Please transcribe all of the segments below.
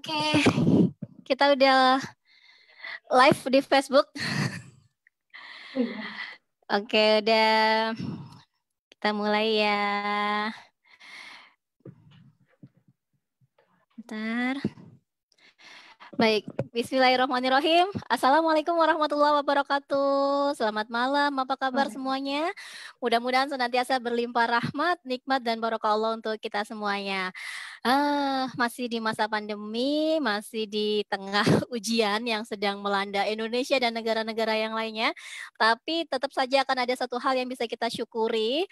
Oke, kita udah live di Facebook. Oh iya. Oke, udah kita mulai ya. Bentar. Baik, bismillahirrahmanirrahim. Assalamualaikum warahmatullahi wabarakatuh. Selamat malam, apa kabar semuanya? Mudah-mudahan senantiasa berlimpah rahmat, nikmat, dan barokah Allah untuk kita semuanya. Masih di masa pandemi, masih di tengah ujian yang sedang melanda Indonesia dan negara-negara yang lainnya. Tapi tetap saja akan ada satu hal yang bisa kita syukuri.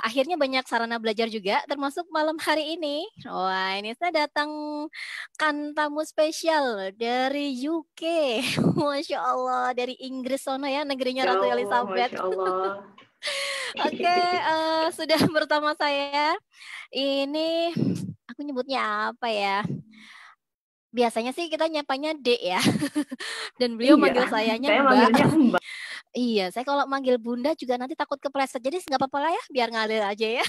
Akhirnya banyak sarana belajar juga, termasuk malam hari ini. Wah, ini saya datangkan tamu spesial dari UK. Masya Allah, dari Inggris sana ya, negerinya Ratu Elizabeth. Masya Allah. Oke, sudah bersama saya. Ini aku nyebutnya apa ya? Biasanya sih kita nyapanya Dek ya. Dan beliau manggil sayanya saya Mbak. manggilnya Mbak. Iya, saya kalau manggil Bunda juga nanti takut kepleset. Jadi nggak apa-apa lah ya, biar ngalir aja ya.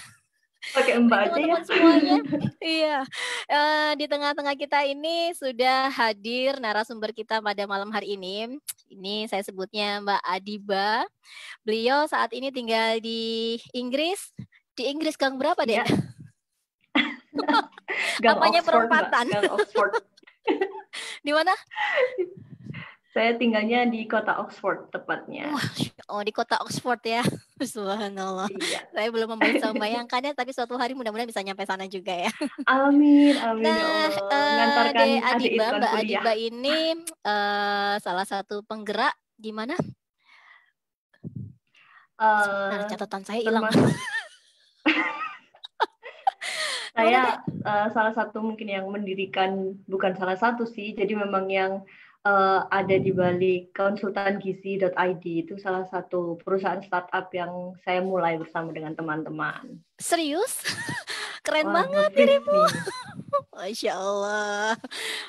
Pakai Mbak aja ya. Teman-teman semuanya. Iya. Di tengah-tengah kita ini sudah hadir narasumber kita pada malam hari ini. Ini saya sebutnya Mbak Adiba. Beliau saat ini tinggal di Inggris. Di Inggris gang berapa, Dek? Ya. Gang Apanya Oxford, perempatan? Mbak. Gang Oxford. Di mana? Saya tinggalnya di kota Oxford tepatnya. Oh, di kota Oxford ya. Subhanallah. Iya. Saya belum membayangkannya, tapi suatu hari mudah-mudahan bisa nyampe sana juga ya. Amin, amin ya Nah, Allah. Ngantarkan adik Irfan Mbak kuliah. Adiba ini salah satu penggerak gimana? Sebentar, catatan saya hilang. Saya salah satu mungkin yang mendirikan, bukan salah satu sih, jadi memang yang ada di balik konsultangizi.id, itu salah satu perusahaan startup yang saya mulai bersama dengan teman-teman. Serius? Keren banget dirimu. Masya Allah.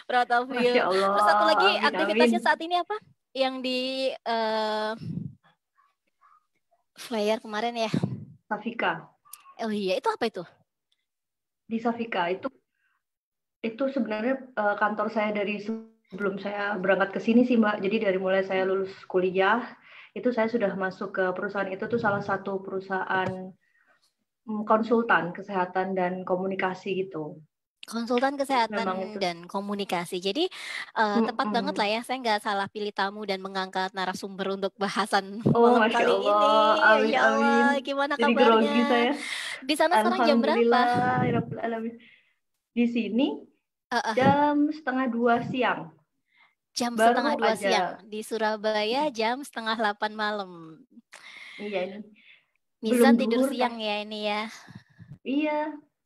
Proud of you. Masya Allah. Terus satu lagi amin, aktivitasnya amin. saat ini apa? Yang di flyer kemarin ya? Safika. Oh iya, itu apa itu? Di Safika itu sebenarnya kantor saya dari sebelum saya berangkat ke sini sih Mbak. Jadi dari mulai saya lulus kuliah itu saya sudah masuk ke perusahaan itu tuh salah satu perusahaan konsultan kesehatan dan komunikasi gitu. Konsultan kesehatan dan komunikasi. Jadi tepat banget lah ya. Saya nggak salah pilih tamu dan mengangkat narasumber untuk bahasan malam kali ini. Amin, ya Allah, amin. gimana Jadi kabarnya? grogi saya. Di sana sekarang jam berapa? Di sini jam 1:30 siang. Jam 1:30 siang. Di Surabaya jam 7:30 malam. Iya ini. Mizan tidur siang ya ini ya. Iya.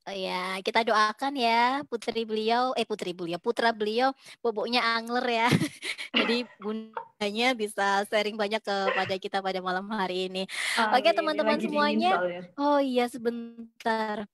Oh ya, kita doakan ya putra beliau boboknya angler ya. Jadi bundanya bisa sharing banyak kepada kita pada malam hari ini. Oke teman-teman semuanya. Oh iya sebentar.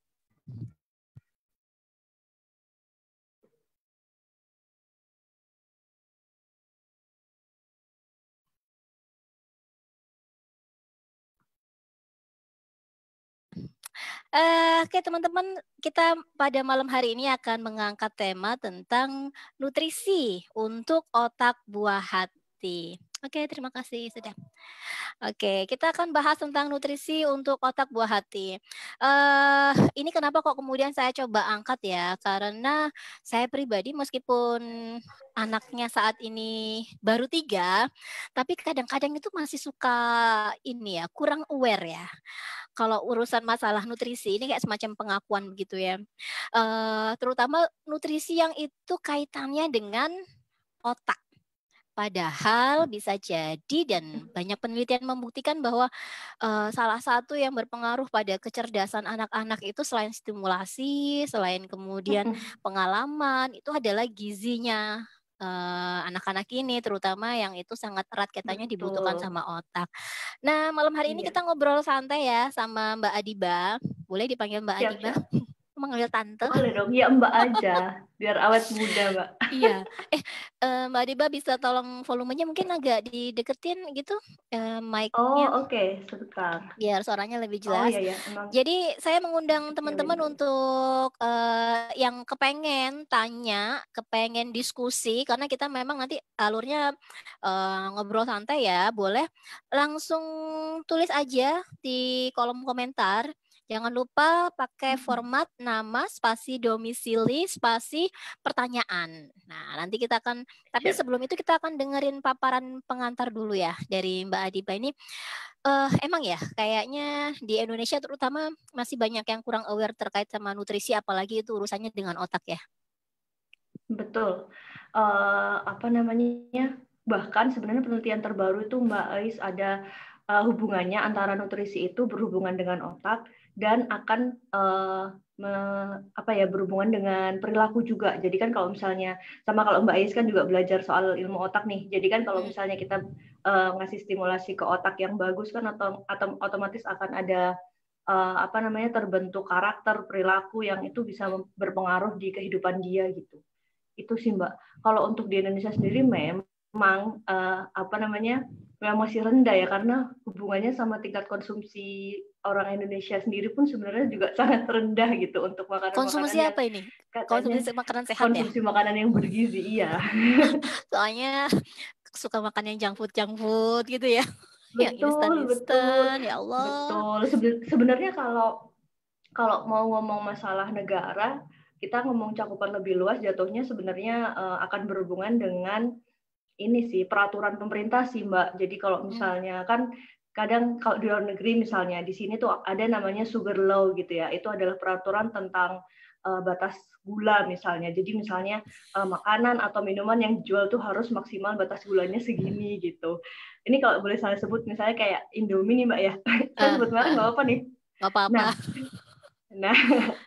Oke teman-teman, kita pada malam hari ini akan mengangkat tema tentang nutrisi untuk otak buah hati. Oke, terima kasih sudah. Oke, kita akan bahas tentang nutrisi untuk otak buah hati. Ini kenapa kok kemudian saya coba angkat ya? Karena saya pribadi meskipun anaknya saat ini baru 3, tapi kadang-kadang itu masih suka ini ya, kurang aware ya. Kalau urusan masalah nutrisi ini kayak semacam pengakuan begitu ya. Terutama nutrisi yang itu kaitannya dengan otak. Padahal bisa jadi dan banyak penelitian membuktikan bahwa salah satu yang berpengaruh pada kecerdasan anak-anak itu selain stimulasi, selain kemudian pengalaman, itu adalah gizinya anak-anak ini, terutama yang itu sangat erat kaitannya dibutuhkan sama otak. Nah, malam hari ini kita ngobrol santai ya sama Mbak Adiba. Boleh dipanggil Mbak Adiba? Manggil tante. Boleh dong, ya Mbak aja, biar awet muda Mbak. Iya. Mbak Diba bisa tolong volumenya mungkin agak dideketin gitu, Oh mic-nya. oke, sebentar. Biar suaranya lebih Oh jelas. iya ya, emang Jadi saya mengundang kecilin teman-teman dulu. untuk yang kepengen tanya, kepengen diskusi, karena kita memang nanti alurnya ngobrol santai ya, boleh langsung tulis aja di kolom komentar. Jangan lupa pakai format nama, spasi domisili, spasi pertanyaan. Nah, nanti kita akan, tapi Siap. sebelum itu kita akan dengerin paparan pengantar dulu ya dari Mbak Adiba ini. Emang ya, kayaknya di Indonesia terutama masih banyak yang kurang aware terkait sama nutrisi, apalagi itu urusannya dengan otak ya. Betul. Apa namanya? Bahkan sebenarnya penelitian terbaru itu Mbak Ais ada hubungannya antara nutrisi itu berhubungan dengan otak dan akan berhubungan dengan perilaku juga. Jadi kan kalau misalnya sama kalau Mbak Ais kan juga belajar soal ilmu otak nih. Jadi kan kalau misalnya kita ngasih stimulasi ke otak yang bagus kan atau otomatis akan ada terbentuk karakter perilaku yang itu bisa berpengaruh di kehidupan dia gitu. Itu sih Mbak. Kalau untuk di Indonesia sendiri memang memang masih rendah ya, karena hubungannya sama tingkat konsumsi orang Indonesia sendiri pun sebenarnya juga sangat rendah gitu untuk makanan-makanan Konsumsi yang apa ini? katanya Konsumsi makanan sehat ya? konsumsi makanan yang bergizi. Iya. Soalnya suka makan yang junk food gitu ya. Yang Betul, betul. instan-instan, ya Allah. Betul. Sebenarnya kalau mau ngomong masalah negara, kita ngomong cakupan lebih luas, jatuhnya sebenarnya akan berhubungan dengan ini sih peraturan pemerintah sih Mbak. Jadi kalau misalnya kan kadang kalau di luar negeri misalnya di sini tuh ada namanya sugar law gitu ya. Itu adalah peraturan tentang batas gula misalnya. Jadi misalnya makanan atau minuman yang dijual tuh harus maksimal batas gulanya segini gitu. Ini kalau boleh saya sebut misalnya kayak Indomie nih Mbak ya. Saya sebut merek nggak apa-apa nih. Gak apa-apa. Nah,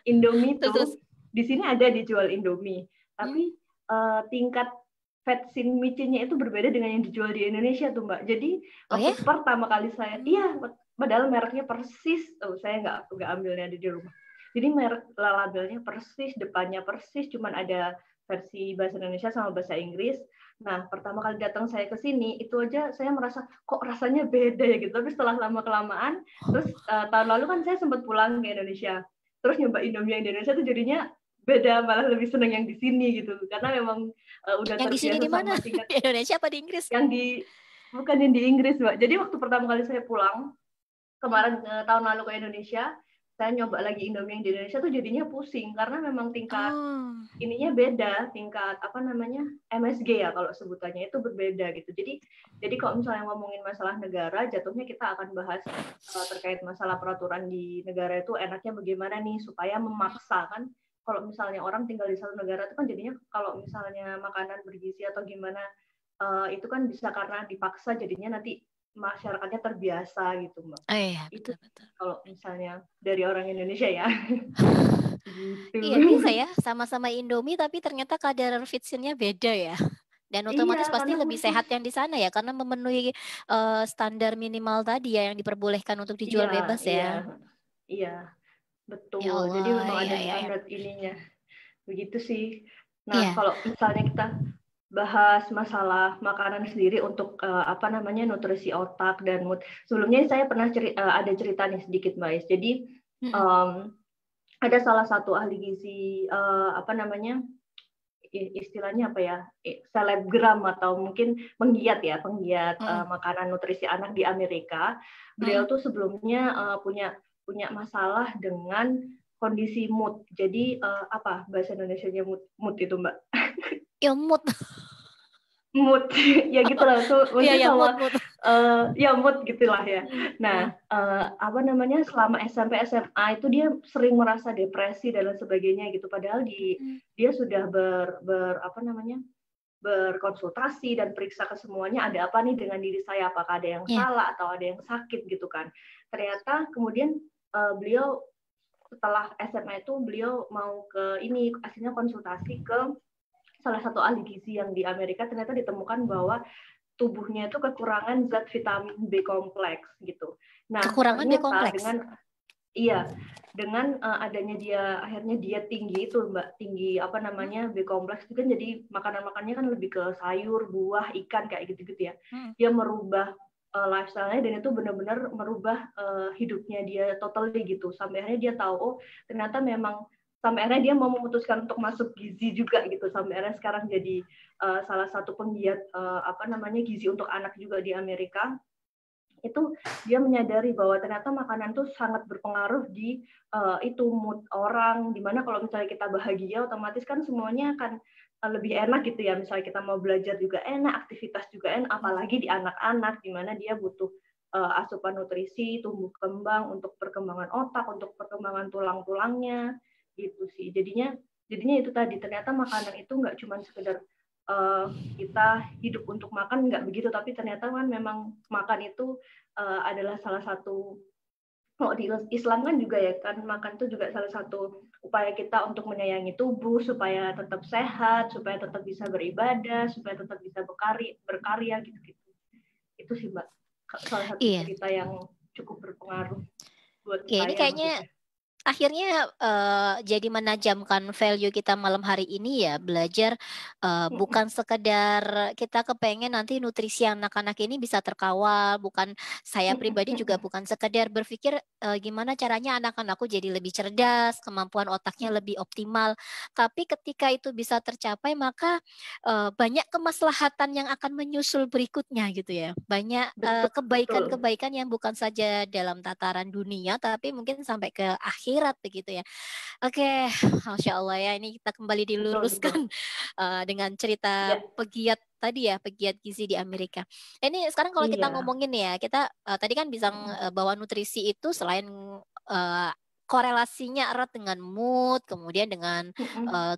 Indomie Terus. tuh di sini ada dijual Indomie, tapi tingkat vetsin micinnya itu berbeda dengan yang dijual di Indonesia tuh Mbak. Jadi waktu pertama kali saya, iya, padahal mereknya persis, saya nggak ambilnya di rumah. Jadi merek labelnya persis, depannya persis, cuman ada versi bahasa Indonesia sama bahasa Inggris. Nah, pertama kali datang saya ke sini, itu aja saya merasa kok rasanya beda ya gitu. Tapi setelah lama-kelamaan, terus tahun lalu kan saya sempat pulang ke Indonesia. Terus nyoba Indomie yang di Indonesia tuh jadinya beda, malah lebih seneng yang di sini gitu. Karena memang udah yang di sini terbiasa di mana? sama tingkat. Di Indonesia apa di Inggris? Bukan yang di Inggris, Mbak. Jadi waktu pertama kali saya pulang, kemarin tahun lalu ke Indonesia, saya nyoba lagi Indomie yang di Indonesia tuh jadinya pusing karena memang tingkat ininya beda, tingkat MSG ya kalau sebutannya itu berbeda gitu. Jadi kalau misalnya ngomongin masalah negara, jatuhnya kita akan bahas terkait masalah peraturan di negara itu enaknya bagaimana nih supaya memaksa kan. Kalau misalnya orang tinggal di satu negara itu kan jadinya kalau misalnya makanan bergizi atau gimana itu kan bisa karena dipaksa jadinya nanti masyarakatnya terbiasa gitu Mbak. Iya, Itu betul. kalau misalnya dari orang Indonesia ya. Gitu. Iya bisa ya, sama-sama Indomie tapi ternyata kadar vitsinnya beda ya. Dan otomatis Iya, pasti karena lebih khusus. sehat yang di sana ya, karena memenuhi standar minimal tadi ya yang diperbolehkan untuk dijual bebas ya. Iya, betul. Ya Jadi Allah, memang ada ya. standar ininya. Begitu sih. Nah, Iya. kalau misalnya kita bahas masalah makanan sendiri untuk nutrisi otak dan mood. Sebelumnya saya pernah ada cerita nih sedikit Mbak Is. Jadi ada salah satu ahli gizi istilahnya apa ya, selebgram atau mungkin penggiat makanan nutrisi anak di Amerika. Beliau tuh sebelumnya punya masalah dengan kondisi mood. Jadi apa bahasa Indonesianya mood itu Mbak? Ya mood. Mood ya gitulah tuh mungkin ya, sama mood. Ya mood gitulah ya. Nah selama SMP SMA itu dia sering merasa depresi dan lain sebagainya gitu, padahal dia sudah berkonsultasi dan periksa ke semuanya, ada apa nih dengan diri saya, apakah ada yang salah atau ada yang sakit gitu kan. Ternyata kemudian beliau setelah SMA itu beliau mau ke akhirnya konsultasi ke salah satu ahli gizi yang di Amerika. Ternyata ditemukan bahwa tubuhnya itu kekurangan zat vitamin B kompleks gitu. Nah, kekurangan B ternyata kompleks. dengan adanya dia akhirnya dia tinggi itu Mbak, tinggi apa namanya B kompleks itu kan, jadi makanan-makannya kan lebih ke sayur, buah, ikan kayak gitu-gitu ya. Dia merubah lifestyle-nya, dan itu benar-benar merubah hidupnya dia totally gitu. Sampai akhirnya dia tahu, oh ternyata memang, sampai akhirnya dia mau memutuskan untuk masuk gizi juga gitu. Sampai akhirnya sekarang jadi salah satu penggiat apa namanya gizi untuk anak juga di Amerika. Itu dia menyadari bahwa ternyata makanan tuh sangat berpengaruh di itu mood orang, dimana kalau misalnya kita bahagia otomatis kan semuanya akan lebih enak gitu ya. Misalnya kita mau belajar juga enak, aktivitas juga enak, apalagi di anak-anak dimana dia butuh asupan nutrisi, tumbuh kembang untuk perkembangan otak, untuk perkembangan tulang-tulangnya gitu sih. Jadinya itu tadi, ternyata makanan itu nggak cuma sekedar kita hidup untuk makan, nggak begitu, tapi ternyata kan memang makan itu adalah salah satu, kalau di Islam kan juga ya kan, makan itu juga salah satu upaya kita untuk menyayangi tubuh supaya tetap sehat, supaya tetap bisa beribadah, supaya tetap bisa berkarya gitu-gitu. Itu sih Mbak, salah satu cerita yang cukup berpengaruh buat Ini saya kayaknya maksudnya. akhirnya jadi menajamkan value kita malam hari ini ya, belajar bukan sekedar kita kepengen nanti nutrisi anak-anak ini bisa terkawal, bukan, saya pribadi juga bukan sekedar berpikir gimana caranya anak-anakku jadi lebih cerdas, kemampuan otaknya lebih optimal, tapi ketika itu bisa tercapai maka banyak kemaslahatan yang akan menyusul berikutnya gitu ya, banyak kebaikan-kebaikan yang bukan saja dalam tataran dunia tapi mungkin sampai ke akhirat begitu ya. Oke, Masya Allah ya, ini kita kembali diluruskan dengan cerita pegiat tadi ya, pegiat gizi di Amerika. Ini sekarang kalau kita ngomongin ya, kita tadi kan bisa bahwa nutrisi itu selain korelasinya erat dengan mood, kemudian dengan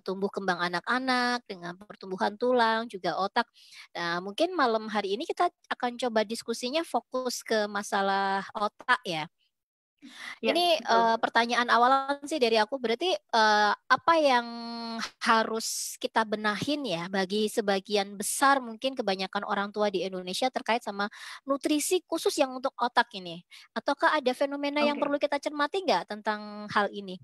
tumbuh kembang anak-anak, dengan pertumbuhan tulang, juga otak. Nah, mungkin malam hari ini kita akan coba diskusinya fokus ke masalah otak ya. Ini pertanyaan awalan sih dari aku, berarti apa yang harus kita benahin ya bagi sebagian besar, mungkin kebanyakan orang tua di Indonesia terkait sama nutrisi khusus yang untuk otak ini? Ataukah ada fenomena yang perlu kita cermati nggak tentang hal ini?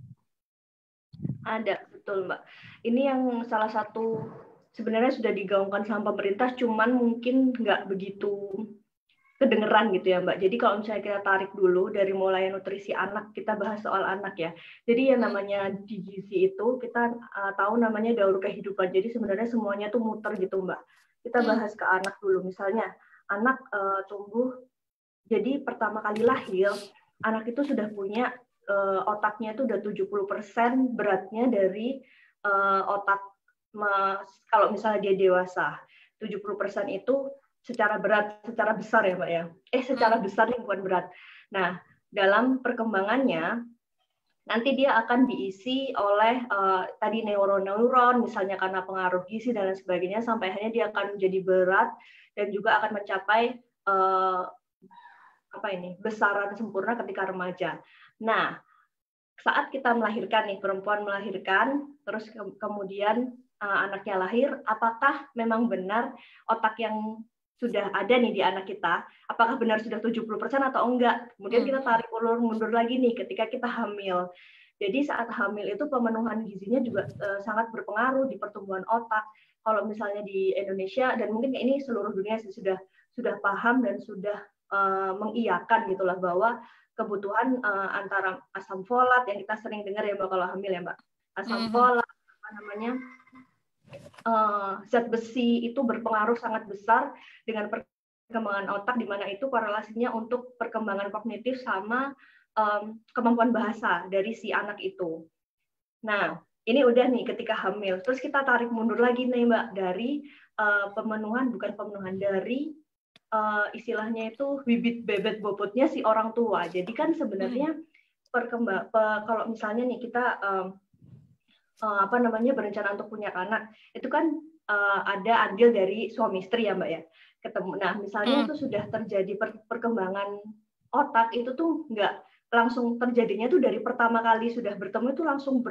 Ada, betul Mbak. Ini yang salah satu sebenarnya sudah digaungkan sama pemerintah, cuman mungkin nggak begitu kedengeran gitu ya Mbak. Jadi kalau misalnya kita tarik dulu dari mulai nutrisi anak, kita bahas soal anak ya. Jadi yang namanya di gizi itu kita tahu namanya daur kehidupan. Jadi sebenarnya semuanya tuh muter gitu Mbak. Kita bahas ke anak dulu. Misalnya anak tumbuh, jadi pertama kali lahir, anak itu sudah punya otaknya itu udah 70% beratnya dari otak kalau misalnya dia dewasa. 70% itu secara berat, secara besar ya Mbak ya. Secara besar nih, bukan berat. Nah, dalam perkembangannya nanti dia akan diisi oleh tadi neuron-neuron, misalnya karena pengaruh gizi dan lain sebagainya, sampai akhirnya dia akan menjadi berat dan juga akan mencapai besaran sempurna ketika remaja. Nah, saat kita melahirkan nih, perempuan melahirkan, terus kemudian anaknya lahir, apakah memang benar otak yang sudah ada nih di anak kita, apakah benar sudah 70% atau enggak? Kemudian kita tarik ulur mundur lagi nih ketika kita hamil. Jadi saat hamil itu pemenuhan gizinya juga sangat berpengaruh di pertumbuhan otak. Kalau misalnya di Indonesia, dan mungkin ini seluruh dunia sudah paham dan sudah mengiyakan gitulah bahwa kebutuhan antara asam folat yang kita sering dengar ya Mbak kalau hamil ya Mbak, asam folat, zat besi itu berpengaruh sangat besar dengan perkembangan otak, di mana itu korelasinya untuk perkembangan kognitif sama kemampuan bahasa dari si anak itu. Nah, ini udah nih ketika hamil. Terus kita tarik mundur lagi nih Mbak, dari dari istilahnya itu bibit bebet bobotnya si orang tua. Jadi kan sebenarnya kalau misalnya nih kita berencana untuk punya anak, itu kan ada andil dari suami istri ya Mbak ya, ketemu. Nah misalnya itu sudah terjadi perkembangan otak, itu tuh nggak langsung terjadinya tuh dari pertama kali sudah bertemu itu langsung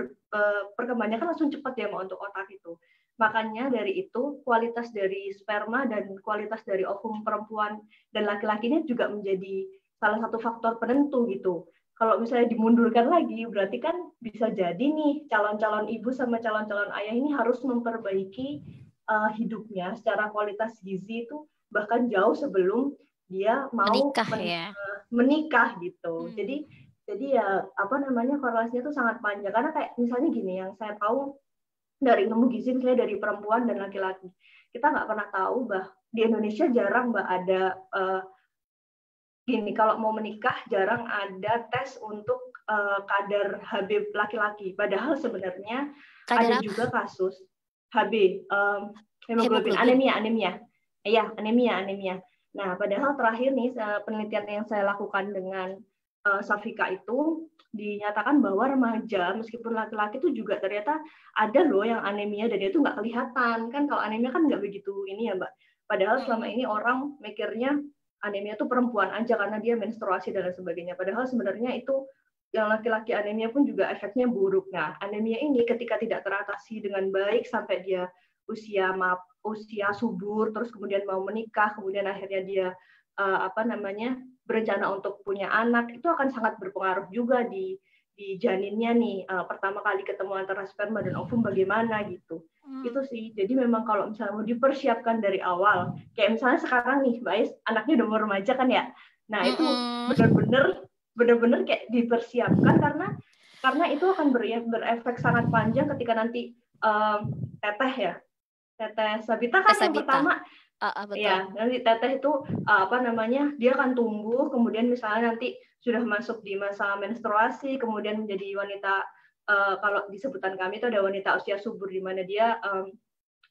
perkembangannya kan langsung cepat ya Mbak untuk otak itu. Makanya dari itu kualitas dari sperma dan kualitas dari ovum perempuan dan laki-laki ini juga menjadi salah satu faktor penentu gitu. kalau misalnya dimundurkan lagi, berarti kan bisa jadi nih calon-calon ibu sama calon-calon ayah ini harus memperbaiki hidupnya secara kualitas gizi itu bahkan jauh sebelum dia mau Menikah ya. menikah gitu. Jadi ya apa namanya korelasinya itu sangat panjang karena kayak misalnya gini yang saya tahu dari ilmu gizi misalnya dari perempuan dan laki-laki kita nggak pernah tahu di Indonesia jarang ada gini kalau mau menikah jarang ada tes untuk kadar HB laki-laki padahal sebenarnya Kadar ada apa? juga kasus HB hemoglobin Hemoglobin. anemia iya anemia. Nah padahal terakhir nih penelitian yang saya lakukan dengan Safika itu dinyatakan bahwa remaja meskipun laki-laki itu juga ternyata ada loh yang anemia dan itu nggak kelihatan kan kalau anemia kan nggak begitu ini ya Mbak padahal selama ini orang mikirnya anemia itu perempuan aja karena dia menstruasi dan lain sebagainya. Padahal sebenarnya itu yang laki-laki anemia pun juga efeknya buruk. Nah, anemia ini ketika tidak teratasi dengan baik sampai dia usia subur, terus kemudian mau menikah, kemudian akhirnya dia berencana untuk punya anak, itu akan sangat berpengaruh juga di janinnya nih. Pertama kali ketemu antara sperma dan ovum bagaimana gitu. Itu sih. Jadi memang kalau misalnya mau dipersiapkan dari awal, kayak misalnya sekarang nih, Mbak Ais, anaknya udah mau remaja kan ya. Nah, itu benar-benar kayak dipersiapkan karena itu akan berefek sangat panjang ketika nanti teteh ya. Teteh Sabita kan yang Sabita. pertama Betul. ya, nanti teteh itu dia akan tumbuh, kemudian misalnya nanti sudah masuk di masa menstruasi, kemudian menjadi wanita kalau di sebutan kami itu ada wanita usia subur di mana dia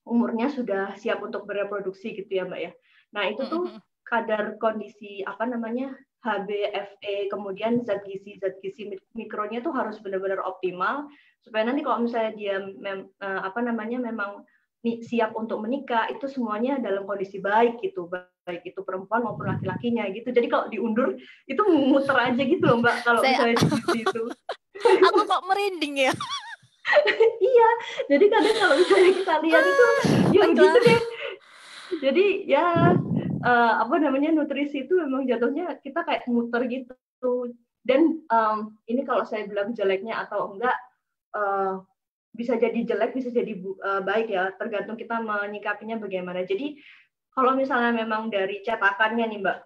umurnya sudah siap untuk bereproduksi gitu ya Mbak ya. Nah itu tuh kadar kondisi HbFE kemudian zat gizi mikronya tuh harus benar-benar optimal supaya nanti kalau misalnya dia memang siap untuk menikah itu semuanya dalam kondisi baik gitu baik itu perempuan maupun laki-lakinya gitu. Jadi kalau diundur itu muter aja gitu loh Mbak kalau misalnya di gizi itu. Aku kok merinding ya. Iya, jadi kadang kalau misalnya kita lihat itu ya begitu deh. Jadi ya nutrisi itu memang jatuhnya kita kayak muter gitu. Dan ini kalau saya bilang jeleknya atau enggak bisa jadi jelek, bisa jadi baik ya, tergantung kita menyikapinya bagaimana. Jadi kalau misalnya memang dari cetakannya nih Mbak,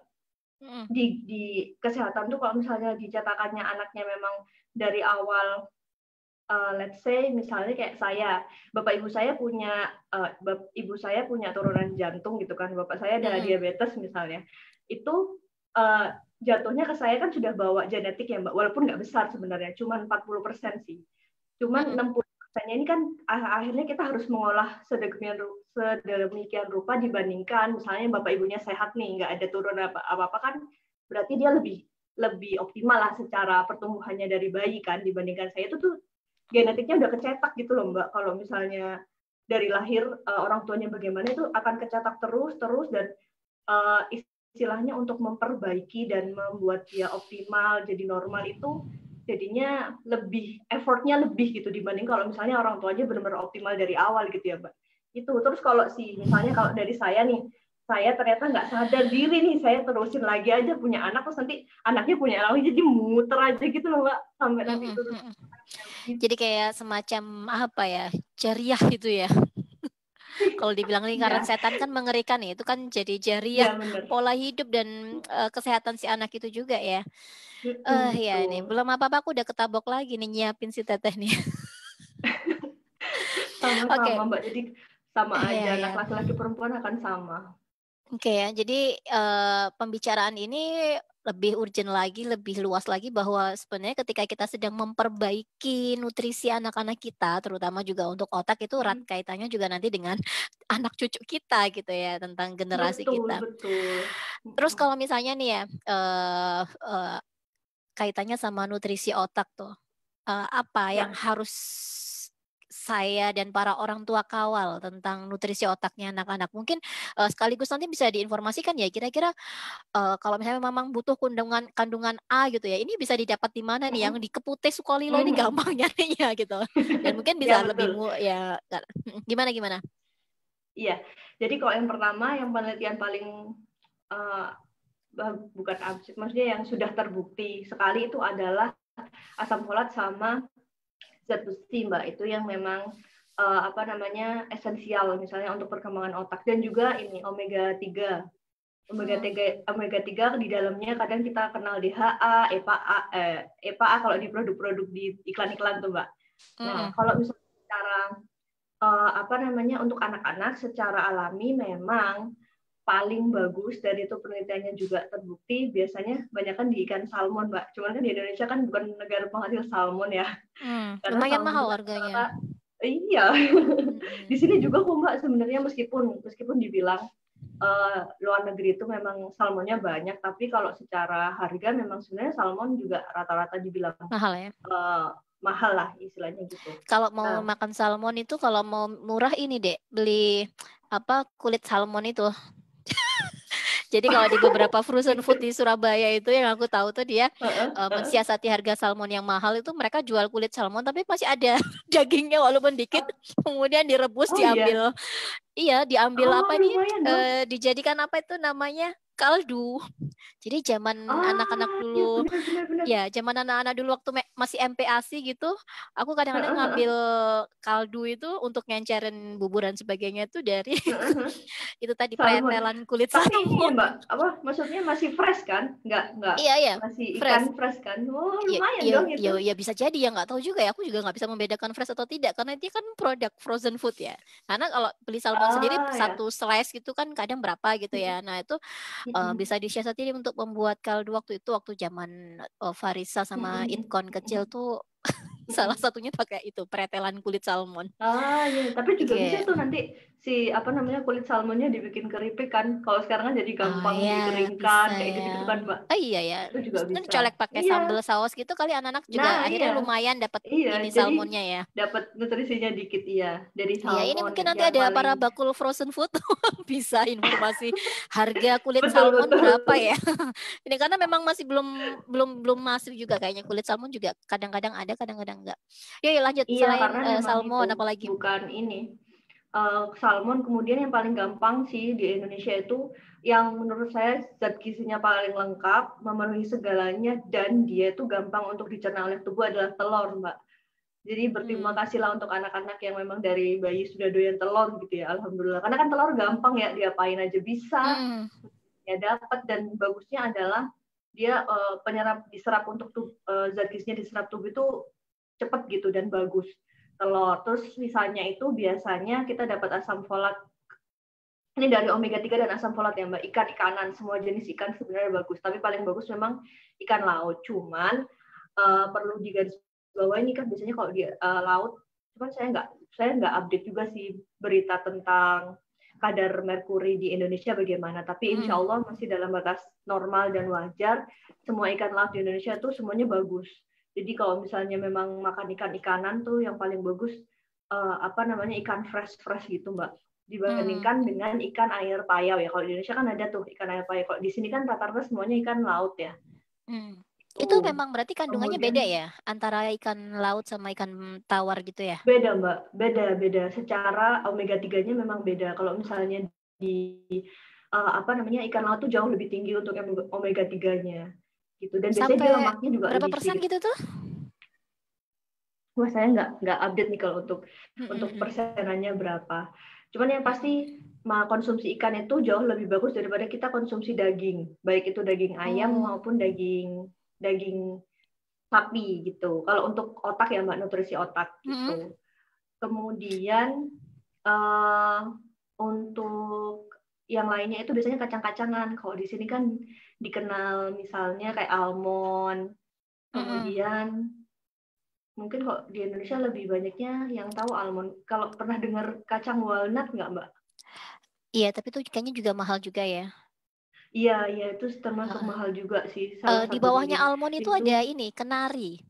di kesehatan tuh kalau misalnya di cetakannya anaknya memang dari awal let's say misalnya kayak saya, ibu saya punya turunan jantung gitu kan, bapak saya ada diabetes misalnya, itu jatuhnya ke saya kan sudah bawa genetik ya Mbak, walaupun nggak besar sebenarnya, cuma 40% sih, cuman 60%-nya ini kan akhirnya kita harus mengolah sedemikian rupa dibandingkan misalnya bapak ibunya sehat nih, nggak ada turunan apa-apa kan, berarti dia lebih optimal lah secara pertumbuhannya dari bayi kan dibandingkan saya itu tuh genetiknya udah kecetak gitu loh Mbak. Kalau misalnya dari lahir orang tuanya bagaimana itu akan kecetak terus dan istilahnya untuk memperbaiki dan membuat dia optimal jadi normal itu jadinya effortnya lebih gitu dibanding kalau misalnya orang tuanya benar-benar optimal dari awal gitu ya Mbak. Itu terus kalau misalnya kalau dari saya nih, saya ternyata nggak sadar diri nih, saya terusin lagi aja punya anak terus nanti anaknya punya anak jadi muter aja gitu loh Mbak sampai nanti terus. Jadi kayak semacam apa ya, jariah gitu ya. Kalau dibilang lingkaran setan kan mengerikan ya, itu kan jadi jariah pola hidup dan kesehatan si anak itu juga ya. Ya ini belum apa-apa aku udah ketabok lagi nih nyiapin si teteh nih. Sama-sama Mbak, jadi sama aja anak Ya. laki-laki perempuan akan sama. Oke ya, jadi pembicaraan ini lebih urgent lagi, lebih luas lagi bahwa sebenarnya ketika kita sedang memperbaiki nutrisi anak-anak kita, terutama juga untuk otak itu erat kaitannya juga nanti dengan anak cucu kita gitu ya, tentang generasi kita. Betul. Terus kalau misalnya nih ya, kaitannya sama nutrisi otak tuh, apa yang harus saya dan para orang tua kawal tentang nutrisi otaknya anak-anak? Mungkin sekaligus nanti bisa diinformasikan ya, kira-kira kalau misalnya memang butuh kandungan A gitu ya, ini bisa didapat di mana nih? Yang di Keputih Sukolilo ini gampang nyarinya gitu. Dan mungkin bisa lebih ya gimana? Iya, jadi kalau yang pertama, yang penelitian paling bukan absurd, maksudnya yang sudah terbukti sekali itu adalah asam folat sama zat besi, Mbak. Itu yang memang esensial misalnya untuk perkembangan otak, dan juga ini omega 3. Omega 3 di dalamnya kadang kita kenal DHA, EPA kalau di produk-produk di iklan-iklan tuh, Mbak. Nah, kalau misalnya secara untuk anak-anak secara alami memang paling bagus, dan itu penelitiannya juga terbukti biasanya banyak kan di ikan salmon, Mbak. Cuman kan di Indonesia kan bukan negara penghasil salmon ya. Karena lumayan salmon mahal itu kan harganya. Iya. Di sini juga kok, Mbak, sebenarnya meskipun dibilang luar negeri itu memang salmonnya banyak, tapi kalau secara harga memang sebenarnya salmon juga rata-rata dibilang mahal ya. Mahal lah istilahnya gitu. Kalau mau makan salmon itu, kalau mau murah ini deh, beli kulit salmon itu. Jadi kalau di beberapa frozen food di Surabaya itu yang aku tahu tuh dia mensiasati harga salmon yang mahal itu, mereka jual kulit salmon tapi masih ada dagingnya walaupun dikit, kemudian direbus, diambil. Iya, diambil dijadikan apa itu namanya? Kaldu. Jadi zaman anak-anak dulu, benar. ya zaman anak-anak dulu waktu masih MPASI gitu, aku kadang-kadang ngambil kaldu itu untuk ngencerin bubur dan sebagainya itu dari itu tadi salmon. pretelan kulit Tapi salmon. ini ya, Mbak, maksudnya masih fresh kan? Nggak Iya. masih ikan fresh kan? Oh, lumayan dong itu. Ya bisa jadi ya, nggak tahu juga ya. Aku juga nggak bisa membedakan fresh atau tidak karena dia kan produk frozen food ya. Karena kalau beli salmon sendiri satu slice gitu kan kadang berapa gitu ya. Nah itu bisa disiasati untuk membuat kaldu waktu zaman Farisa sama Itkon kecil tuh salah satunya pakai itu pretelan kulit salmon. Iya, tapi juga bisa tuh nanti kulit salmonnya dibikin keripik kan. Kalau sekarang kan jadi gampang dikeringkan kayak gitu kan, Mbak. Iya ya. Itu juga bisa. Colek pakai sambal saus gitu kali anak-anak juga akhirnya lumayan dapat ini salmonnya ya. Dapat nutrisinya dikit dari salmon. Iya, ini mungkin nanti ada para bakul frozen food bisa informasi harga kulit salmon berapa ya. Ini karena memang masih belum masif juga kayaknya, kulit salmon juga kadang-kadang ada, kadang-kadang enggak. Yuk lanjut, selain salmon apalagi? Bukan ini. Salmon, kemudian yang paling gampang sih di Indonesia itu yang menurut saya zat gizinya paling lengkap, memenuhi segalanya, dan dia itu gampang untuk dicerna oleh tubuh adalah telur, Mbak. Jadi berterima kasihlah untuk anak-anak yang memang dari bayi sudah doyan telur gitu ya, alhamdulillah. Karena kan telur gampang ya, diapain aja bisa, ya dapat, dan bagusnya adalah dia diserap untuk zat gizinya diserap tubuh itu cepat gitu dan bagus. Telur. Terus misalnya itu biasanya kita dapat asam folat. Ini dari omega 3 dan asam folat ya, Mbak. Ikan-ikanan, semua jenis ikan sebenarnya bagus. Tapi paling bagus memang ikan laut. Cuman perlu digarisbawahi ini kan biasanya kalau di laut, cuman saya nggak update juga sih berita tentang kadar merkuri di Indonesia bagaimana. Tapi insya Allah masih dalam batas normal dan wajar. Semua ikan laut di Indonesia tuh semuanya bagus. Jadi kalau misalnya memang makan ikan-ikanan tuh yang paling bagus ikan fresh gitu, Mbak. Dibandingkan dengan ikan air payau ya. Kalau di Indonesia kan ada tuh ikan air payau. Kalau di sini kan rata-rata semuanya ikan laut ya. Itu memang berarti kandungannya beda ya antara ikan laut sama ikan tawar gitu ya? Beda, Mbak. Beda. Secara omega 3-nya memang beda. Kalau misalnya di ikan laut tuh jauh lebih tinggi untuk omega 3-nya. Gitu. Dan biasanya dia lemaknya juga berapa lebih persen sedikit. gitu tuh? Wah, saya nggak update nih kalau untuk persenannya berapa. Cuman yang pasti konsumsi ikan itu jauh lebih bagus daripada kita konsumsi daging, baik itu daging ayam maupun daging sapi gitu. Kalau untuk otak ya, Mbak, nutrisi otak gitu. Kemudian untuk yang lainnya itu biasanya kacang-kacangan. Kalau di sini kan dikenal misalnya kayak almond. Kemudian mungkin kok di Indonesia lebih banyaknya yang tahu almond. Kalau pernah dengar kacang walnut nggak, Mbak? Iya, tapi itu kayaknya juga mahal juga ya. Iya, itu termasuk mahal juga sih. Di bawahnya almond itu ada ini, kenari.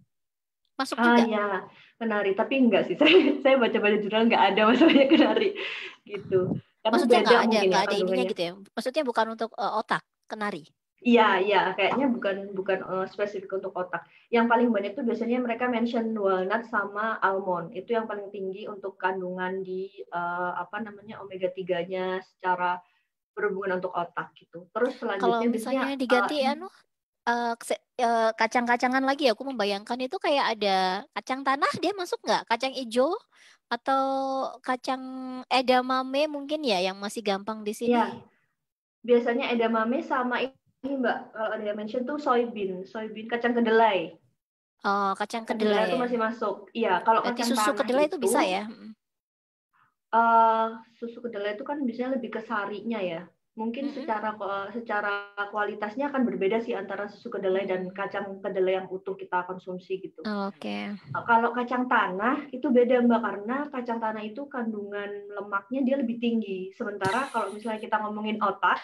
Masuk juga? Iya, kenari. Tapi enggak sih. Saya baca-baca jurnal nggak ada masalahnya kenari. Gitu. Karena maksudnya nggak ada ininya gitu ya? Maksudnya bukan untuk otak, kenari? Iya, kayaknya bukan spesifik untuk otak. Yang paling banyak tuh biasanya mereka mention walnut sama almond. Itu yang paling tinggi untuk kandungan di omega 3-nya secara berhubungan untuk otak gitu. Terus Kalau selanjutnya biasanya misalnya diganti kacang-kacangan lagi, aku membayangkan itu kayak ada kacang tanah, dia masuk nggak? Kacang hijau atau kacang edamame mungkin ya yang masih gampang di sini. ya biasanya edamame sama ini Mbak, kalau ada yang mention tuh soybean kacang kedelai. Oh, kacang Kacang kedelai kedelai itu ya. masih masuk. Iya, kalau Berarti kacang susu tanah kedelai itu itu bisa ya? susu kedelai itu kan biasanya lebih ke sarinya ya. Mungkin Mm-mm. secara kualitasnya akan berbeda sih antara susu kedelai dan Mm. kacang kedelai yang utuh kita konsumsi gitu. Oke. Kalau kacang tanah itu beda Mbak, karena kacang tanah itu kandungan lemaknya dia lebih tinggi. Sementara kalau misalnya kita ngomongin otak,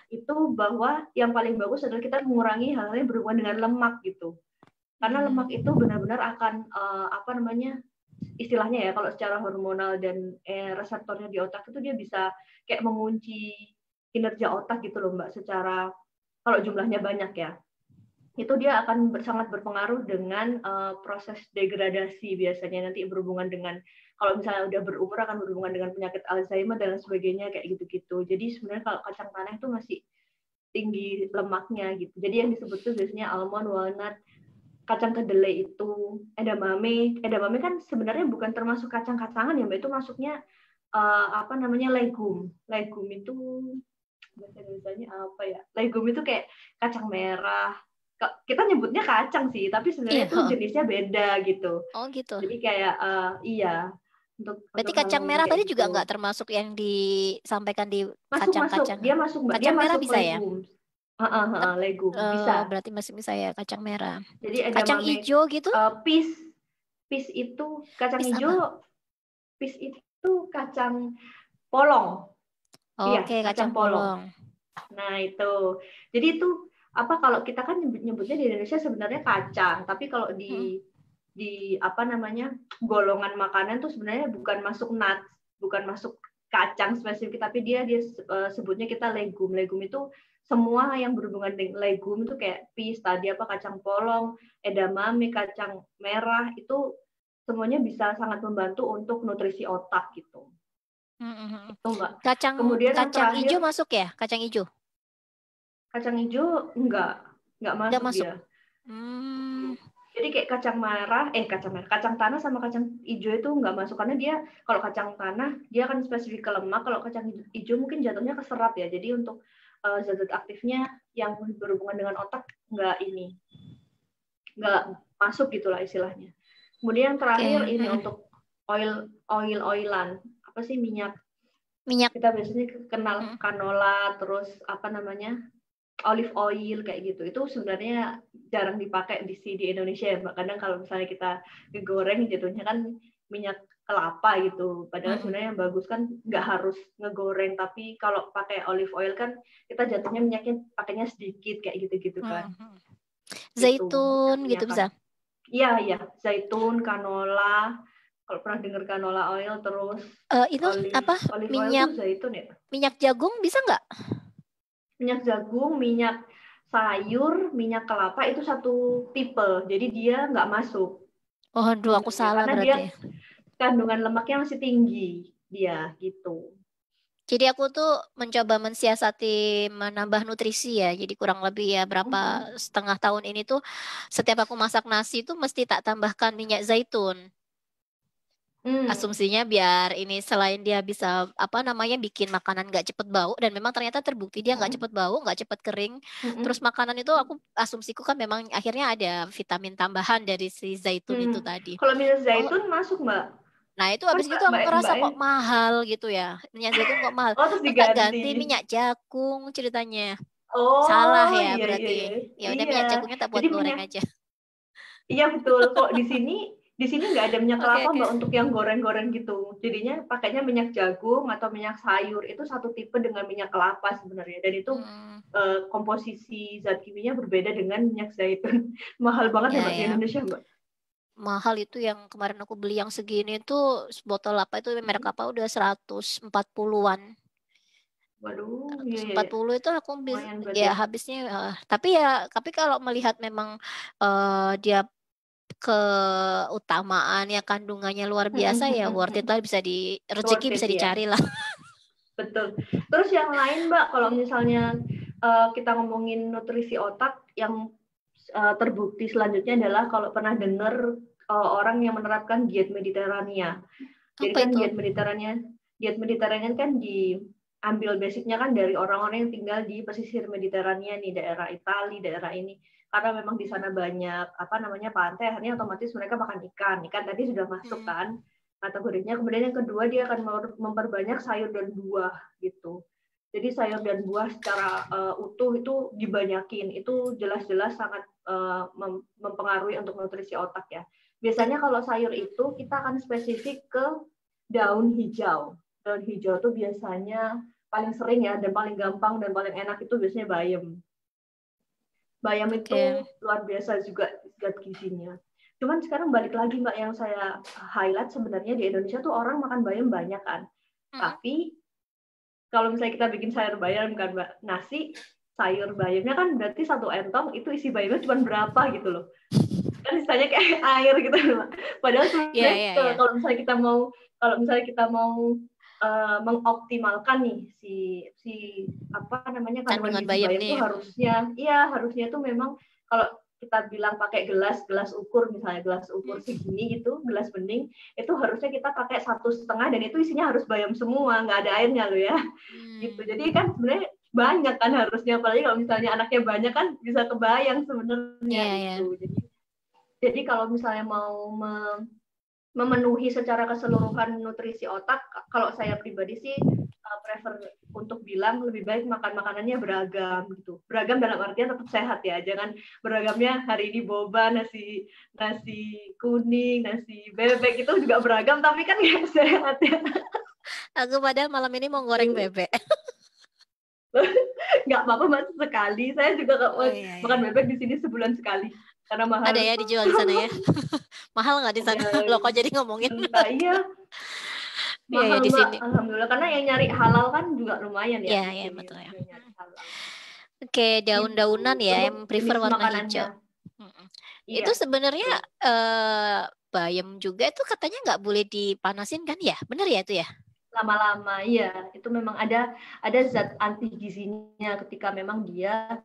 itu bahwa yang paling bagus adalah kita mengurangi hal-hal yang berhubungan dengan lemak gitu. Karena lemak itu Mm. benar-benar akan apa namanya, istilahnya ya, kalau secara hormonal dan reseptornya di otak itu dia bisa kayak mengunci kinerja otak gitu loh Mbak, secara kalau jumlahnya banyak ya. Itu dia akan sangat berpengaruh dengan proses degradasi, biasanya nanti berhubungan dengan kalau misalnya udah berumur akan berhubungan dengan penyakit Alzheimer dan sebagainya kayak gitu-gitu. Jadi sebenarnya kalau kacang tanah itu masih tinggi lemaknya gitu. Jadi yang disebut tuh biasanya almond, walnut, kacang kedelai itu, edamame kan sebenarnya bukan termasuk kacang-kacangan ya Mbak, itu masuknya apa namanya, legum itu bahasa Indonesianya apa ya, legum itu kayak kacang merah, kita nyebutnya kacang sih tapi Iya, sebenarnya itu heeh. jenisnya beda gitu. Oh gitu. Jadi kayak iya, untuk Berarti hal-hal kacang yang merah kayak tadi juga nggak gitu termasuk yang disampaikan di masuk masuk kacang-kacangan. dia masuk Mbak, dia Kacang merah masuk bisa ya? legum. Legum bisa. Berarti masih bisa ya kacang merah. Jadi Kacang edamame, hijau gitu? peas peas itu kacang Pis apa? hijau, peas itu kacang polong. Iya, Oke, kacang kacang polong. polong. Nah, itu. Jadi itu apa, kalau kita kan nyebutnya di Indonesia sebenarnya kacang, tapi kalau Mm. di apa namanya, golongan makanan tuh sebenarnya bukan masuk nuts, bukan masuk kacang spesifik, tapi dia sebutnya kita legum. Legum itu semua yang berhubungan dengan legum itu kayak peas tadi, apa, kacang polong, edamame, kacang merah, itu semuanya bisa sangat membantu untuk nutrisi otak gitu. Mm-mm. Itu Mbak. Kacang Kemudian yang kacang terakhir, hijau masuk ya? Kacang hijau? kacang hijau enggak Udah masuk masuk. dia. Hmm. Jadi kayak kacang tanah sama kacang hijau itu nggak masuk, karena dia kalau kacang tanah dia akan spesifik ke lemak, kalau kacang hijau mungkin jatuhnya ke serat ya. Jadi untuk zat-zat aktifnya yang berhubungan dengan otak nggak masuk gitulah istilahnya. Kemudian yang Oke. terakhir ini Mm-mm. untuk oilan, apa sih, minyak. Minyak. Kita biasanya kenal Mm. canola, terus apa namanya, olive oil kayak gitu. Itu sebenarnya jarang dipakai di Indonesia ya Mbak. Kadang kalau misalnya kita ngegoreng jatuhnya kan minyak kelapa gitu. Padahal Mm-mm. sebenarnya yang bagus kan nggak harus ngegoreng, tapi kalau pakai olive oil kan kita jatuhnya minyaknya pakainya sedikit kayak gitu-gitu kan. Mm-mm. Gitu Zaitun gitu minyak-minyakan. bisa. Iya, iya, zaitun, canola, kalau pernah dengar canola oil, terus Itu olive apa? olive oil Minyak tuh zaitun ya. minyak jagung bisa nggak? Minyak jagung, minyak sayur, minyak kelapa itu satu tipe. Jadi dia nggak masuk Oh, aduh, aku sebenarnya salah karena dia berarti. kandungan lemaknya masih tinggi dia gitu. Jadi aku tuh mencoba mensiasati menambah nutrisi ya. Jadi kurang lebih ya berapa Mhm. setengah tahun ini tuh setiap aku masak nasi tuh mesti tak tambahkan minyak zaitun. Hmm. Asumsinya biar ini selain dia bisa apa namanya bikin makanan nggak cepet bau dan memang ternyata terbukti dia nggak cepet Mhm. bau, nggak cepet kering. Terus Mhm. makanan itu aku asumsiku kan memang akhirnya ada vitamin tambahan dari si zaitun itu Hmm. tadi. Kalau minyak Oh, zaitun masuk Mbak. nah itu Kan habis gitu aku ngerasa Mbak ya. kok mahal gitu ya. Minyak zaitun kok mahal. Oh, terus Terus tak ganti diganti. minyak jagung ceritanya. Salah Oh, ya iya iya berarti. iya. Ya udah Iya. minyak jagungnya tak buat Jadi goreng minyak, aja. iya betul. Kok di sini nggak ada minyak Oke, kelapa oke. Mbak untuk yang goreng-goreng gitu. Jadinya pakainya minyak jagung atau minyak sayur. Itu satu tipe dengan minyak kelapa sebenarnya. Dan itu Hmm, komposisi zat kimianya berbeda dengan minyak zaitun. Mahal banget ya ya Mbak di ya. Indonesia Mbak. Mahal itu yang kemarin aku beli yang segini tuh botol apa itu merek apa udah 140-an. Waduh, iya iya iya. 140 itu aku Lumayan berarti ya ya. habisnya tapi kalau melihat memang dia keutamaan ya kandungannya luar biasa ya worth it lah bisa di rezeki Worth it bisa ya. dicari lah. Betul. Terus yang lain Mbak, kalau misalnya kita ngomongin nutrisi otak, yang terbukti selanjutnya adalah kalau pernah dengar orang yang menerapkan diet Mediterania. Jadi Apa kan itu? diet Mediterania kan diambil basicnya kan dari orang-orang yang tinggal di pesisir Mediterania nih, daerah Italia, daerah ini. Karena memang di sana banyak pantai, akhirnya otomatis mereka makan ikan. Ikan tadi sudah masuk kan kategorinya. Kemudian yang kedua dia akan memperbanyak sayur dan buah gitu. Jadi sayur dan buah secara utuh itu dibanyakin. Itu jelas-jelas sangat mempengaruhi untuk nutrisi otak ya. Biasanya kalau sayur itu kita akan spesifik ke daun hijau. Daun hijau itu biasanya paling sering ya, dan paling gampang dan paling enak itu biasanya bayam. Bayam itu luar biasa juga zat gizinya. Cuman sekarang balik lagi Mbak, yang saya highlight sebenarnya di Indonesia tuh orang makan bayam banyak kan. Tapi kalau misalnya kita bikin sayur bayam kan Mbak, nasi sayur bayamnya kan berarti satu entong itu isi bayamnya cuma berapa gitu loh. Kan sisanya kayak air gitu loh. Padahal sebenarnya kalau misalnya kita mau mengoptimalkan nih si kandungan gizi bayam itu harusnya itu memang kalau kita bilang pakai gelas ukur, misalnya gelas ukur segini gitu, gelas bening, itu harusnya kita pakai 1,5 dan itu isinya harus bayam semua, nggak ada airnya loh ya. Gitu. Jadi kan sebenarnya banyak kan harusnya, apalagi kalau misalnya anaknya banyak kan bisa kebayang sebenarnya itu. Jadi kalau misalnya mau memenuhi secara keseluruhan nutrisi otak, kalau saya pribadi sih prefer untuk bilang lebih baik makan makanannya beragam gitu. Beragam dalam artian tetap sehat ya. Jangan beragamnya hari ini boba, nasi kuning, nasi bebek, itu juga beragam tapi kan nggak sehat ya. Aku padahal malam ini mau goreng bebek. Nggak apa-apa Mas, sekali. Saya juga makan bebek di sini sebulan sekali. Karena mahal. Ada ya dijual di sana ya? Mahal nggak di sana? Loh kok jadi ngomongin? Iya. Mahal di sini. Alhamdulillah, karena yang nyari halal kan juga lumayan ya. Iya, betul ya. Oke, daun-daunan ya, yang prefer warna hijau. Itu sebenarnya bayam juga itu katanya nggak boleh dipanasin kan ya? Benar ya itu ya? Lama-lama, iya. Itu memang ada zat anti gizinya ketika memang dia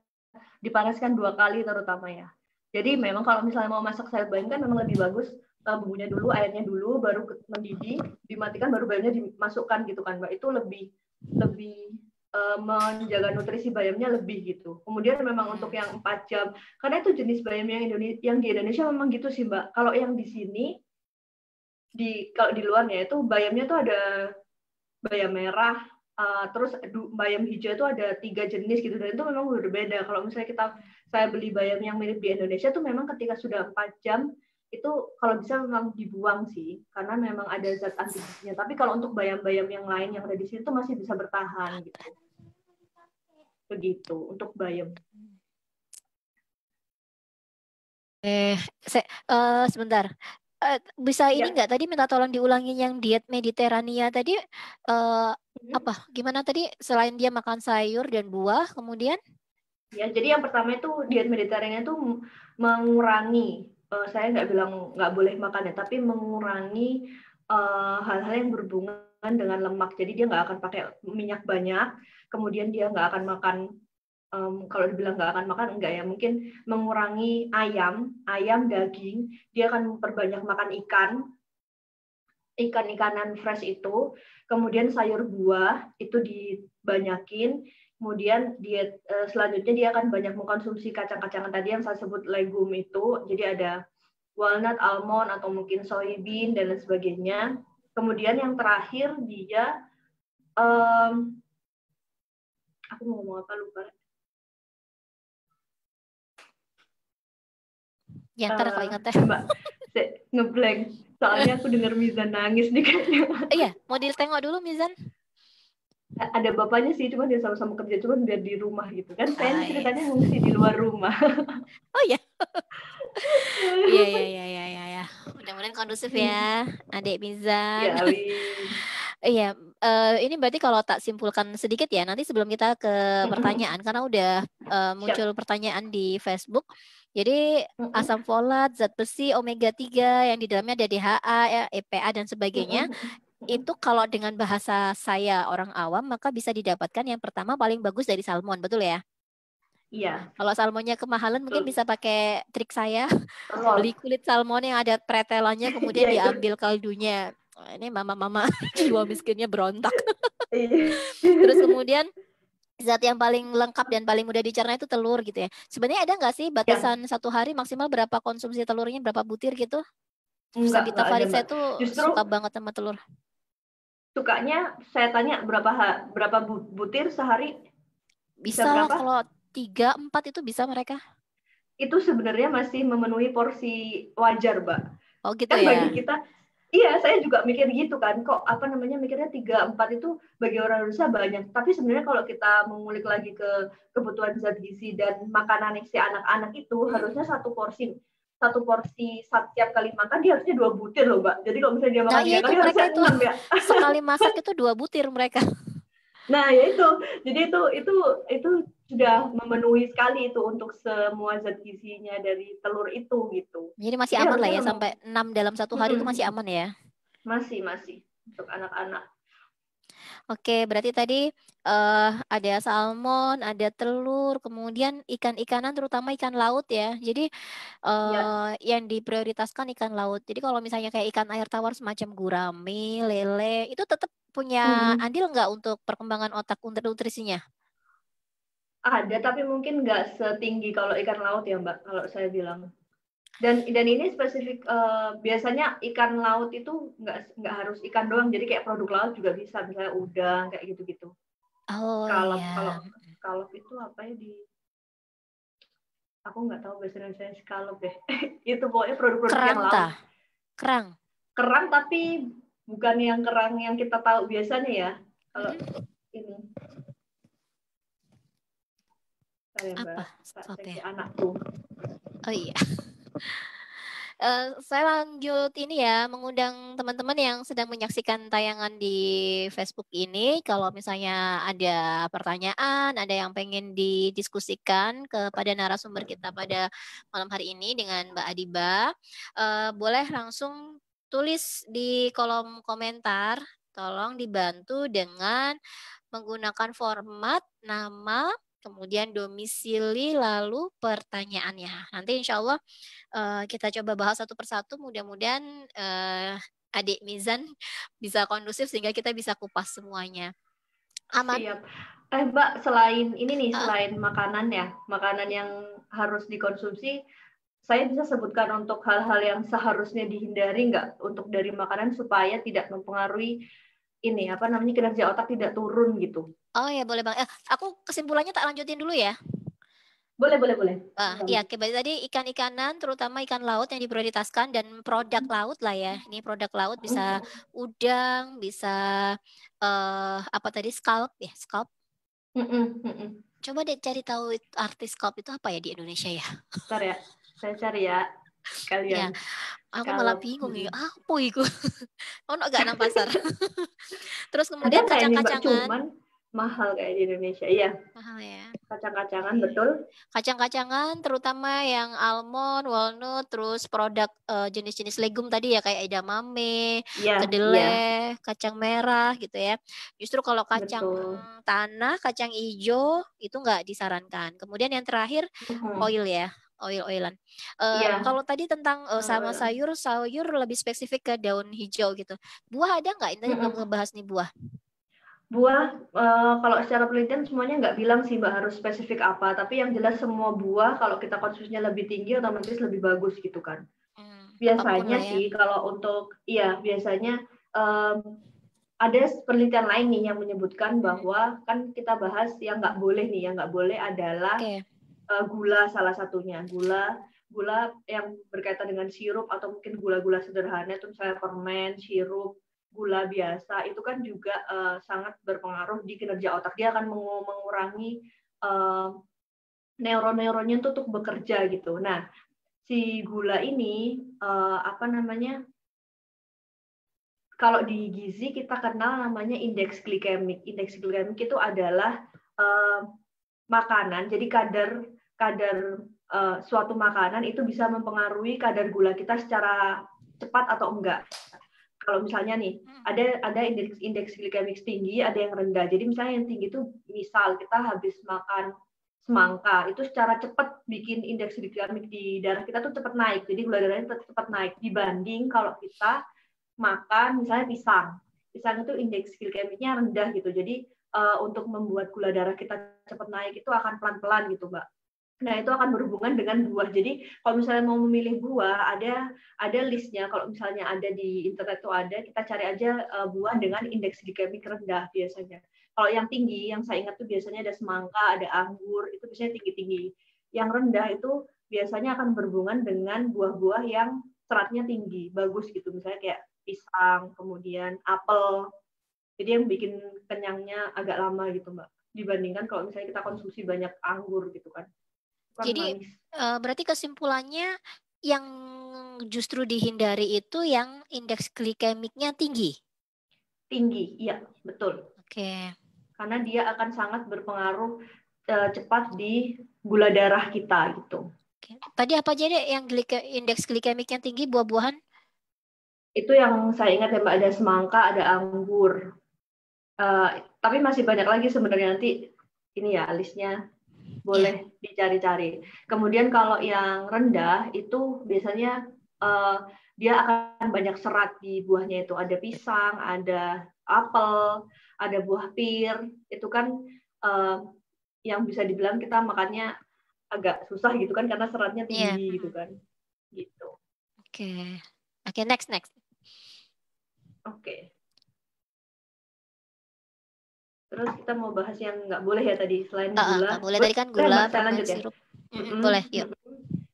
dipanaskan 2 kali terutama ya. Jadi memang kalau misalnya mau masak sayur bayam kan memang lebih bagus bumbunya dulu, airnya dulu, baru mendidih, dimatikan, baru bayamnya dimasukkan gitu kan Mbak. Itu lebih menjaga nutrisi bayamnya lebih gitu. Kemudian memang untuk yang 4 jam, karena itu jenis bayam yang di Indonesia memang gitu sih Mbak. Kalau yang di sini, kalau di luarnya itu bayamnya tuh ada bayam merah, terus bayam hijau itu ada 3 jenis gitu, dan itu memang berbeda. Kalau misalnya saya beli bayam yang mirip di Indonesia tuh memang ketika sudah 4 jam itu kalau bisa memang dibuang sih, karena memang ada zat anti gizinya. Tapi kalau untuk bayam-bayam yang lain yang ada di sini tuh masih bisa bertahan gitu. Begitu untuk bayam. Sebentar. Bisa ini nggak tadi minta tolong diulangi yang diet Mediterania tadi apa? Gimana tadi selain dia makan sayur dan buah kemudian? Ya, jadi yang pertama itu diet Mediterania itu mengurangi, saya nggak bilang nggak boleh makan ya, tapi mengurangi hal-hal yang berhubungan dengan lemak. Jadi dia nggak akan pakai minyak banyak, kemudian dia nggak akan makan, kalau dibilang nggak akan makan, enggak ya, mungkin mengurangi ayam, daging, dia akan memperbanyak makan ikan-ikanan fresh itu, kemudian sayur buah itu dibanyakin, kemudian diet selanjutnya dia akan banyak mengkonsumsi kacang-kacangan tadi yang saya sebut legum itu, jadi ada walnut, almond, atau mungkin soybean, dan lain sebagainya. Kemudian yang terakhir dia, aku mau ngomong apa lupa. Ya, ntar kalau ingat ya. Mbak, ngeblank. Soalnya aku dengar Mizan nangis nih kayaknya. Iya, mau ditengok dulu Mizan. Ada bapaknya sih, cuma dia sama-sama kerja, cuma dia di rumah gitu kan. Saya ceritanya ngungsi di luar rumah. Oh ya. Iya. Mudah-mudahan kondusif ya, Adik Mizan. Iya, ini berarti kalau tak simpulkan sedikit ya, nanti sebelum kita ke pertanyaan, karena udah muncul pertanyaan di Facebook. Jadi asam folat, zat besi, omega 3 yang di dalamnya ada DHA, EPA dan sebagainya. itu kalau dengan bahasa saya orang awam, maka bisa didapatkan yang pertama paling bagus dari salmon, betul ya? Iya, Kalau salmonnya kemahalan mungkin betul. bisa pakai trik saya, beli Telur. kulit salmon yang ada pretelannya kemudian Iya itu. diambil kaldunya. Wah, ini mama-mama jiwa miskinnya berontak. Iya. Terus kemudian zat yang paling lengkap dan paling mudah dicerna itu telur gitu ya. Sebenarnya ada nggak sih Ya, batasan satu hari maksimal berapa konsumsi telurnya, berapa butir gitu? Sabita enggak ada Farisa Mbak. itu Justru suka banget sama telur. sukanya saya tanya berapa butir sehari, bisa Bisa lah berapa? kalau 3, 4 itu bisa mereka. Itu sebenarnya masih memenuhi porsi wajar, Mbak. Oh gitu Kan ya. bagi kita, iya saya juga mikir gitu kan, kok apa namanya mikirnya 3-4 itu bagi orang Indonesia banyak. Tapi sebenarnya kalau kita mengulik lagi ke kebutuhan zat gizi dan makanan si anak-anak itu harusnya satu porsi setiap kali makan dia harusnya 2 butir loh Mbak. Jadi kalau misalnya dia Nah makan 3 kali itu mereka harusnya itu 6 ya. sekali masak itu 2 butir mereka. Nah ya itu, jadi itu sudah memenuhi sekali itu untuk semua zat gizinya dari telur itu gitu. Jadi masih Jadi aman lah harusnya ya memang sampai 6 dalam satu hari itu masih aman ya. masih untuk anak-anak. Oke, berarti tadi ada salmon, ada telur, kemudian ikan-ikanan terutama ikan laut ya. Jadi Ya. yang diprioritaskan ikan laut. Jadi kalau misalnya kayak ikan air tawar semacam gurame, lele, itu tetap punya Mm-mm. andil nggak untuk perkembangan otak untuk nutrisinya? Ada, tapi mungkin nggak setinggi kalau ikan laut ya, Mbak, kalau saya bilang. Dan ini spesifik, biasanya ikan laut itu nggak harus ikan doang, jadi kayak produk laut juga bisa, misalnya udang, kayak gitu-gitu. Oh Scallop, kalau iya, scallop itu apa ya aku nggak tahu bahasa Indonesia scallop deh. Itu pokoknya produk-produk yang kerang laut. tah, kerang. Kerang, tapi bukan yang kerang yang kita tahu biasanya ya. Kalau Mm-mm. ini, saya Apa Mbak, tak stop ya? cek anakku. Oh iya. Saya lanjut ini ya, mengundang teman-teman yang sedang menyaksikan tayangan di Facebook ini. Kalau misalnya ada pertanyaan, ada yang pengen didiskusikan kepada narasumber kita pada malam hari ini dengan Mbak Adiba, boleh langsung tulis di kolom komentar. Tolong dibantu dengan menggunakan format nama, kemudian domisili, lalu pertanyaannya. Nanti insya Allah kita coba bahas satu persatu. Mudah-mudahan adik Mizan bisa kondusif sehingga kita bisa kupas semuanya. Aman? Siap. Mbak, selain ini nih, Ah, selain makanan ya, makanan yang harus dikonsumsi, saya bisa sebutkan untuk hal-hal yang seharusnya dihindari nggak untuk dari makanan supaya tidak mempengaruhi ini apa namanya kinerja otak tidak turun gitu. oh ya boleh bang. Aku kesimpulannya tak lanjutin dulu ya. Boleh, boleh, boleh. Iya, berarti tadi ikan-ikanan, terutama ikan laut yang diprioritaskan dan produk laut lah ya. Ini produk laut bisa udang, bisa apa tadi scalp ya, scalp. Coba deh cari tahu artis scalp itu apa ya di Indonesia ya. Bentar ya, saya cari ya Ya, sekalian. aku malah Scallop. bingung ya. Apa itu? Oh, gak nang pasar. Terus Ada kemudian kayak ini Mbak, kacang-kacangan. cuman mahal kayak di Indonesia. Iya, Mahal ya. kacang-kacangan Oke. betul. Kacang-kacangan terutama yang almond, walnut, terus produk jenis-jenis legum tadi ya kayak edamame, Iya, iya, kedelai, kacang merah gitu ya. Justru kalau kacang betul. tanah, kacang hijau itu nggak disarankan. Kemudian yang terakhir oil ya, oil-oilan. Iya, Kalau tadi tentang sama sayur, sayur lebih spesifik ke daun hijau gitu. Buah ada nggak? Ini tadi belum ngebahas nih buah. buah, kalau secara penelitian semuanya nggak bilang sih Mbak harus spesifik apa, tapi yang jelas semua buah kalau kita konsumsinya lebih tinggi otomatis lebih bagus gitu kan. Apapun Biasanya lah ya. sih kalau untuk, iya biasanya ada penelitian lain nih yang menyebutkan bahwa kan kita bahas yang nggak boleh nih, yang nggak boleh adalah Oke. gula salah satunya, gula yang berkaitan dengan sirup atau mungkin gula-gula sederhana itu misalnya permen, sirup, gula biasa itu kan juga sangat berpengaruh di kinerja otak. Dia akan mengurangi neuron-neuronnya untuk bekerja gitu. Nah, si gula ini apa namanya? Kalau di gizi kita kenal namanya indeks glikemik. Indeks glikemik itu adalah makanan. Jadi kadar kadar suatu makanan itu bisa mempengaruhi kadar gula kita secara cepat atau enggak. Kalau misalnya nih ada indeks glikemik tinggi, ada yang rendah. Jadi misalnya yang tinggi itu misal kita habis makan semangka, itu secara cepat bikin indeks glikemik di darah kita tuh cepat naik. Jadi gula darahnya cepat naik dibanding kalau kita makan misalnya pisang. Pisang itu indeks glikemiknya rendah gitu. Jadi untuk membuat gula darah kita cepat naik itu akan pelan-pelan gitu, Mbak. Nah, itu akan berhubungan dengan buah. Jadi, kalau misalnya mau memilih buah, ada listnya. Kalau misalnya ada di internet tuh ada, kita cari aja buah dengan indeks glikemik rendah biasanya. Kalau yang tinggi, yang saya ingat tuh biasanya ada semangka, ada anggur, itu biasanya tinggi-tinggi. Yang rendah itu biasanya akan berhubungan dengan buah-buah yang seratnya tinggi, bagus gitu. Misalnya kayak pisang, kemudian apel. Jadi yang bikin kenyangnya agak lama gitu, Mbak. Dibandingkan kalau misalnya kita konsumsi banyak anggur gitu kan. Jadi Manis. berarti kesimpulannya yang justru dihindari itu yang indeks glikemiknya tinggi. Tinggi, iya betul. Oke. Karena dia akan sangat berpengaruh cepat di gula darah kita gitu. Oke. Tadi apa aja deh yang indeks glikemiknya tinggi buah-buahan? Itu yang saya ingat ya Mbak, ada semangka, ada anggur. Tapi masih banyak lagi sebenarnya, nanti ini ya listnya boleh dicari-cari. Kemudian kalau yang rendah itu biasanya dia akan banyak serat di buahnya itu. Ada pisang, ada apel, ada buah pir. Itu kan yang bisa dibilang kita makannya agak susah gitu kan karena seratnya tinggi gitu kan. Gitu. Oke, next. Oke. Terus kita mau bahas yang nggak boleh ya tadi selain gula. Nggak boleh tadi kan gula, Mbak, saya permen lanjut ya. sirup. Boleh, yuk.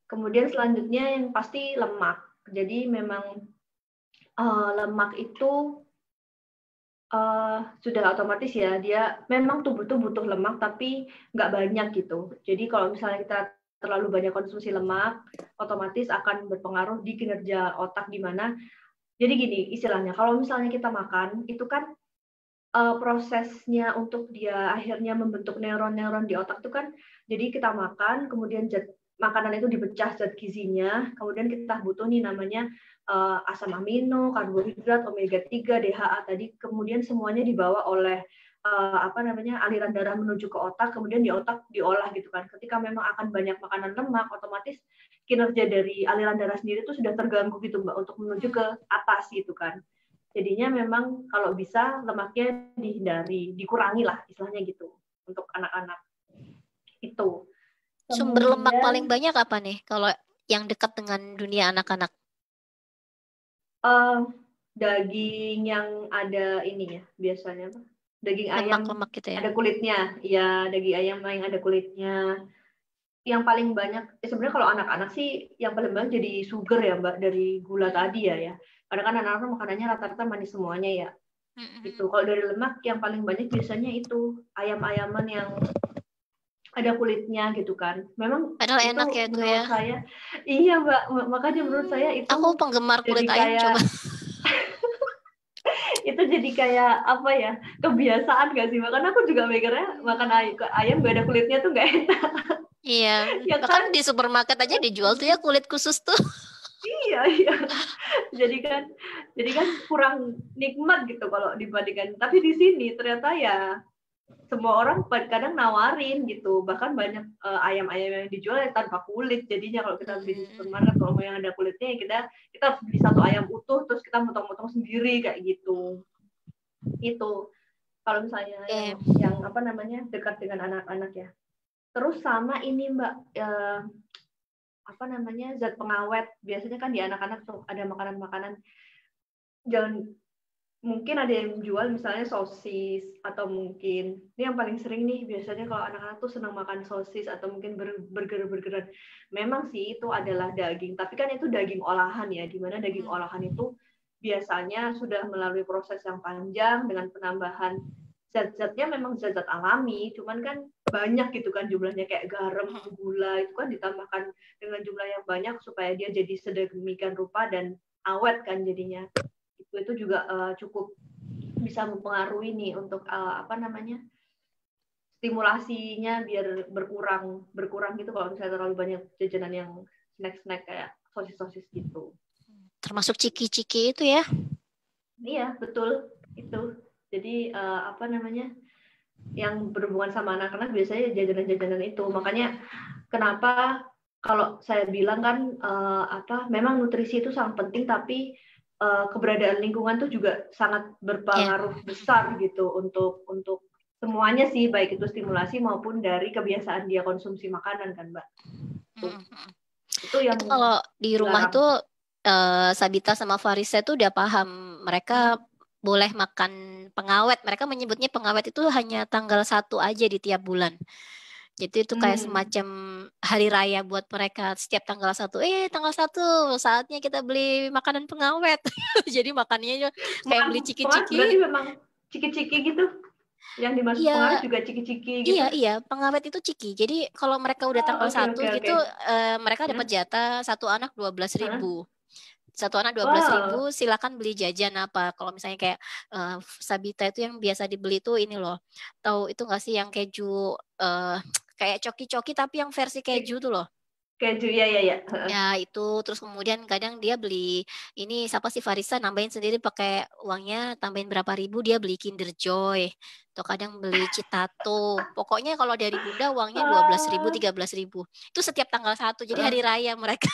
Kemudian selanjutnya yang pasti lemak. Jadi memang lemak itu sudah otomatis ya, dia memang tubuh tuh butuh lemak tapi nggak banyak gitu. Jadi kalau misalnya kita terlalu banyak konsumsi lemak, otomatis akan berpengaruh di kinerja otak di mana. Jadi gini istilahnya, kalau misalnya kita makan itu kan prosesnya untuk dia akhirnya membentuk neuron-neuron di otak itu kan, jadi kita makan, kemudian makanan itu dipecah zat gizinya, kemudian kita butuh nih namanya asam amino, karbohidrat, omega 3, DHA tadi, kemudian semuanya dibawa oleh aliran darah menuju ke otak, kemudian di otak diolah gitu kan. Ketika memang akan banyak makanan lemak, otomatis kinerja dari aliran darah sendiri itu sudah terganggu gitu Mbak untuk menuju ke atas gitu kan. Jadinya memang kalau bisa lemaknya dihindari, dikurangi lah istilahnya gitu untuk anak-anak. Itu. Sumber lemak paling banyak apa nih kalau yang dekat dengan dunia anak-anak? Daging yang ada ininya biasanya daging ayam Lemak-lemak gitu ya. ada kulitnya, ya daging ayam yang ada kulitnya. Yang paling banyak sebenarnya kalau anak-anak sih yang paling banyak jadi sugar ya Mbak, dari gula tadi ya. Karena kan anak-anak makanannya rata-rata manis semuanya ya. Itu kalau dari lemak yang paling banyak biasanya itu ayam-ayaman yang ada kulitnya gitu kan. Memang Padahal itu enak ya itu menurut ya. saya, iya Mbak, makanya menurut saya itu Aku penggemar kulit jadi ayam kayak, coba. itu jadi kayak apa ya, kebiasaan gak sih Mbak? Karena aku juga mikirnya makan ayam gak ada kulitnya tuh gak enak. Iya, Ya bahkan kan? di supermarket aja dijual tuh ya kulit khusus tuh. Iya, iya. Jadi kan kurang nikmat gitu kalau dibandingkan. Tapi di sini ternyata ya semua orang kadang nawarin gitu, bahkan banyak ayam-ayam yang dijual tanpa kulit. Jadinya kalau kita beli di supermarket, kalau mau yang ada kulitnya ya kita harus beli satu ayam utuh terus kita motong-motong sendiri kayak gitu. Itu kalau misalnya yang apa namanya dekat dengan anak-anak ya. Terus sama ini Mbak, apa namanya zat pengawet. Biasanya kan di anak-anak tuh ada makanan-makanan, jangan, mungkin ada yang jual misalnya sosis, atau mungkin ini yang paling sering nih biasanya kalau anak-anak tuh senang makan sosis atau mungkin burger-burgeran. Memang sih itu adalah daging, tapi kan itu daging olahan ya, dimana daging olahan itu biasanya sudah melalui proses yang panjang dengan penambahan zat-zatnya, memang zat-zat alami, cuman kan banyak gitu kan jumlahnya, kayak garam, gula, itu kan ditambahkan dengan jumlah yang banyak supaya dia jadi sedemikian rupa dan awet kan jadinya. Itu juga cukup bisa mempengaruhi nih untuk apa namanya stimulasinya biar berkurang gitu kalau misalnya terlalu banyak jajanan yang snack kayak sosis-sosis gitu. Termasuk ciki-ciki itu ya. Iya, betul itu. Jadi apa namanya, yang berhubungan sama anak-anak biasanya jajanan-jajanan itu. Makanya kenapa kalau saya bilang kan memang nutrisi itu sangat penting, tapi keberadaan lingkungan tuh juga sangat Ya. berpengaruh besar gitu untuk semuanya sih, baik itu stimulasi maupun dari kebiasaan dia konsumsi makanan kan, Mbak. Itu yang Itu kalau di rumah dilarang. tuh Sabita sama Farisa tuh udah paham. Mereka boleh makan pengawet. Mereka menyebutnya pengawet itu hanya tanggal 1 aja di tiap bulan. Jadi itu kayak semacam hari raya buat mereka. Setiap tanggal 1, tanggal 1 saatnya kita beli makanan pengawet. Jadi makannya kayak beli Pengaruh ciki-ciki. berarti memang ciki-ciki gitu. Yang dimaksud pengaruh Iya, juga ciki-ciki iya, gitu. iya. Pengawet itu ciki. Jadi kalau mereka udah tanggal Oke, satu oke, gitu, oke. mereka dapat jatah satu anak 12.000. Satu anak 12.000, Wow. silakan beli jajan apa. Kalau misalnya kayak Sabita itu yang biasa dibeli tuh ini loh. Tahu itu nggak sih yang keju eh kayak coki-coki tapi yang versi keju tuh loh. Keju, ya, ya, ya. Ya itu terus kemudian kadang dia beli ini siapa sih Farisa nambahin sendiri pakai uangnya tambahin berapa ribu dia beli Kinder Joy atau kadang beli Citato. Pokoknya kalau dari Bunda uangnya 12.000 Ah, 13.000. Itu setiap tanggal 1 jadi hari raya mereka.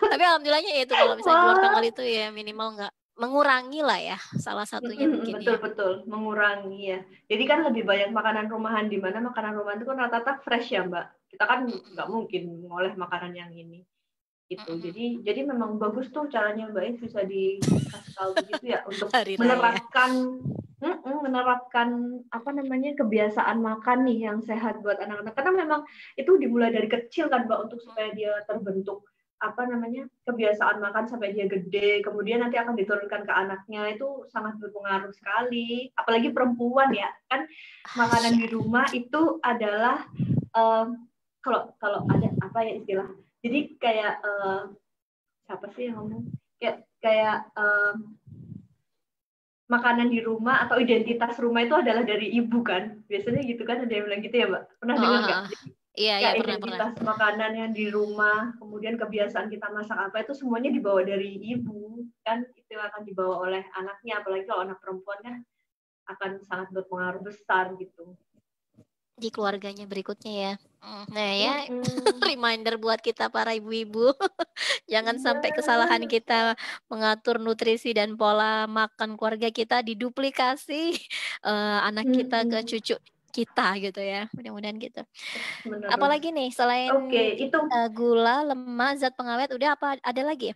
Tapi alhamdulillahnya ya itu kalau misalnya di luar tanggal wah. itu ya minimal nggak mengurangi lah ya. Salah satunya mungkin ya. Betul, betul, mengurangi ya. Jadi kan lebih banyak makanan rumahan, di mana makanan rumahan itu kan rata-rata fresh ya, Mbak. Kita kan nggak Mm-mm. mungkin ngolah makanan yang ini gitu. Mm-mm. Jadi memang bagus tuh caranya Mbak Is bisa dikasih tahu begitu ya, untuk Hari raya. menerapkan apa namanya, kebiasaan makan nih yang sehat buat anak-anak, karena memang itu dimulai dari kecil kan Mbak, untuk supaya dia terbentuk apa namanya, kebiasaan makan sampai dia gede, kemudian nanti akan diturunkan ke anaknya, itu sangat berpengaruh sekali, apalagi perempuan ya kan. Makanan di rumah itu adalah kalau kalau ada apa ya istilah, jadi kayak siapa sih yang ngomong, kayak kayak makanan di rumah atau identitas rumah itu adalah dari ibu kan, biasanya gitu kan, ada yang bilang gitu ya Mbak, pernah dengar nggak? Jadi Iya, iya kayak pernah. identitas makanan yang di rumah, kemudian kebiasaan kita masak apa, itu semuanya dibawa dari ibu kan, itu akan dibawa oleh anaknya, apalagi kalau anak perempuan kan akan sangat berpengaruh besar gitu. Di keluarganya berikutnya ya. Nah ya, Mm-mm. reminder buat kita para ibu-ibu. Jangan Iya. sampai kesalahan kita mengatur nutrisi dan pola makan keluarga kita diduplikasi anak kita ke Mm-mm. cucu kita gitu ya. Mudah-mudahan gitu. Benar. Apalagi nih selain Oke, itu gula, lemak, zat pengawet, udah apa ada lagi?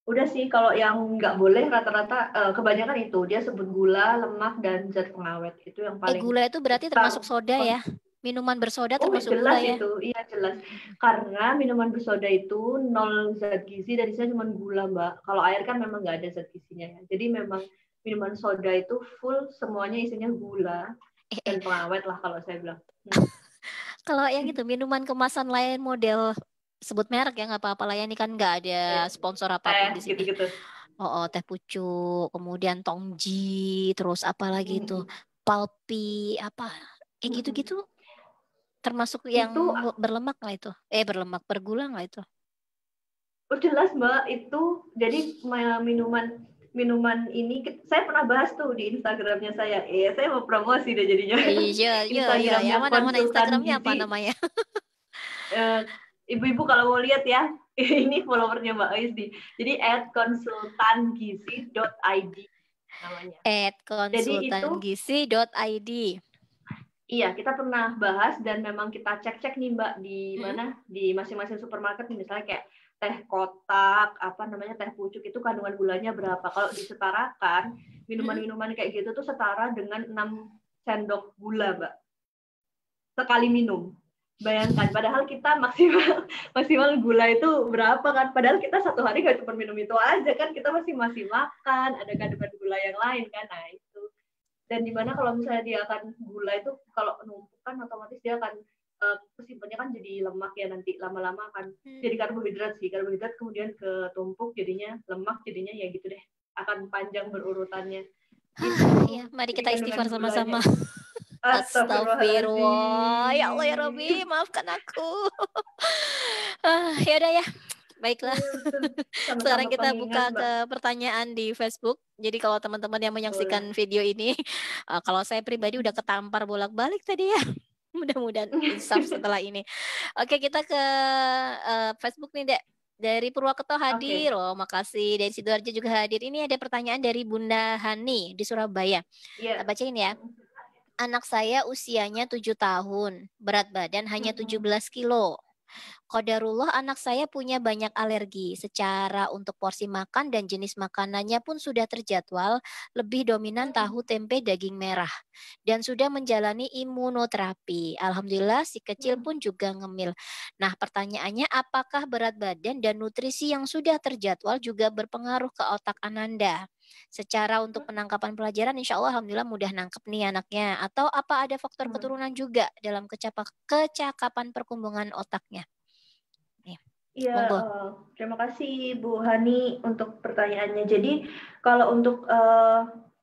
udah sih. Kalau yang nggak boleh rata-rata kebanyakan itu dia sebut gula, lemak, dan zat pengawet, itu yang paling Gula itu berarti besar. termasuk soda ya? Minuman bersoda Oh, termasuk gula jelas ya? itu, iya jelas. Karena minuman bersoda itu nol zat gizi, dan isinya cuma gula, Mbak. Kalau air kan memang nggak ada zat gizinya ya. Jadi memang minuman soda itu full semuanya isinya gula dan pengawet lah kalau saya bilang. Kalau yang itu minuman kemasan lain model sebut merek ya nggak apa-apa lah ya ini kan nggak ada Kayak sponsor teh apapun di sini. gitu-gitu. Teh pucuk, kemudian tongji, terus apa lagi itu palpi apa, gitu-gitu termasuk yang Itu berlemak lah itu. Berlemak bergula nggak itu? oh, jelas Mbak, itu jadi minuman minuman ini saya pernah bahas tuh di Instagramnya saya. Saya mau promosi deh jadinya. Iya, iya, iya, ya. Instagramnya Mana konsultan Instagramnya apa gizi. namanya? Ibu-ibu kalau mau lihat ya, ini followernya Mbak Aisdi. Jadi @konsultangizi.id namanya. Jadi itu @konsultangizi.id. iya, kita pernah bahas dan memang kita cek-cek nih Mbak, di Mm-mm. mana, di masing-masing supermarket, misalnya kayak teh kotak, apa namanya, teh pucuk, itu kandungan gulanya berapa. Kalau disetarakan, Mm-mm. minuman-minuman kayak gitu tuh setara dengan 6 sendok gula, Mbak, sekali minum. Bayangkan, padahal kita maksimal maksimal gula itu berapa kan? Padahal kita satu hari nggak cuma minum itu aja kan, kita masih makan, ada kandungan gula yang lain kan. Nah itu. Dan dimana kalau misalnya dia akan gula itu kalau numpuk kan otomatis dia akan kesimpannya kan jadi lemak ya, nanti lama-lama akan jadi karbohidrat sih, karbohidrat kemudian ke tumpuk jadinya lemak, jadinya ya gitu deh, akan panjang berurutannya itu. Ya, mari Jadi kita kandungan istighfar gulanya sama-sama. itu Astagfirullah. Ya Allah ya astagfirullahaladzim. Rabbi, maafkan aku. Ya udah ya. Baiklah. Betul. Sekarang Sama-sama kita pengingat, buka Mbak. ke pertanyaan di Facebook. Jadi kalau teman-teman yang menyaksikan Boleh. video ini, kalau saya pribadi udah ketampar bolak-balik tadi ya. Mudah-mudahan insaf setelah ini. Oke, kita ke Facebook nih, Dek. Dari Purwokerto hadir. Oke. Oh, makasih. Dari Sidoarjo juga hadir. Ini ada pertanyaan dari Bunda Hani di Surabaya. Iya. Tak bacain ya. Anak saya usianya 7 tahun, berat badan hanya 17 kilo. Qadarullah anak saya punya banyak alergi. Secara untuk porsi makan dan jenis makanannya pun sudah terjadwal, lebih dominan tahu, tempe, daging merah. Dan sudah menjalani imunoterapi. Alhamdulillah si kecil pun juga ngemil. Nah pertanyaannya apakah berat badan dan nutrisi yang sudah terjadwal juga berpengaruh ke otak Ananda? Secara untuk penangkapan pelajaran insya Allah Alhamdulillah mudah nangkep nih anaknya. Atau apa ada faktor keturunan juga dalam kecakapan perkembangan otaknya? Iya, Monggo. terima kasih Bu Hani untuk pertanyaannya. Jadi kalau untuk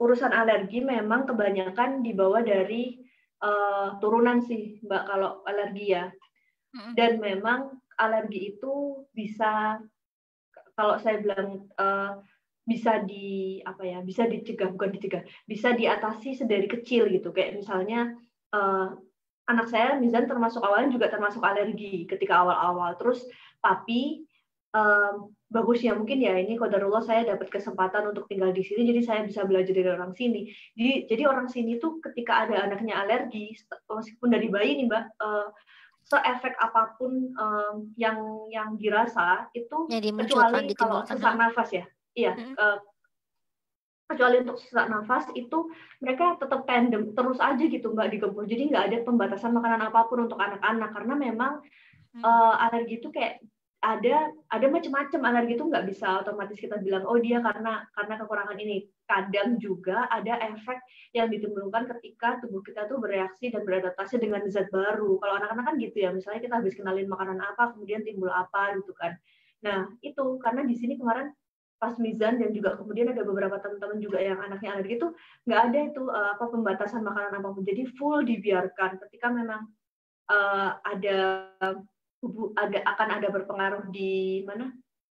urusan alergi memang kebanyakan dibawa dari turunan sih, Mbak, kalau alergi ya. Dan memang alergi itu bisa, kalau saya bilang bisa bisa dicegah, bukan dicegah, bisa diatasi sedari kecil gitu. Kayak misalnya anak saya Mizan awalnya juga termasuk alergi ketika awal-awal. Terus tapi bagusnya mungkin ya ini qadarullah saya dapat kesempatan untuk tinggal di sini, jadi saya bisa belajar dari orang sini. Jadi orang sini tuh ketika ada anaknya alergi, meskipun dari bayi nih Mbak, seefek apapun yang dirasa itu, kecuali kalau sesak nafas ya, iya, kecuali untuk sesak nafas itu mereka tetap tandem terus aja gitu Mbak digempur. Jadi nggak ada pembatasan makanan apapun untuk anak-anak karena memang alergi itu kayak ada macam-macam. Alergi itu nggak bisa otomatis kita bilang oh dia karena kekurangan ini. Kadang juga ada efek yang ditimbulkan ketika tubuh kita tuh bereaksi dan beradaptasi dengan zat baru. Kalau anak-anak kan gitu ya, misalnya kita habis kenalin makanan apa kemudian timbul apa gitu kan. Nah itu karena di sini kemarin pas Mizan dan juga kemudian ada beberapa teman-teman juga yang anaknya alergi itu nggak ada itu pembatasan makanan apapun, jadi full dibiarkan. Ketika memang akan ada berpengaruh di mana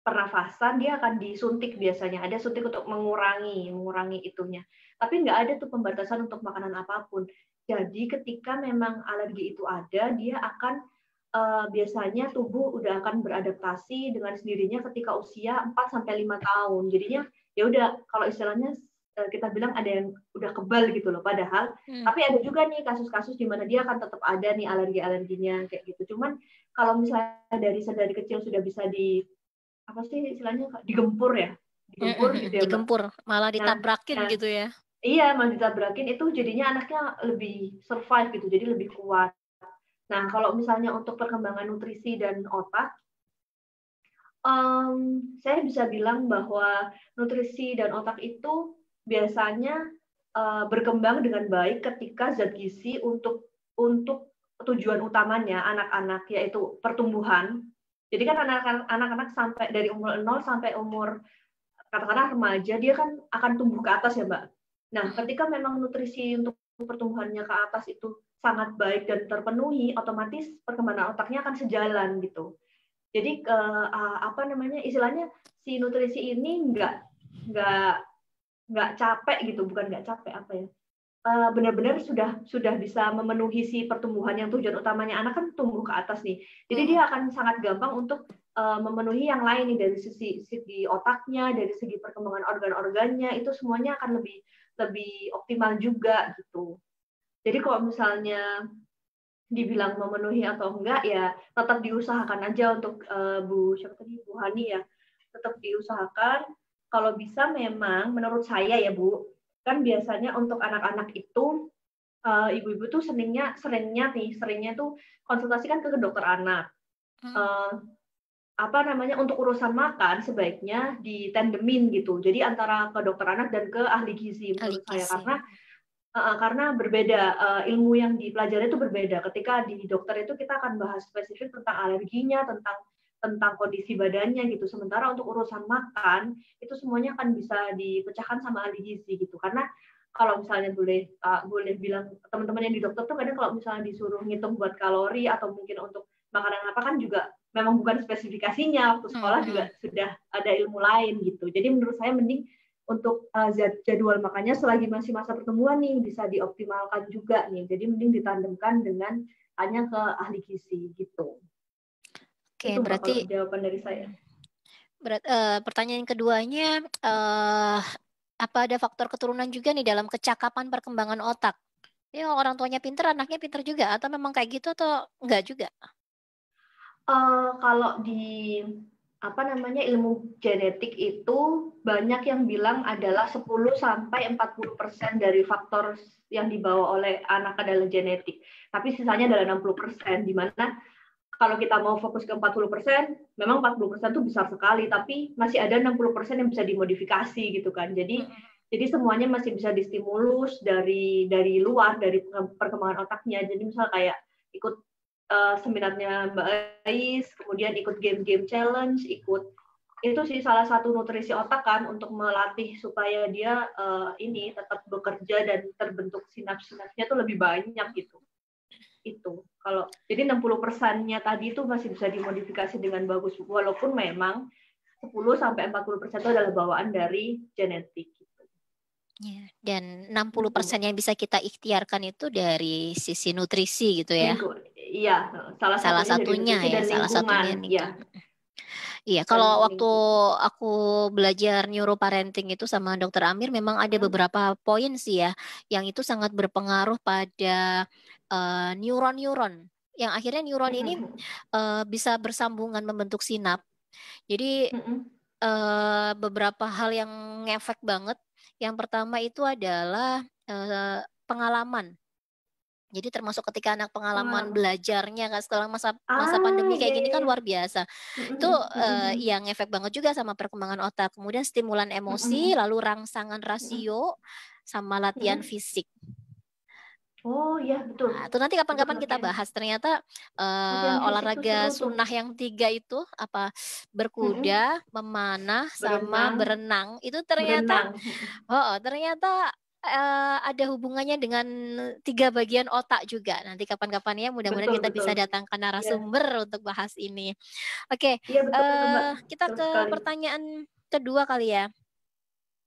pernafasan, dia akan disuntik, biasanya ada suntik untuk mengurangi itunya, tapi nggak ada tuh pembatasan untuk makanan apapun. Jadi ketika memang alergi itu ada, dia akan biasanya tubuh udah akan beradaptasi dengan sendirinya ketika usia 4-5 tahun. Jadinya ya udah, kalau istilahnya kita bilang ada yang udah kebal gitu loh. Padahal, tapi ada juga nih kasus-kasus di mana dia akan tetap ada nih alergi-alerginya kayak gitu. Cuman kalau misalnya dari kecil sudah bisa apa sih istilahnya, digempur ya, digempur gitu ya Mbak. Digempur, malah ditabrakin gitu ya. Iya, malah ditabrakin, itu jadinya anaknya lebih survive gitu, jadi lebih kuat. Nah, kalau misalnya untuk perkembangan nutrisi dan otak, saya bisa bilang bahwa nutrisi dan otak itu biasanya berkembang dengan baik ketika zat gizi untuk tujuan utamanya anak-anak, yaitu pertumbuhan. Jadi kan anak-anak sampai dari umur 0 sampai umur katakanlah remaja, dia kan akan tumbuh ke atas ya Mbak. Nah, ketika memang nutrisi untuk pertumbuhannya ke atas itu sangat baik dan terpenuhi, otomatis perkembangan otaknya akan sejalan gitu. Jadi istilahnya si nutrisi ini nggak capek gitu, bukan nggak capek benar-benar sudah bisa memenuhi si pertumbuhan yang tujuan utamanya anak kan tumbuh ke atas nih. Jadi dia akan sangat gampang untuk memenuhi yang lain nih, dari segi otaknya, dari segi perkembangan organ-organnya, itu semuanya akan lebih optimal juga gitu. Jadi kalau misalnya dibilang memenuhi atau enggak, ya tetap diusahakan aja untuk Bu Hani ya, tetap diusahakan. Kalau bisa memang menurut saya ya Bu, kan biasanya untuk anak-anak itu ibu-ibu tuh seringnya tuh konsultasikan ke dokter anak. Untuk urusan makan sebaiknya ditandemin gitu. Jadi antara ke dokter anak dan ke ahli gizi menurut saya, karena berbeda, ilmu yang dipelajari itu berbeda. Ketika di dokter itu kita akan bahas spesifik tentang alerginya, tentang kondisi badannya gitu. Sementara untuk urusan makan itu semuanya akan bisa dipecahkan sama ahli gizi gitu. Karena kalau misalnya boleh bilang teman-teman yang di dokter tuh kadang kalau misalnya disuruh ngitung buat kalori atau mungkin untuk makanan apa kan juga memang bukan spesifikasinya, waktu sekolah juga sudah ada ilmu lain gitu. Jadi menurut saya mending untuk jadwal makannya selagi masih masa pertumbuhan nih bisa dioptimalkan juga nih. Jadi mending ditandemkan dengan tanya ke ahli gizi gitu. Oke, itu Mbak, berarti kalau jawaban dari saya. Pertanyaan keduanya, apa ada faktor keturunan juga nih dalam kecakapan perkembangan otak? Ya orang tuanya pinter, anaknya pinter juga, atau memang kayak gitu atau enggak juga? Kalau di ilmu genetik itu banyak yang bilang adalah 10-40% dari faktor yang dibawa oleh anak adalah genetik. Tapi sisanya adalah 60%, di mana kalau kita mau fokus ke 40%, memang 40% itu besar sekali, tapi masih ada 60% yang bisa dimodifikasi gitu kan. Jadi semuanya masih bisa distimulus dari luar, dari perkembangan otaknya. Jadi misal kayak ikut seminarnya Mbak Ais, kemudian ikut game-game challenge, itu sih salah satu nutrisi otak kan untuk melatih supaya dia ini tetap bekerja dan terbentuk sinaps-sinapsnya tuh lebih banyak gitu. Itu kalau jadi 60%-nya tadi itu masih bisa dimodifikasi dengan bagus walaupun memang 10-40% itu adalah bawaan dari genetik gitu. Ya, dan 60% yang bisa kita ikhtiarkan itu dari sisi nutrisi gitu ya. Iya, salah satunya ya, dan salah satunya lingkungan. ya. Iya, kalau waktu aku belajar neuroparenting itu sama Dokter Amir memang ada beberapa poin sih ya, yang itu sangat berpengaruh pada neuron-neuron. Yang akhirnya neuron ini bisa bersambungan membentuk sinap. Jadi beberapa hal yang ngefek banget. Yang pertama itu adalah pengalaman. Jadi termasuk ketika anak pengalaman belajarnya kan setelah masa pandemi kayak gini kan luar biasa. Itu yang efek banget juga sama perkembangan otak. Kemudian stimulan emosi, lalu rangsangan rasio sama latihan fisik. Oh iya betul. Nah, itu nanti kapan-kapan kita bahas. Ternyata olahraga sunnah yang 3 itu apa berkuda, memanah, sama berenang itu ternyata ternyata ada hubungannya dengan 3 bagian otak juga. Nanti kapan-kapan ya mudah-mudahan kita bisa datangkan narasumber untuk bahas ini. Oke, kita ke pertanyaan kedua kali ya.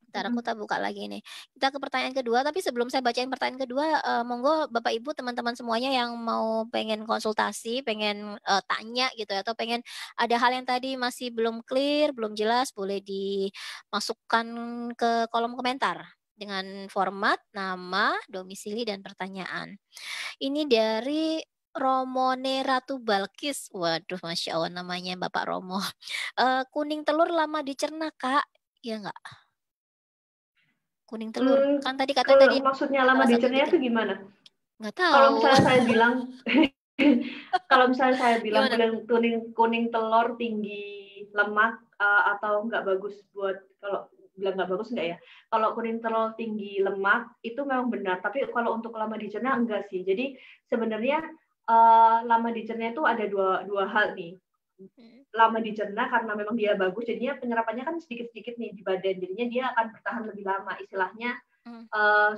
Ntar aku buka lagi nih. Kita ke pertanyaan kedua, tapi sebelum saya bacain pertanyaan kedua, monggo Bapak Ibu teman-teman semuanya yang mau pengen konsultasi, pengen tanya gitu atau pengen ada hal yang tadi masih belum clear, belum jelas, boleh dimasukkan ke kolom komentar dengan format nama, domisili dan pertanyaan. Ini dari Romone Ratu Balkis. Waduh, Masya Allah namanya Bapak Romo. Kuning telur lama dicerna, Kak. Iya enggak? Kuning telur. Kan tadi katanya tadi maksudnya lama dicerna itu gimana? Nggak tahu. Kalau misalnya saya bilang kuning telur tinggi lemak atau nggak bagus buat, kalau bilang nggak bagus nggak ya? Kalau kuning telur tinggi lemak itu memang benar, tapi kalau untuk lama dicerna enggak sih. Jadi sebenarnya lama dicerna itu ada dua hal nih. Lama dicerna karena memang dia bagus, jadinya penyerapannya kan sedikit-sedikit nih di badan, jadinya dia akan bertahan lebih lama, istilahnya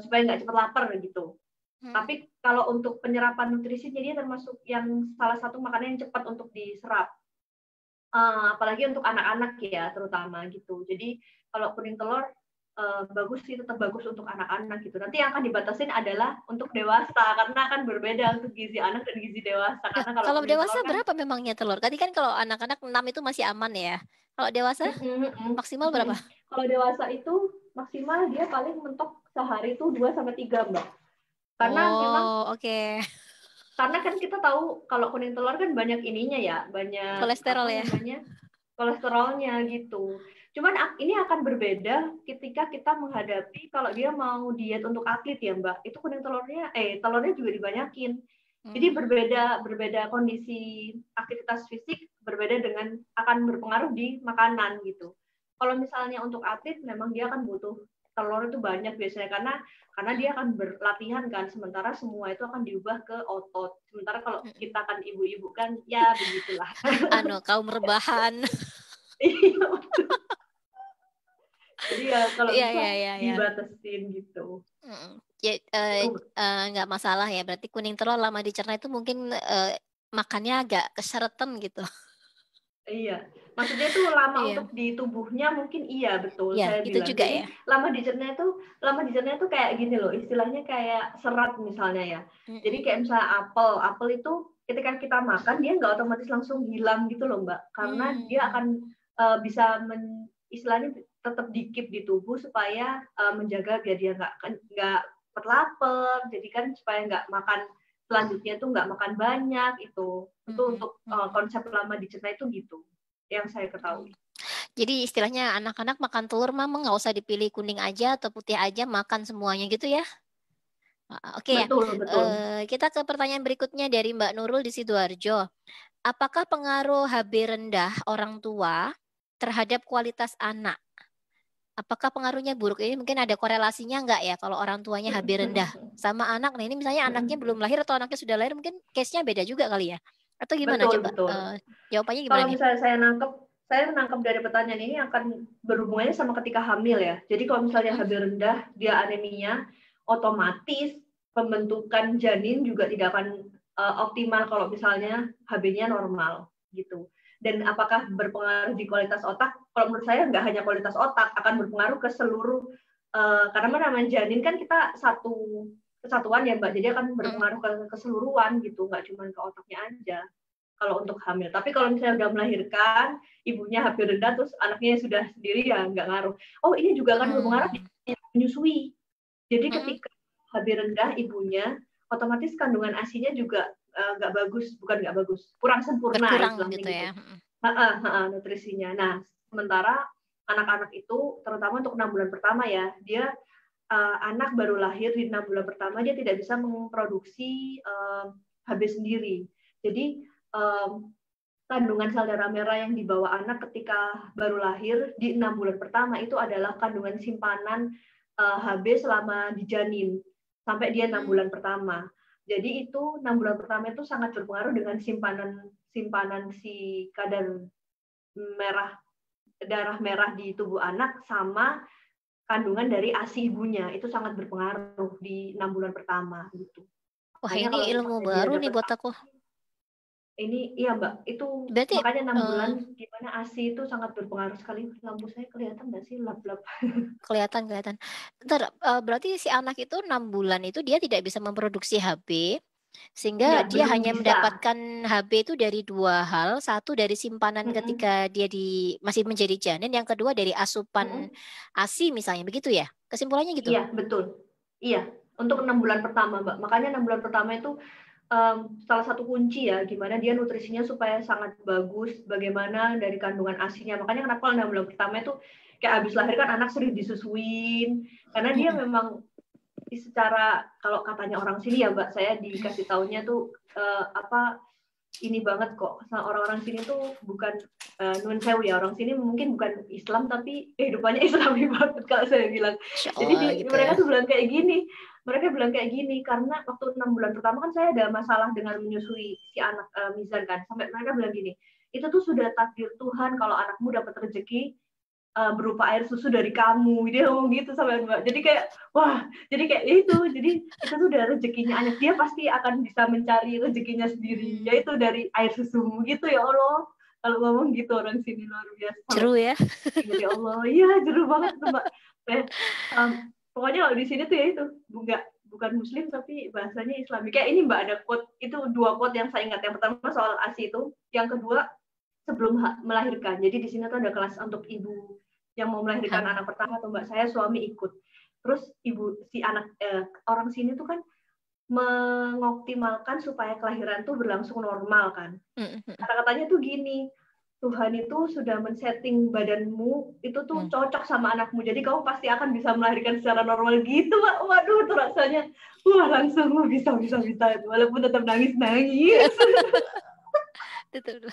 supaya nggak cepat lapar gitu. Tapi kalau untuk penyerapan nutrisi, jadi termasuk yang salah satu makanan yang cepat untuk diserap, apalagi untuk anak-anak ya terutama gitu. Jadi kalau kuning telur bagus sih, tetap bagus untuk anak-anak gitu. Nanti yang akan dibatasin adalah untuk dewasa karena akan berbeda untuk gizi anak dan gizi dewasa. Karena kalau dewasa berapa memangnya telur? Tadi kan kalau anak-anak 6 itu masih aman ya. Kalau dewasa maksimal berapa? Kalau dewasa itu maksimal dia paling mentok sehari itu 2-3 Mbak. Karena memang karena kan kita tahu kalau kuning telur kan banyak ininya ya, banyak kolesterol kolesterolnya gitu. Cuman ini akan berbeda ketika kita menghadapi kalau dia mau diet untuk atlet ya Mbak. Itu kuning telurnya juga dibanyakin. Jadi berbeda kondisi aktivitas fisik, berbeda dengan akan berpengaruh di makanan gitu. Kalau misalnya untuk atlet memang dia akan butuh telur itu banyak biasanya karena dia akan berlatihan kan, sementara semua itu akan diubah ke otot. Sementara kalau kita kan ibu-ibu kan ya begitulah. Kaum rebahan. Jadi ya kalau bisa dibatasin gitu. Nggak masalah ya. Berarti kuning telur lama dicerna itu mungkin makannya agak keseretan gitu. Iya, maksudnya itu lama Iya. untuk di tubuhnya mungkin iya betul Ya, saya itu bilang. juga Jadi ya. lama dicerna itu kayak gini loh, istilahnya kayak serat misalnya ya. Jadi Mm-mm. kayak misalnya apel itu ketika kita makan dia nggak otomatis langsung hilang gitu loh Mbak, karena dia Hmm. akan bisa istilahnya tetap dikip di tubuh supaya menjaga biar dia nggak cepet lapar. Jadi kan supaya nggak makan selanjutnya itu nggak makan banyak itu Mm-mm. untuk Mm-mm. konsep lama dicerna itu gitu yang saya ketahui. Jadi istilahnya anak-anak makan telur mama nggak usah dipilih kuning aja atau putih aja, makan semuanya gitu ya. Oke ya. Betul betul. Kita ke pertanyaan berikutnya dari Mbak Nurul di Sidoarjo. Apakah pengaruh HB rendah orang tua terhadap kualitas anak? Apakah pengaruhnya buruk? Ini mungkin ada korelasinya nggak ya kalau orang tuanya HB rendah sama anak? Nah ini misalnya anaknya belum lahir atau anaknya sudah lahir, mungkin case-nya beda juga kali ya? Atau gimana Betul coba? betul. Jawabannya gimana Kalau nih? misalnya saya menangkap dari pertanyaan ini akan berhubungannya sama ketika hamil ya. Jadi kalau misalnya Mm-mm. HB rendah, dia anemia, otomatis pembentukan janin juga tidak akan optimal kalau misalnya HB-nya normal gitu. Dan apakah berpengaruh di kualitas otak? Kalau menurut saya nggak hanya kualitas otak, akan berpengaruh ke seluruh karena namanya janin kan kita satu kesatuan ya Mbak, jadi akan Mm-mm. berpengaruh ke keseluruhan gitu, nggak cuma ke otaknya aja kalau untuk hamil. Tapi kalau misalnya udah melahirkan, ibunya HB rendah, terus anaknya sudah sendiri ya nggak ngaruh. Oh ini juga akan berpengaruh di Mm-mm. menyusui. Jadi Mm-mm. ketika HB rendah ibunya, otomatis kandungan ASI-nya juga nggak bagus, bukan nggak bagus, kurang sempurna Berkurang istilahnya gitu gitu. ya. Nutrisinya. Nah, sementara anak-anak itu, terutama untuk 6 bulan pertama ya, dia anak baru lahir di 6 bulan pertama dia tidak bisa memproduksi HB sendiri. Jadi kandungan sel darah merah yang dibawa anak ketika baru lahir di 6 bulan pertama itu adalah kandungan simpanan HB selama di janin sampai dia 6 bulan pertama. Jadi itu 6 bulan pertama itu sangat berpengaruh dengan simpanan si kadar merah darah merah di tubuh anak sama kandungan dari ASI ibunya itu sangat berpengaruh di 6 bulan pertama gitu. Wah Makanya ini kalau ilmu misalnya dia baru nih dapat buat aku. ini iya Mbak, itu Berarti makanya 6 bulan eh, gimana ASI itu sangat berpengaruh sekali. Lampu saya kelihatan nggak sih lap-lap? kelihatan kelihatan. Ntar, berarti si anak itu 6 bulan itu dia tidak bisa memproduksi HB, sehingga Iya, dia belum hanya bisa. mendapatkan HB itu dari dua hal. Satu dari simpanan ketika Mm-mm. dia masih menjadi janin, yang kedua dari asupan Mm-mm. ASI misalnya, begitu ya? Kesimpulannya gitu. Iya, betul. Iya, untuk 6 bulan pertama Mbak. Makanya 6 bulan pertama itu salah satu kunci ya, gimana dia nutrisinya supaya sangat bagus, bagaimana dari kandungan ASINya. Makanya kenapa 6 bulan pertama itu kayak habis lahir kan anak sering disusuin, karena dia Mm-mm. memang secara kalau katanya orang sini ya Mbak, saya dikasih taunya tuh apa ini banget kok. Orang-orang sini tuh bukan nuwun sewu ya, orang sini mungkin bukan Islam tapi kehidupannya Islami banget kalau saya bilang. Insya Jadi Allah gitu ya. mereka tuh bilang kayak gini. Mereka bilang kayak gini karena waktu 6 bulan pertama kan saya ada masalah dengan menyusui si anak Mizan kan. Sampai mereka bilang gini, itu tuh sudah takdir Tuhan kalau anakmu dapat rezeki berupa air susu dari kamu. Dia ngomong gitu sama Mbak. Jadi kayak wah, jadi kayak jadi itu tuh udah rezekinya anak, dia pasti akan bisa mencari rezekinya sendiri, Hmm. yaitu dari air susumu gitu ya Allah. Kalau ngomong gitu orang sini luar biasa sampai Seru ya. ingat ya Allah. Iya, jeru banget tuh Mbak. Pokoknya kalau di sini tuh ya itu bukan muslim tapi bahasanya Islami. Kayak ini Mbak, ada quote itu, dua quote yang saya ingat. Yang pertama soal ASI itu, yang kedua sebelum melahirkan. Jadi di sini tuh ada kelas untuk ibu yang mau melahirkan Ham. anak pertama tuh Mbak. Saya suami ikut. Terus si anak orang sini tuh kan mengoptimalkan supaya kelahiran tuh berlangsung normal kan. Mm-mm. Kata-katanya tuh gini, Tuhan itu sudah men-setting badanmu itu tuh Mm. cocok sama anakmu. Jadi kamu pasti akan bisa melahirkan secara normal gitu, Mbak. Waduh, tuh rasanya wah langsung bisa walaupun tetap nangis-nangis. Betul.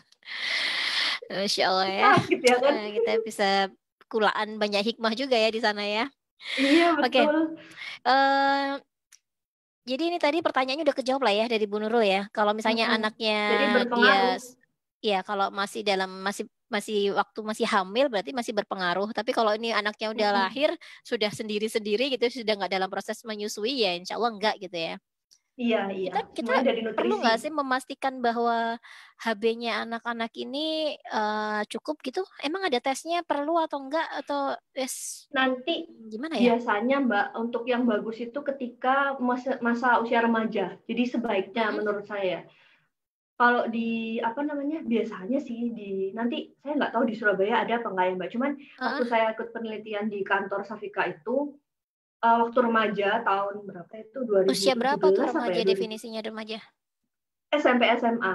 Masya Allah ya. Sakit ya kan? Kita bisa kulaan banyak hikmah juga ya di sana ya. Iya, Oke. betul. eh jadi ini tadi pertanyaannya udah kejawab lah ya dari Bu Nurul ya. Kalau misalnya Mm-mm. anaknya Jadi dia, berpengaruh. ya kalau masih masih waktu masih hamil berarti masih berpengaruh. Tapi kalau ini anaknya udah Mm-mm. lahir sudah sendiri-sendiri gitu, sudah nggak dalam proses menyusui ya, insya Allah enggak gitu ya. Iya. Kita Semuanya dari perlu nggak sih nutrisi. memastikan bahwa HB-nya anak-anak ini cukup gitu? Emang ada tesnya perlu atau enggak atau Nanti gimana ya? biasanya Mbak, untuk yang bagus itu ketika masa usia remaja. Jadi sebaiknya Mm-mm. menurut saya. Kalau di apa namanya, biasanya sih nanti saya nggak tahu di Surabaya ada apa nggak ya Mbak. Cuman waktu Uh-uh. saya ikut penelitian di kantor Safika itu, waktu remaja tahun berapa itu, Usia berapa tuh 2017 apa remaja, ya, 2000 definisinya remaja? SMP SMA.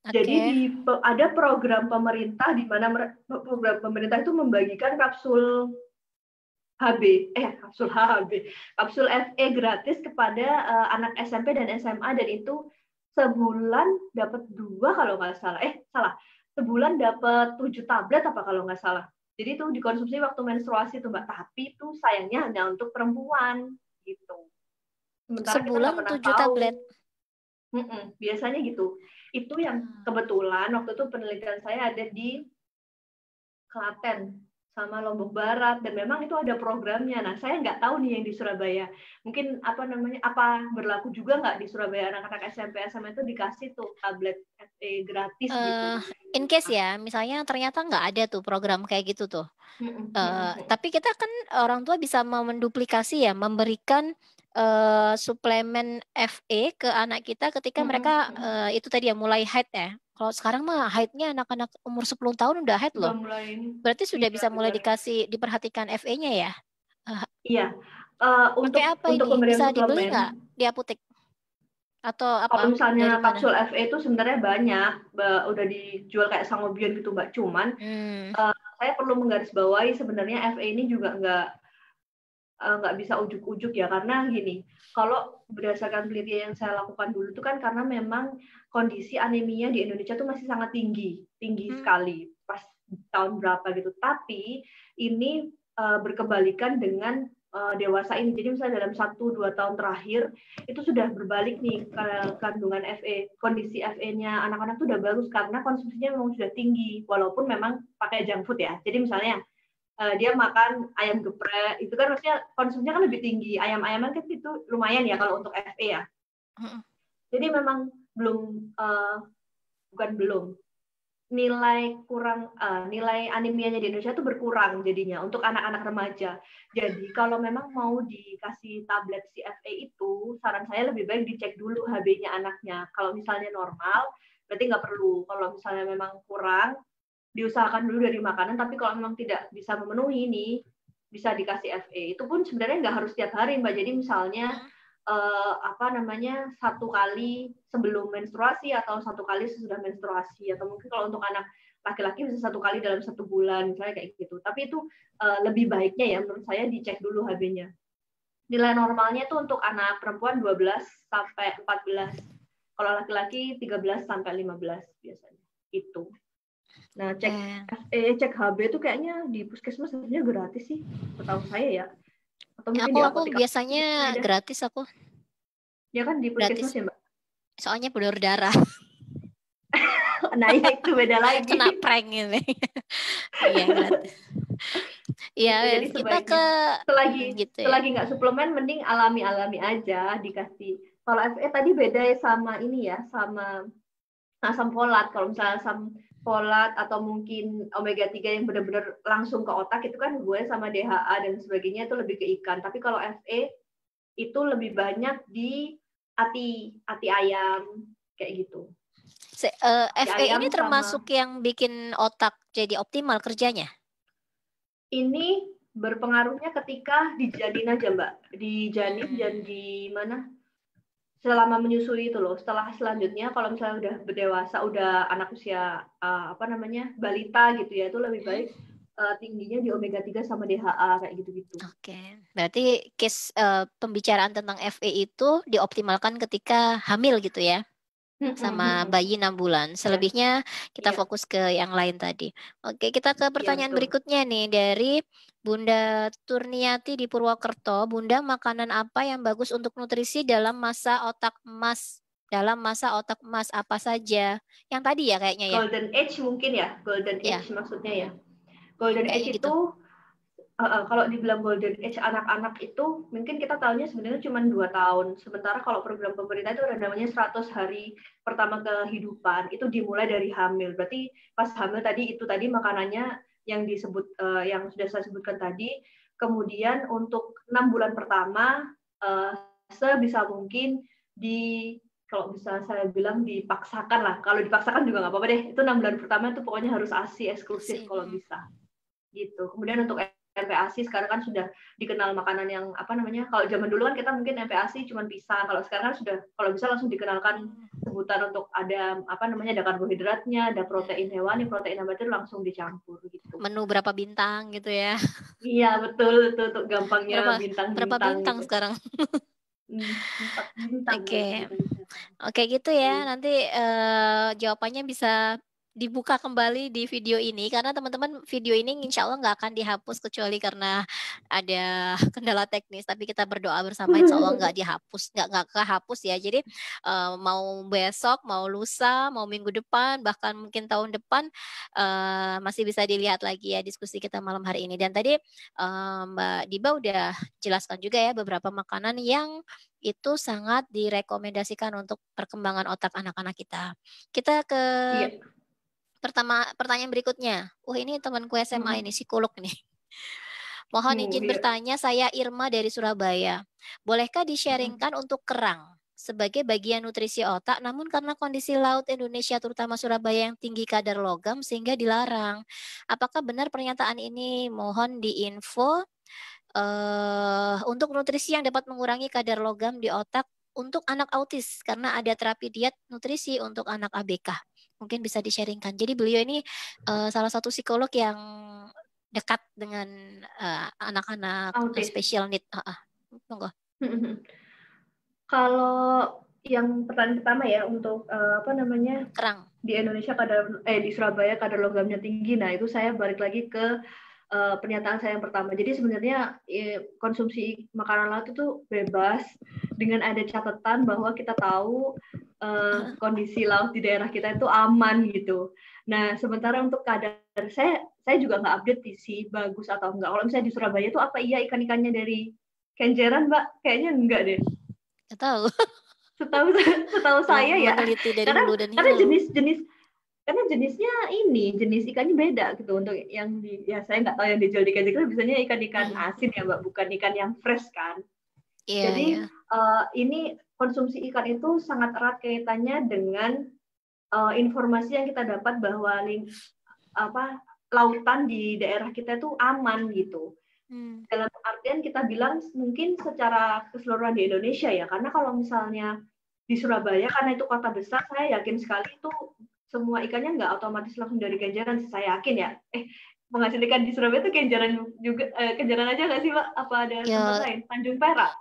Jadi Oke. ada program pemerintah di mana program pemerintah itu membagikan kapsul HB, kapsul FE gratis kepada anak SMP dan SMA, dan itu sebulan dapat 2 kalau nggak salah. Sebulan dapat 7 tablet apa kalau nggak salah. Jadi itu dikonsumsi waktu menstruasi tuh Mbak. Tapi itu sayangnya hanya untuk perempuan gitu. Sementara kita nggak Sebulan pernah 7 tablet. tahu. Biasanya gitu. Itu yang kebetulan waktu itu penelitian saya ada di Klaten sama Lombok Barat, dan memang itu ada programnya. Nah, saya nggak tahu nih yang di Surabaya. Mungkin apa berlaku juga nggak di Surabaya, anak-anak SMP SMA itu dikasih tuh tablet FE gratis gitu. In case ya, misalnya ternyata nggak ada tuh program kayak gitu tuh. Tapi kita kan orang tua bisa menduplikasi ya, memberikan suplemen FE ke anak kita ketika mereka itu tadi ya mulai haid ya. Kalau sekarang mah haidnya anak-anak umur 10 tahun udah haid Udah loh. mulai ini. Berarti sudah Iya, bisa mulai benar. diperhatikan FE-nya ya. Iya. Pakai apa Untuk ini? pemberian Bisa dibeli suplemen, nggak di apotek? Atau apa? kalau Dari misalnya mana? kapsul FE itu sebenarnya banyak, udah dijual kayak Sangobion gitu Mbak. Cuman Hmm. saya perlu menggarisbawahi sebenarnya FE ini juga nggak bisa ujuk-ujuk ya, karena gini, kalau berdasarkan penelitian yang saya lakukan dulu itu kan karena memang kondisi anemia di Indonesia tuh masih sangat tinggi sekali pas tahun berapa gitu. Tapi ini berkebalikan dengan dewasa ini. Jadi misalnya dalam 1-2 tahun terakhir itu sudah berbalik nih, kandungan FE, kondisi FE-nya anak-anak tuh udah bagus karena konsumsinya memang sudah tinggi, walaupun memang pakai junk food ya. Jadi misalnya dia makan ayam geprek, itu kan maksudnya konsumsinya kan lebih tinggi. Ayam-ayaman kan itu lumayan ya kalau untuk FE ya. Jadi memang bukan belum, nilai anemianya di Indonesia itu berkurang jadinya untuk anak-anak remaja. Jadi kalau memang mau dikasih tablet CFA itu, saran saya lebih baik dicek dulu HB-nya anaknya. Kalau misalnya normal, berarti nggak perlu. Kalau misalnya memang kurang, diusahakan dulu dari makanan, tapi kalau memang tidak bisa memenuhi ini, bisa dikasih FE. Itu pun sebenarnya nggak harus setiap hari Mbak. Jadi misalnya satu kali sebelum menstruasi atau satu kali sesudah menstruasi, atau mungkin kalau untuk anak laki-laki bisa satu kali dalam 1 bulan misalnya kayak gitu. Tapi itu lebih baiknya ya menurut saya dicek dulu HB-nya. Nilai normalnya itu untuk anak perempuan 12 sampai 14. Kalau laki-laki 13 sampai 15 biasanya. Itu. Nah, cek HB itu kayaknya di puskesmas sebenarnya gratis sih, setahu saya ya. Atau mungkin di Aku apotek biasanya ada. gratis aku. Ya kan di puskesmas Gratis. ya, Mbak? Soalnya donor darah. Nah, ya itu beda lagi. Kena prank ini. Iya, gratis. Iya, Gitu. Jadi kita ke sebaiknya gitu ya. selagi nggak suplemen, mending alami-alami aja dikasih. Kalau FE tadi beda sama ini ya, sama asam folat. Kalau misalnya asam folat atau mungkin omega 3 yang benar-benar langsung ke otak, itu kan gue sama DHA dan sebagainya itu lebih ke ikan. Tapi kalau FE itu lebih banyak di ati ayam kayak gitu. FE ini Ayam termasuk sama yang bikin otak jadi optimal kerjanya. ini berpengaruhnya ketika dijanin aja Mbak, dijanin dan di mana selama menyusui itu loh. Selanjutnya kalau misalnya udah berdewasa, udah anak usia balita gitu ya, itu lebih baik tingginya di omega 3 sama DHA kayak gitu-gitu. Oke. Berarti case pembicaraan tentang FE itu dioptimalkan ketika hamil gitu ya. Sama bayi 6 bulan. Selebihnya kita fokus ke yang lain tadi. Oke, kita ke pertanyaan berikutnya nih dari Bunda Turniati di Purwokerto. Bunda, makanan apa yang bagus untuk nutrisi dalam masa otak emas? Dalam masa otak emas apa saja? Yang tadi ya kayaknya ya. Golden age mungkin ya, golden age maksudnya ya. Golden age Kayaknya itu gitu. Kalau dibilang golden age anak-anak itu mungkin kita tahunya sebenarnya cuma 2 tahun. Sementara kalau program pemerintah itu ada namanya 100 hari pertama kehidupan, itu dimulai dari hamil. Berarti pas hamil tadi itu tadi makanannya yang disebut yang sudah saya sebutkan tadi. Kemudian untuk 6 bulan pertama sebisa mungkin kalau bisa saya bilang dipaksakan lah. Kalau dipaksakan juga nggak apa-apa deh. Itu 6 bulan pertama itu pokoknya harus ASI eksklusif kalau bisa gitu. Kemudian untuk MPASI sekarang kan sudah dikenal makanan yang apa namanya, kalau zaman dulu kan kita mungkin MPASI cuma pisang, kalau sekarang kan sudah kalau bisa langsung dikenalkan sebutan untuk ada apa namanya, ada karbohidratnya, ada protein hewani, protein nabati langsung dicampur gitu. Menu berapa bintang gitu ya. Iya betul itu untuk gampangnya berapa bintang gitu. sekarang? 4 bintang. Oke gitu ya. Nanti jawabannya bisa dibuka kembali di video ini karena teman-teman video ini insya Allah nggak akan dihapus kecuali karena ada kendala teknis, tapi kita berdoa bersama insya Allah nggak dihapus, nggak kehapus ya. Jadi mau besok, mau lusa, mau minggu depan, bahkan mungkin tahun depan masih bisa dilihat lagi ya diskusi kita malam hari ini. Dan tadi Mbak Diba udah jelaskan juga ya beberapa makanan yang itu sangat direkomendasikan untuk perkembangan otak anak-anak kita. Kita ke pertanyaan berikutnya. Ini temanku SMA ini, psikolog nih. Mohon izin bertanya, saya Irma dari Surabaya. Bolehkah di-sharingkan untuk kerang sebagai bagian nutrisi otak, namun karena kondisi laut Indonesia terutama Surabaya yang tinggi kadar logam sehingga dilarang. Apakah benar pernyataan ini? Mohon diinfo untuk nutrisi yang dapat mengurangi kadar logam di otak untuk anak autis karena ada terapi diet nutrisi untuk anak ABK. Mungkin bisa di-sharingkan. Jadi beliau ini salah satu psikolog yang dekat dengan anak-anak special need. Monggo. Kalau yang pertanyaan pertama ya untuk apa namanya, kerang di Indonesia di Surabaya kadar logamnya tinggi. Nah itu saya balik lagi ke pernyataan saya yang pertama. Jadi sebenarnya konsumsi makanan laut itu bebas dengan ada catatan bahwa kita tahu kondisi laut di daerah kita itu aman gitu. Nah sementara untuk kadar saya juga nggak update sih bagus atau enggak. Kalau misalnya di Surabaya itu apa iya ikan-ikannya dari Kenjeran, Mbak? Kayaknya enggak deh. Nggak tahu. Setahu saya ya. Karena jenisnya jenis ikannya beda gitu. Untuk yang saya nggak tahu yang dijual di Kenjeran biasanya ikan-ikan asin ya, Mbak, bukan ikan yang fresh kan. Jadi ini konsumsi ikan itu sangat erat kaitannya dengan informasi yang kita dapat bahwa lautan di daerah kita itu aman gitu. Dalam artian kita bilang mungkin secara keseluruhan di Indonesia ya, karena kalau misalnya di Surabaya karena itu kota besar, saya yakin sekali itu semua ikannya nggak otomatis langsung dari Kenjeran, saya yakin ya. Penghasil ikan di Surabaya itu Kenjeran juga, Kenjeran aja nggak sih, Mbak? Apa ada tempat lain? Tanjung Perak?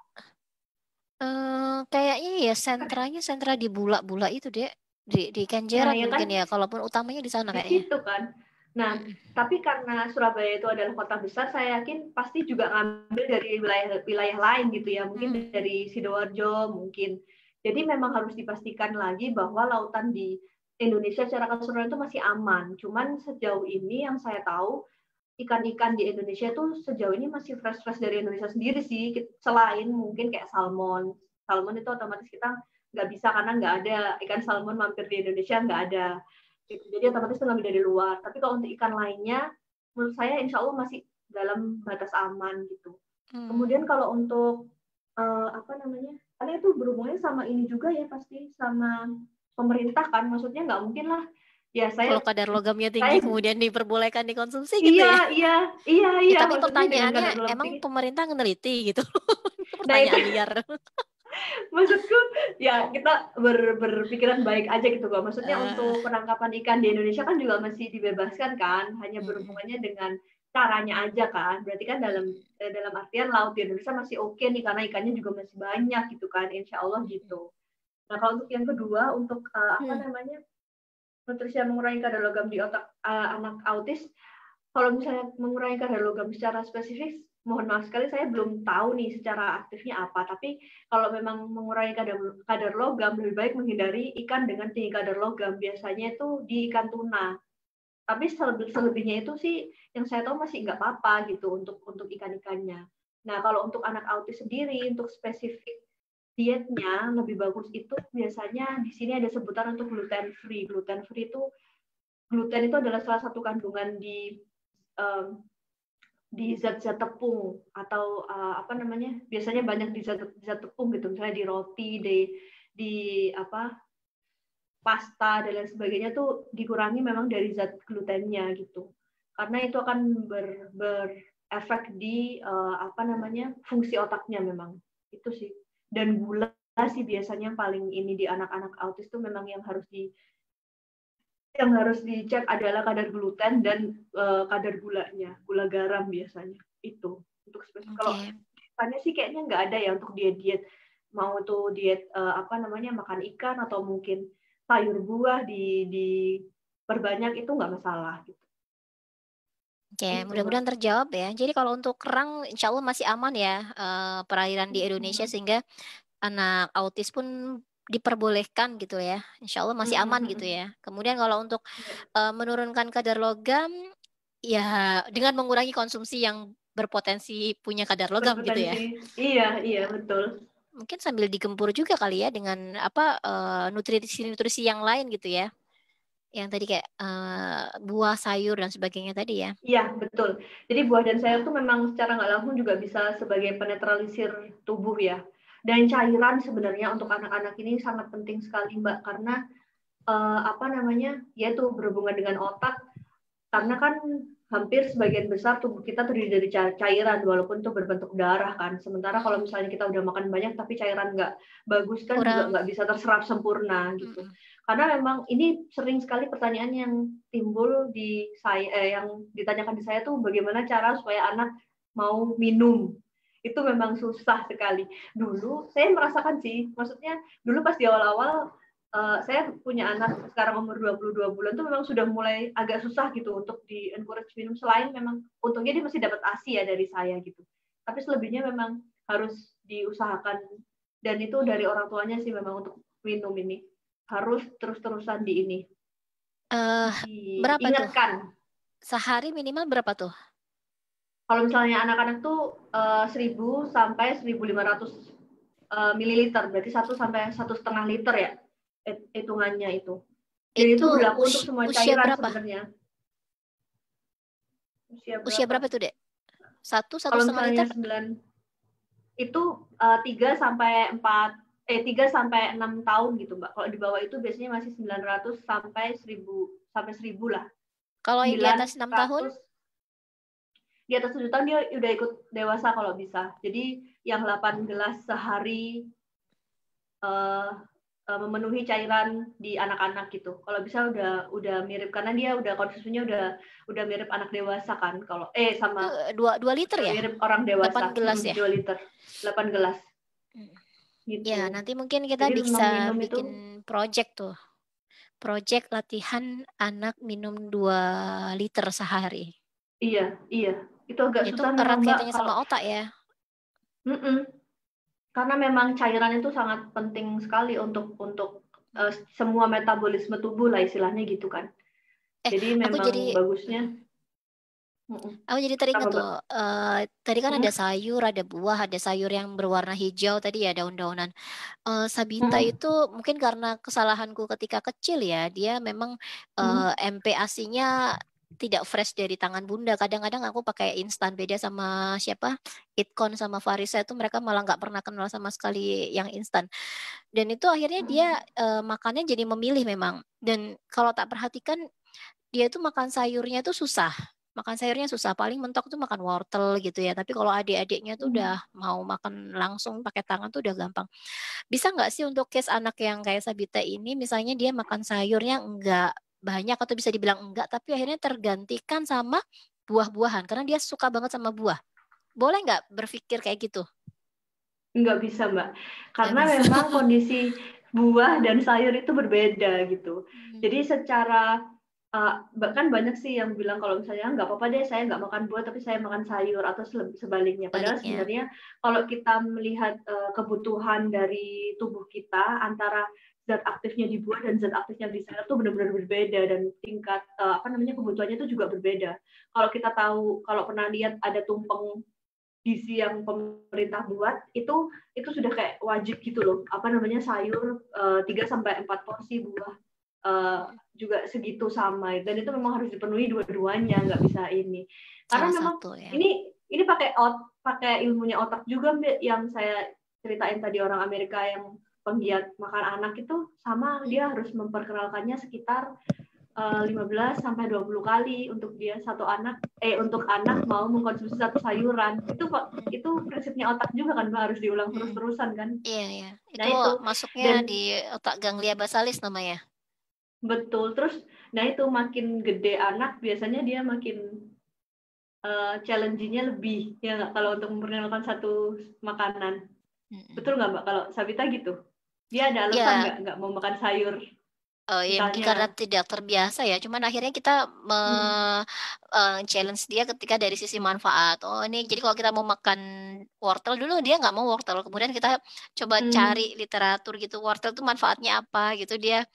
Kayaknya ya sentra di Bulak-Bulak itu deh, di Kenjeran ya, mungkin kan? Ya, kalaupun utamanya di sana kayaknya. Itu kan. Nah, tapi karena Surabaya itu adalah kota besar, saya yakin pasti juga ngambil dari wilayah lain gitu ya, mungkin dari Sidoarjo mungkin. Jadi memang harus dipastikan lagi bahwa lautan di Indonesia secara keseluruhan itu masih aman. Cuman sejauh ini yang saya tahu ikan-ikan di Indonesia itu sejauh ini masih fresh-fresh dari Indonesia sendiri sih. Selain mungkin kayak salmon. Salmon itu otomatis kita nggak bisa karena nggak ada ikan salmon mampir di Indonesia, nggak ada. Jadi otomatis ngambil dari luar. Tapi kalau untuk ikan lainnya, menurut saya insya Allah masih dalam batas aman gitu. Kemudian kalau untuk apa namanya, karena itu berhubungannya sama ini juga ya pasti sama pemerintah kan, maksudnya nggak mungkin lah. Ya saya kalau kadar logamnya tinggi kemudian diperbolehkan dikonsumsi gitu iya, ya. Tapi pertanyaannya emang pemerintah meneliti gitu. Pertanyaan liar. Maksudku ya kita berpikiran baik aja gitu kok. Maksudnya untuk penangkapan ikan di Indonesia kan juga masih dibebaskan kan, hanya berhubungannya dengan caranya aja kan. Berarti kan dalam artian laut di Indonesia masih oke nih karena ikannya juga masih banyak gitu kan, insya Allah gitu. Nah kalau untuk yang kedua untuk apa namanya, nutrisi yang mengurangi kadar logam di otak anak autis, kalau misalnya mengurangi kadar logam secara spesifik, mohon maaf sekali saya belum tahu nih secara aktifnya apa. Tapi kalau memang mengurangi kadar logam, lebih baik menghindari ikan dengan tinggi kadar logam. Biasanya itu di ikan tuna. Tapi selebihnya itu sih yang saya tahu masih nggak apa-apa gitu untuk ikan-ikannya. Nah, kalau untuk anak autis sendiri, untuk spesifik dietnya lebih bagus itu biasanya di sini ada sebutan untuk gluten free. Gluten free itu gluten itu adalah salah satu kandungan di zat-zat tepung atau apa namanya? Biasanya banyak di zat tepung gitu, misalnya di roti, di apa? Pasta dan lain sebagainya tuh dikurangi memang dari zat glutennya gitu. Karena itu akan berefek di apa namanya? Fungsi otaknya memang. Itu sih. Dan gula sih biasanya yang paling ini di anak-anak autis tuh memang yang harus dicek adalah kadar gluten dan kadar gulanya, gula garam biasanya. Itu untuk spesifik. Kalau tanya sih kayaknya nggak ada ya untuk diet-diet, mau tuh diet apa namanya, makan ikan atau mungkin sayur buah di perbanyak, itu nggak masalah gitu. Oke, mudah-mudahan terjawab ya. Jadi kalau untuk kerang, insya Allah masih aman ya perairan di Indonesia, sehingga anak autis pun diperbolehkan gitu ya. Insya Allah masih aman gitu ya. Kemudian kalau untuk menurunkan kadar logam, ya dengan mengurangi konsumsi yang berpotensi punya kadar logam gitu ya. Iya betul. Mungkin sambil digempur juga kali ya dengan apa nutrisi-nutrisi yang lain gitu ya. Yang tadi kayak buah, sayur dan sebagainya tadi ya. Iya betul. Jadi buah dan sayur tuh memang secara nggak langsung juga bisa sebagai penetralisir tubuh ya. Dan cairan sebenarnya untuk anak-anak ini sangat penting sekali Mbak, karena apa namanya, yaitu berhubungan dengan otak, karena kan hampir sebagian besar tubuh kita terdiri dari cairan walaupun itu berbentuk darah kan. Sementara kalau misalnya kita udah makan banyak tapi cairan nggak bagus kan juga nggak bisa terserap sempurna gitu. Karena memang ini sering sekali pertanyaan yang timbul di saya, yang ditanyakan di saya tuh bagaimana cara supaya anak mau minum. Itu memang susah sekali. Dulu saya merasakan sih, maksudnya dulu pas di awal-awal saya punya anak sekarang umur 22 bulan tuh memang sudah mulai agak susah gitu untuk di encourage minum, selain memang untungnya dia masih dapat ASI ya dari saya gitu. Tapi selebihnya memang harus diusahakan, dan itu dari orang tuanya sih memang untuk minum ini harus terus-terusan di ini. Berapa diingatkan. tuh? Sehari minimal berapa tuh? Kalau misalnya anak-anak tuh 1000 sampai 1500 mililiter, berarti 1 sampai 1,5 liter ya hitungannya itu. Dan itu berlaku untuk semua cairan sebenarnya. Usia berapa tuh, Dek? 1 Kalau 1,5 liter? 9 itu 3 sampai 6 tahun gitu, Mbak. Kalau di bawah itu biasanya masih 900 sampai 1000 lah. Kalau yang di atas 6 tahun? Di atas 7 tahun dia udah ikut dewasa kalau bisa. Jadi yang 8 gelas sehari memenuhi cairan di anak-anak gitu. Kalau bisa udah mirip, karena dia udah konsumsinya udah mirip anak dewasa kan. Kalau sama 2 liter ya? Mirip orang dewasa. 8 gelas ya? 2 liter. 8 gelas. Gitu. Ya, nanti mungkin kita jadi bisa bikin project tuh. Project latihan anak minum 2 liter sehari. Iya. Itu agak susah memang, erat Mbak, kaitannya sama otak ya. Karena memang cairan itu sangat penting sekali untuk semua metabolisme tubuh lah istilahnya gitu kan. Jadi memang bagusnya. Aku jadi teringat tuh, tadi kan ada sayur, ada buah, ada sayur yang berwarna hijau tadi ya, daun-daunan. Sabita itu mungkin karena kesalahanku ketika kecil ya, dia memang MPASI-nya tidak fresh dari tangan bunda. Kadang-kadang aku pakai instan, beda sama siapa, Itkon sama Farisa itu mereka malah nggak pernah kenal sama sekali yang instan. Dan itu akhirnya dia makannya jadi memilih memang. Dan kalau tak perhatikan, dia itu makan sayurnya itu susah. Makan sayurnya susah, paling mentok tuh makan wortel gitu ya. Tapi kalau adik-adiknya tuh udah mau makan langsung pakai tangan tuh udah gampang. Bisa nggak sih untuk case anak yang kayak Sabita ini, misalnya dia makan sayurnya enggak banyak atau bisa dibilang enggak, tapi akhirnya tergantikan sama buah-buahan karena dia suka banget sama buah. Boleh nggak berpikir kayak gitu? Nggak bisa, Mbak. Karena memang kondisi buah dan sayur itu berbeda gitu. Jadi secara bahkan banyak sih yang bilang kalau misalnya nggak apa-apa deh saya nggak makan buah tapi saya makan sayur, atau sebaliknya. Padahal sebenarnya kalau kita melihat kebutuhan dari tubuh kita antara zat aktifnya di buah dan zat aktifnya di sayur tuh benar-benar berbeda, dan tingkat kebutuhannya itu juga berbeda. Kalau kita tahu, kalau pernah lihat ada tumpeng gizi yang pemerintah buat, itu sudah kayak wajib gitu loh. Sayur 3-4 porsi, buah juga segitu sama, dan itu memang harus dipenuhi dua-duanya, nggak bisa ini. Karena Salah memang satu, ya. ini pakai ilmunya otak juga, Mbak, yang saya ceritain tadi, orang Amerika yang penggiat makan anak itu sama, dia harus memperkenalkannya sekitar 15-20 kali untuk dia untuk anak mau mengkonsumsi satu sayuran. Itu prinsipnya otak juga kan, Mbak, harus diulang terus-terusan kan. Iya. Nah, itu masuknya di otak ganglia basalis namanya. Betul. Terus itu makin gede anak biasanya dia makin challenge-nya lebih, ya nggak, kalau untuk memperkenalkan satu makanan. Betul nggak, Mbak? Kalau Sabita gitu, dia ada alasan nggak mau makan sayur? Ya mungkin karena tidak terbiasa ya. Cuman akhirnya kita challenge dia ketika dari sisi manfaat. Oh ini, jadi kalau kita mau makan wortel, dulu dia nggak mau wortel. Kemudian kita coba cari literatur gitu, wortel itu manfaatnya apa gitu. Dia,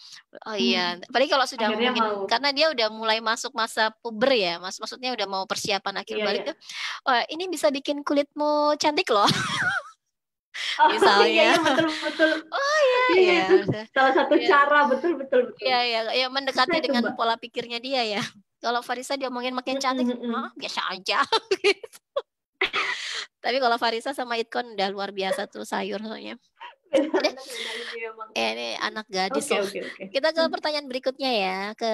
oh iya. Apalagi kalau sudah ngomongin, karena dia udah mulai masuk masa puber ya. Maksudnya udah mau persiapan akhir balik tuh. Oh, ini bisa bikin kulitmu cantik loh. Misalnya. Iya, betul. Oh iya. Itu salah satu cara, betul. Iya, mendekati dengan pola pikirnya dia ya. Kalau Farisa dia omongin makin cantik, biasa aja. Gitu. Tapi kalau Farisa sama Itkon udah luar biasa tuh sayur soalnya. Ini anak gadis. Okay. Kita ke pertanyaan berikutnya ya, ke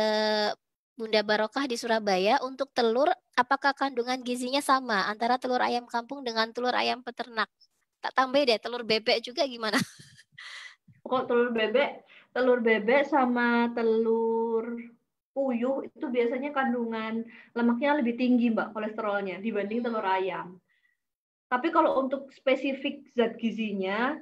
Bunda Barokah di Surabaya. Untuk telur, apakah kandungan gizinya sama antara telur ayam kampung dengan telur ayam peternak? Tak tambah deh, telur bebek juga gimana? Kok telur bebek sama telur puyuh itu biasanya kandungan lemaknya lebih tinggi, Mbak, kolesterolnya dibanding telur ayam. Tapi kalau untuk spesifik zat gizinya,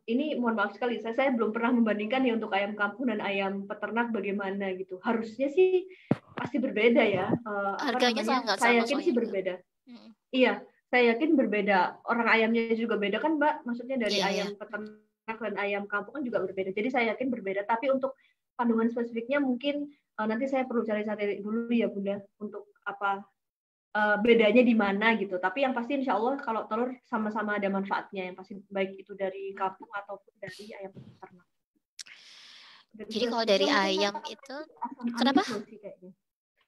ini mohon maaf sekali, saya belum pernah membandingkan ya untuk ayam kampung dan ayam peternak bagaimana gitu. Harusnya sih pasti berbeda ya. Harganya sama, saya yakin sih berbeda. Iya, saya yakin berbeda. Orang ayamnya juga beda kan, Mbak? Maksudnya dari ayam peternak dan ayam kampung kan juga berbeda. Jadi saya yakin berbeda. Tapi untuk kandungan spesifiknya mungkin nanti saya perlu cari-cari dulu ya, Bunda, untuk apa bedanya di mana gitu. Tapi yang pasti insya Allah kalau telur sama-sama ada manfaatnya, yang pasti baik itu dari kampung ataupun dari ayam peternak. Jadi kalau dari ayam itu kenapa?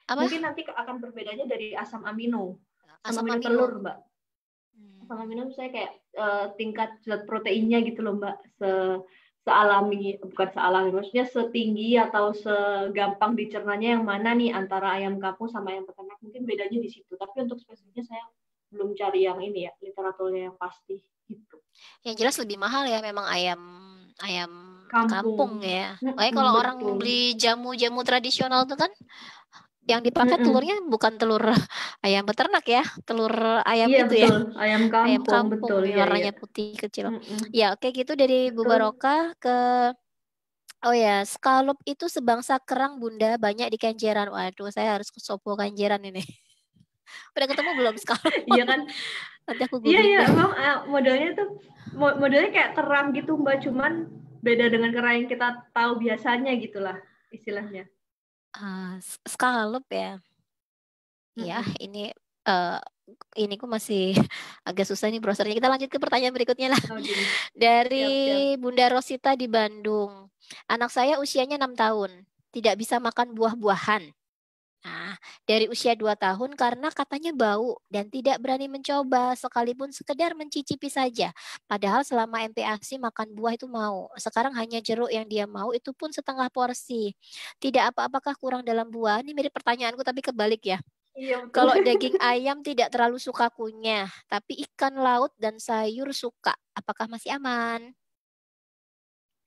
Apa? Mungkin nanti akan berbedanya dari asam amino. Asam amino telur, Mbak. Asam amino saya kayak tingkat zat proteinnya gitu loh, Mbak. Sealami, bukan sealami, maksudnya setinggi atau segampang dicernanya yang mana nih antara ayam kampung sama ayam peternak. Mungkin bedanya di situ. Tapi untuk spesifiknya saya belum cari yang ini ya, literaturnya yang pasti gitu. Yang jelas lebih mahal ya memang ayam kampung ya. Makanya kalau orang beli jamu-jamu tradisional itu kan yang dipakai telurnya bukan telur ayam peternak ya, telur ayam itu betul. Ya. Ayam kampung betul, warnanya putih kecil. Ya, oke gitu dari Bu Barokah ke scallop itu sebangsa kerang, Bunda, banyak di Kenjeran. Waduh, saya harus ke Sopo Kenjeran ini. Udah ketemu belum scallop? Iya kan? Nanti aku googling. Iya, emang modelnya kayak kerang gitu, Mbak, cuman beda dengan kerang yang kita tahu biasanya gitulah istilahnya. Scallop ya. Ya, ini kok masih agak susah nih browsernya. Kita lanjut ke pertanyaan berikutnya lah. Dari siap. Bunda Rosita di Bandung. Anak saya usianya 6 tahun. Tidak bisa makan buah-buahan. Nah, dari usia 2 tahun karena katanya bau dan tidak berani mencoba sekalipun sekedar mencicipi saja. Padahal selama MPASI makan buah itu mau. Sekarang hanya jeruk yang dia mau, itu pun setengah porsi. Tidak apa-apakah kurang dalam buah? Ini mirip pertanyaanku tapi kebalik ya. Iya, kalau daging ayam tidak terlalu suka kunyah, tapi ikan laut dan sayur suka. Apakah masih aman?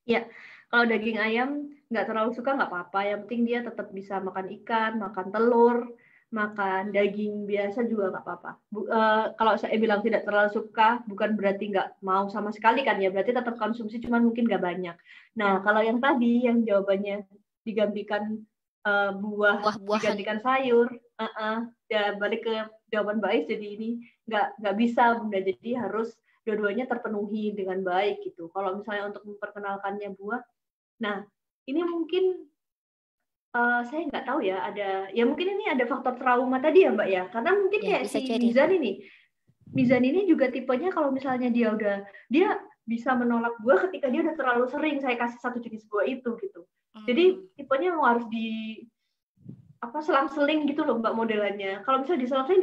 Ya, kalau daging ayam nggak terlalu suka nggak apa-apa. Yang penting dia tetap bisa makan ikan, makan telur, makan daging biasa juga nggak apa-apa. Kalau saya bilang tidak terlalu suka, bukan berarti nggak mau sama sekali kan ya. Berarti tetap konsumsi, cuman mungkin nggak banyak. Nah, kalau yang tadi, yang jawabannya digantikan digantikan sayur, ya balik ke jawaban Mbak Ais, jadi ini nggak bisa, Bunda. Jadi harus dua-duanya terpenuhi dengan baik gitu. Kalau misalnya untuk memperkenalkannya buah, nah ini mungkin saya nggak tahu ya, mungkin ini ada faktor trauma tadi ya Mbak ya, karena mungkin Ya, kayak bisa si jadi. Mizan ini juga tipenya kalau misalnya dia bisa menolak buah ketika dia udah terlalu sering saya kasih satu jenis buah itu gitu. Jadi tipenya mau harus selang-seling gitu loh Mbak modelannya. Kalau misalnya diselang-seling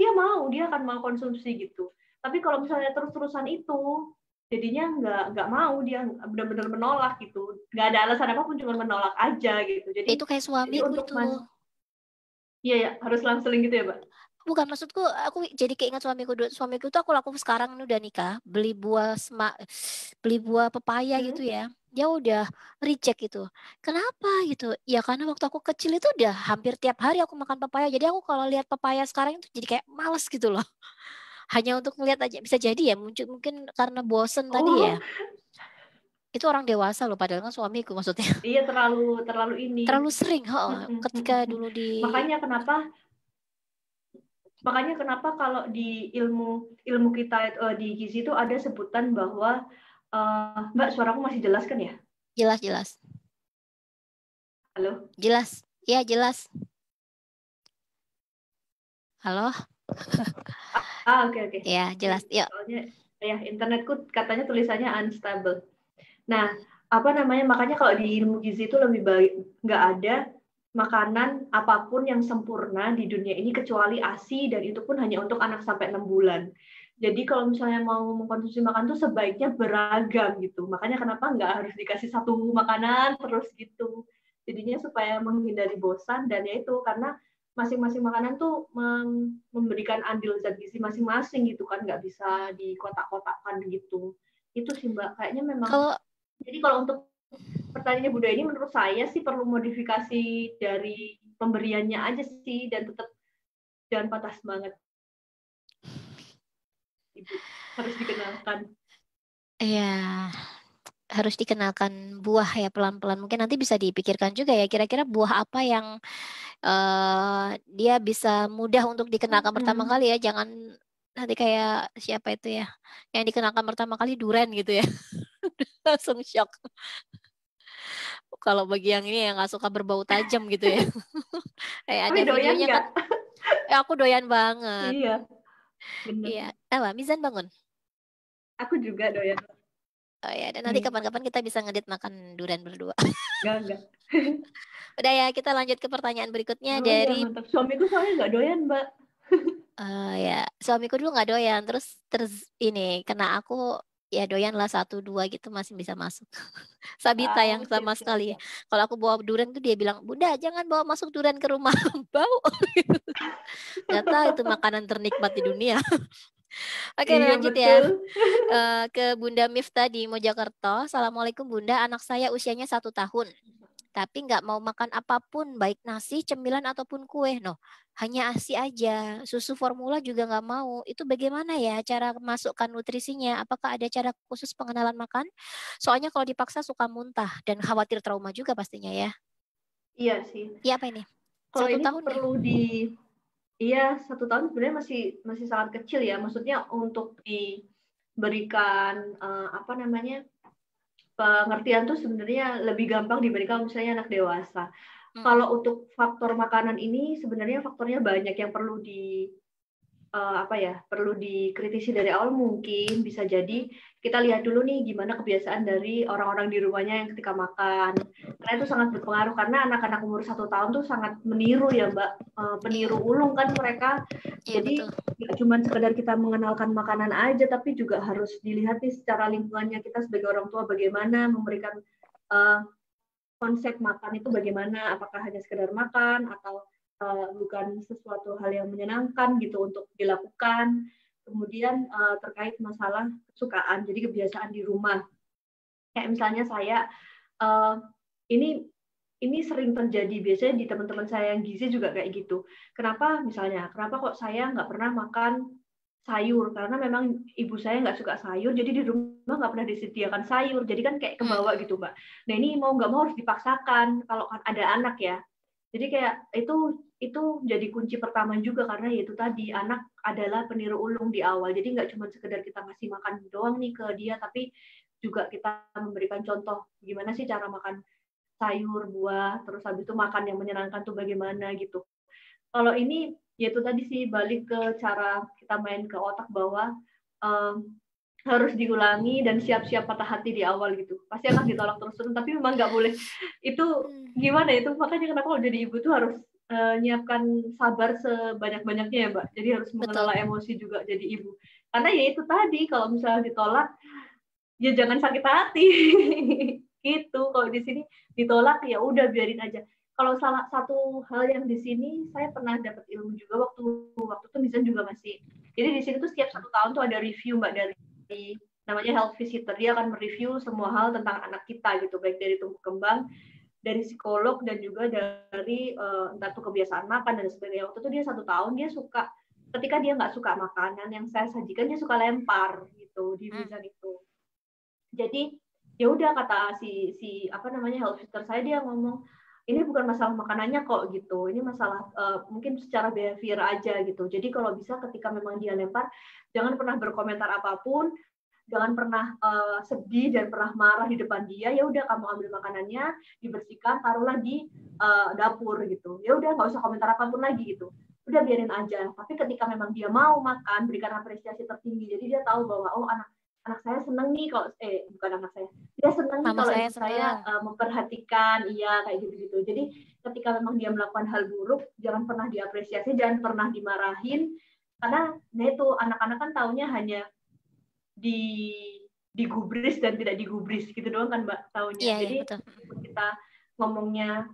dia akan mau konsumsi gitu. Tapi kalau misalnya terus-terusan itu jadinya nggak mau, dia benar-benar menolak gitu. Nggak ada alasan apapun, cuma menolak aja gitu. Itu kayak Jadi suamiku untuk itu. iya ya harus selang-seling gitu ya Mbak. Bukan, maksudku aku jadi keinget suamiku tuh aku sekarang ini udah nikah, beli buah pepaya gitu ya, dia udah reject gitu. Kenapa gitu? Ya karena waktu aku kecil itu udah hampir tiap hari aku makan pepaya, jadi aku kalau lihat pepaya sekarang itu jadi kayak males gitu loh. Hanya untuk melihat aja, bisa jadi ya mungkin karena bosen tadi ya. Oh Itu orang dewasa loh, padahal kan suamiku maksudnya. iya terlalu ini. Terlalu sering, ketika dulu di Makanya kenapa kalau di ilmu kita di gizi itu ada sebutan bahwa Mbak, suaraku masih jelas kan ya? jelas. Halo? Jelas. Ya, jelas. Halo? Oke. Ya, jelas. Yuk. Soalnya ya internetku katanya tulisannya unstable. Nah, makanya kalau di ilmu gizi itu lebih baik nggak ada makanan apapun yang sempurna di dunia ini kecuali ASI, dan itu pun hanya untuk anak sampai 6 bulan. Jadi kalau misalnya mau mengkonsumsi makan tuh sebaiknya beragam gitu. Makanya kenapa nggak harus dikasih satu makanan terus gitu. Jadinya supaya menghindari bosan, dan ya itu karena masing-masing makanan tuh memberikan andil zat gizi masing-masing gitu kan, nggak bisa dikotak-kotakkan gitu. Itu sih Mbak, kayaknya memang. Kalau Jadi kalau untuk pertanyaannya Bunda ini menurut saya sih perlu modifikasi dari pemberiannya aja sih, dan tetap jangan patah semangat. Ibu harus dikenalkan. ya harus dikenalkan buah ya pelan-pelan. Mungkin nanti bisa dipikirkan juga ya kira-kira buah apa yang dia bisa mudah untuk dikenalkan pertama kali ya. Jangan nanti kayak siapa itu ya yang dikenalkan pertama kali duren gitu ya. Langsung shock. Kalau bagi yang ini yang nggak suka berbau tajam gitu ya. Kayak ada Tapi doyan videonya kan. nggak? Aku doyan banget. Iya, bener. Iya. Apa? Mizan bangun. Aku juga doyan. Oh ya, dan nanti kapan-kapan kita bisa ngedit makan durian berdua. Enggak. Udah ya, kita lanjut ke pertanyaan berikutnya Oh iya, dari mantap. Suamiku soalnya nggak doyan, Mbak. ya suamiku dulu nggak doyan, terus ini kena aku ya doyan lah satu dua gitu masih bisa masuk. Sabita yang sama sekali. Siap. Kalau aku bawa durian tuh dia bilang, Bunda jangan bawa masuk durian ke rumah, bau. Nggak tahu itu makanan ternikmat di dunia. Oke, Iya, lanjut ya. betul. Ke Bunda Miftah di Mojokerto. Assalamualaikum Bunda, anak saya usianya 1 tahun. Tapi nggak mau makan apapun, baik nasi, cemilan, ataupun kue. No, hanya ASI aja. Susu formula juga nggak mau. Itu bagaimana ya cara masukkan nutrisinya? Apakah ada cara khusus pengenalan makan? Soalnya kalau dipaksa suka muntah dan khawatir trauma juga pastinya ya. Iya sih. Iya apa ini? Kalau Satu ini tahun nih. Iya, 1 tahun sebenarnya masih sangat kecil ya. Maksudnya untuk diberikan pengertian tuh sebenarnya lebih gampang diberikan misalnya anak dewasa. Kalau untuk faktor makanan ini sebenarnya faktornya banyak yang perlu dikritisi dari awal. Mungkin bisa jadi kita lihat dulu nih gimana kebiasaan dari orang-orang di rumahnya yang ketika makan, karena itu sangat berpengaruh. Karena anak-anak umur 1 tahun tuh sangat meniru ya Mbak, peniru ulung kan mereka. Jadi nggak cuma sekedar kita mengenalkan makanan aja, tapi juga harus dilihat nih secara lingkungannya kita sebagai orang tua bagaimana memberikan konsep makan itu bagaimana, apakah hanya sekedar makan atau bukan sesuatu hal yang menyenangkan gitu untuk dilakukan. Kemudian terkait masalah kesukaan, jadi kebiasaan di rumah. Kayak misalnya saya, ini sering terjadi biasanya di teman-teman saya yang gizi juga kayak gitu. Kenapa kok saya nggak pernah makan sayur, karena memang ibu saya nggak suka sayur, jadi di rumah nggak pernah disediakan sayur, jadi kan kayak kebawa gitu Mbak. Nah ini mau nggak mau harus dipaksakan kalau ada anak ya. Jadi kayak itu itu jadi kunci pertama juga, karena yaitu tadi anak adalah peniru ulung di awal. Jadi nggak cuma sekedar kita ngasih makan doang nih ke dia, tapi juga kita memberikan contoh gimana sih cara makan sayur, buah, terus habis itu makan yang menyenangkan tuh bagaimana gitu. Kalau ini yaitu tadi sih balik ke cara kita main ke otak bahwa harus diulangi dan siap-siap patah hati di awal gitu. Pasti akan ditolak terus-terusan, tapi memang nggak boleh. Itu gimana itu, makanya kenapa kalau jadi ibu tuh harus nyiapkan sabar sebanyak-banyaknya ya, Mbak. Jadi harus mengelola emosi juga jadi ibu. Karena ya itu tadi, kalau misalnya ditolak, ya jangan sakit hati. Gitu. Kalau di sini ditolak, ya udah biarin aja. Kalau salah satu hal yang di sini saya pernah dapat ilmu juga waktu itu Mizan juga masih. Jadi di sini tuh setiap 1 tahun tuh ada review, Mbak, dari namanya health visitor. Dia akan mereview semua hal tentang anak kita gitu, baik dari tumbuh kembang, dari psikolog, dan juga dari entah itu kebiasaan makan dan sebagainya. Waktu itu dia 1 tahun, dia suka, ketika dia nggak suka makanan yang saya sajikan, dia suka lempar gitu di Mizan itu. Jadi ya udah, kata si apa namanya health visitor saya, dia ngomong, ini bukan masalah makanannya kok gitu, ini masalah mungkin secara behavior aja gitu. Jadi kalau bisa ketika memang dia lempar, jangan pernah berkomentar apapun, jangan pernah sedih, jangan pernah marah di depan dia. Ya udah, kamu ambil makanannya, dibersihkan, taruhlah di dapur gitu. Ya udah, nggak usah komentar apapun lagi gitu. Udah biarin aja. Tapi ketika memang dia mau makan, berikan apresiasi tertinggi. Jadi dia tahu bahwa oh, anak saya senang nih kalau bukan anak saya, dia senang nih kalau ibu saya memperhatikan, iya kayak gitu-gitu. Jadi ketika memang dia melakukan hal buruk, jangan pernah diapresiasi, jangan pernah dimarahin, karena itu anak-anak kan taunya hanya digubris dan tidak digubris gitu doang kan, Mbak, taunya. Jadi kita ngomongnya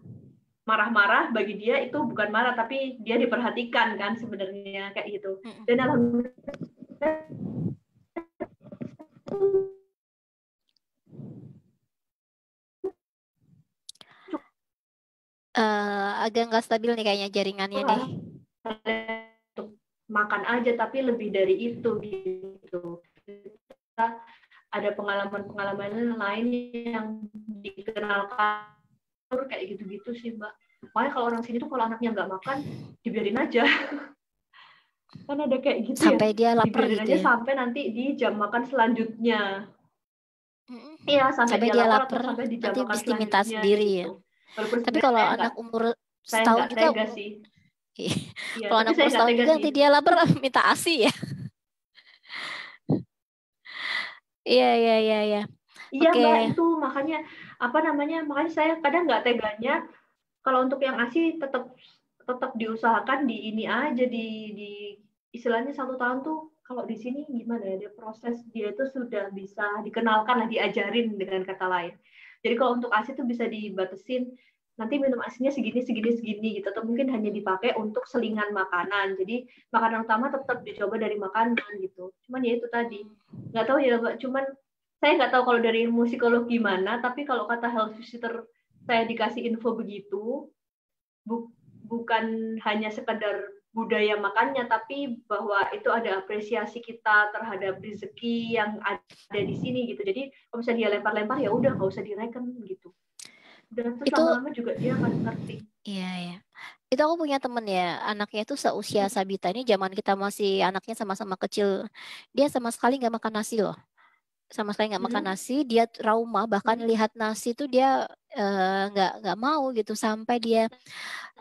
marah-marah, bagi dia itu bukan marah, tapi dia diperhatikan kan sebenarnya, kayak gitu. Dan alhamdulillah agak nggak stabil nih kayaknya jaringannya nih. Untuk makan aja, tapi lebih dari itu gitu. Kita ada pengalaman-pengalaman lain yang dikenalkan kayak gitu-gitu sih, Mbak. Makanya kalau orang sini tuh kalau anaknya nggak makan, dibiarin aja. Kan ada kayak gitu sampai ya. Dia lapar dibiarin gitu aja ya. Sampai nanti di jam makan selanjutnya. Iya, sampai dia lapar atau sampai di jam makan nanti minta selanjutnya sendiri gitu. ya. Walaupun Tapi kalau anak umur setahun juga tega sih. Kalau anak umur setahun juga nanti dia lapar minta ASI ya. Iya. Iya, Mbak, itu makanya makanya saya kadang nggak teganya kalau untuk yang ASI tetap diusahakan di ini aja, di istilahnya 1 tahun tuh. Kalau di sini gimana ya, dia proses dia itu sudah bisa dikenalkan lah, diajarin dengan kata lain. Jadi kalau untuk ASI tuh bisa dibatasin, nanti minum ASINya segini gitu, atau mungkin hanya dipakai untuk selingan makanan. Jadi makanan utama tetap dicoba dari makanan gitu. Cuman ya itu tadi, nggak tahu ya, Mbak, cuman saya nggak tahu kalau dari ilmu psikolog gimana, tapi kalau kata health visitor saya dikasih info begitu, bukan hanya sekedar budaya makannya, tapi bahwa itu ada apresiasi kita terhadap rezeki yang ada di sini gitu. Jadi kalau misalnya dia lempar-lempar, ya udah nggak usah direken gitu. Dan terus lama-lama juga dia akan ngerti. Iya. Itu aku punya temen ya, anaknya itu seusia Sabita, ini zaman kita masih anaknya sama-sama kecil. Dia sama sekali nggak makan nasi loh. Sama sekali nggak makan nasi, dia trauma, bahkan lihat nasi itu dia nggak mau gitu, sampai dia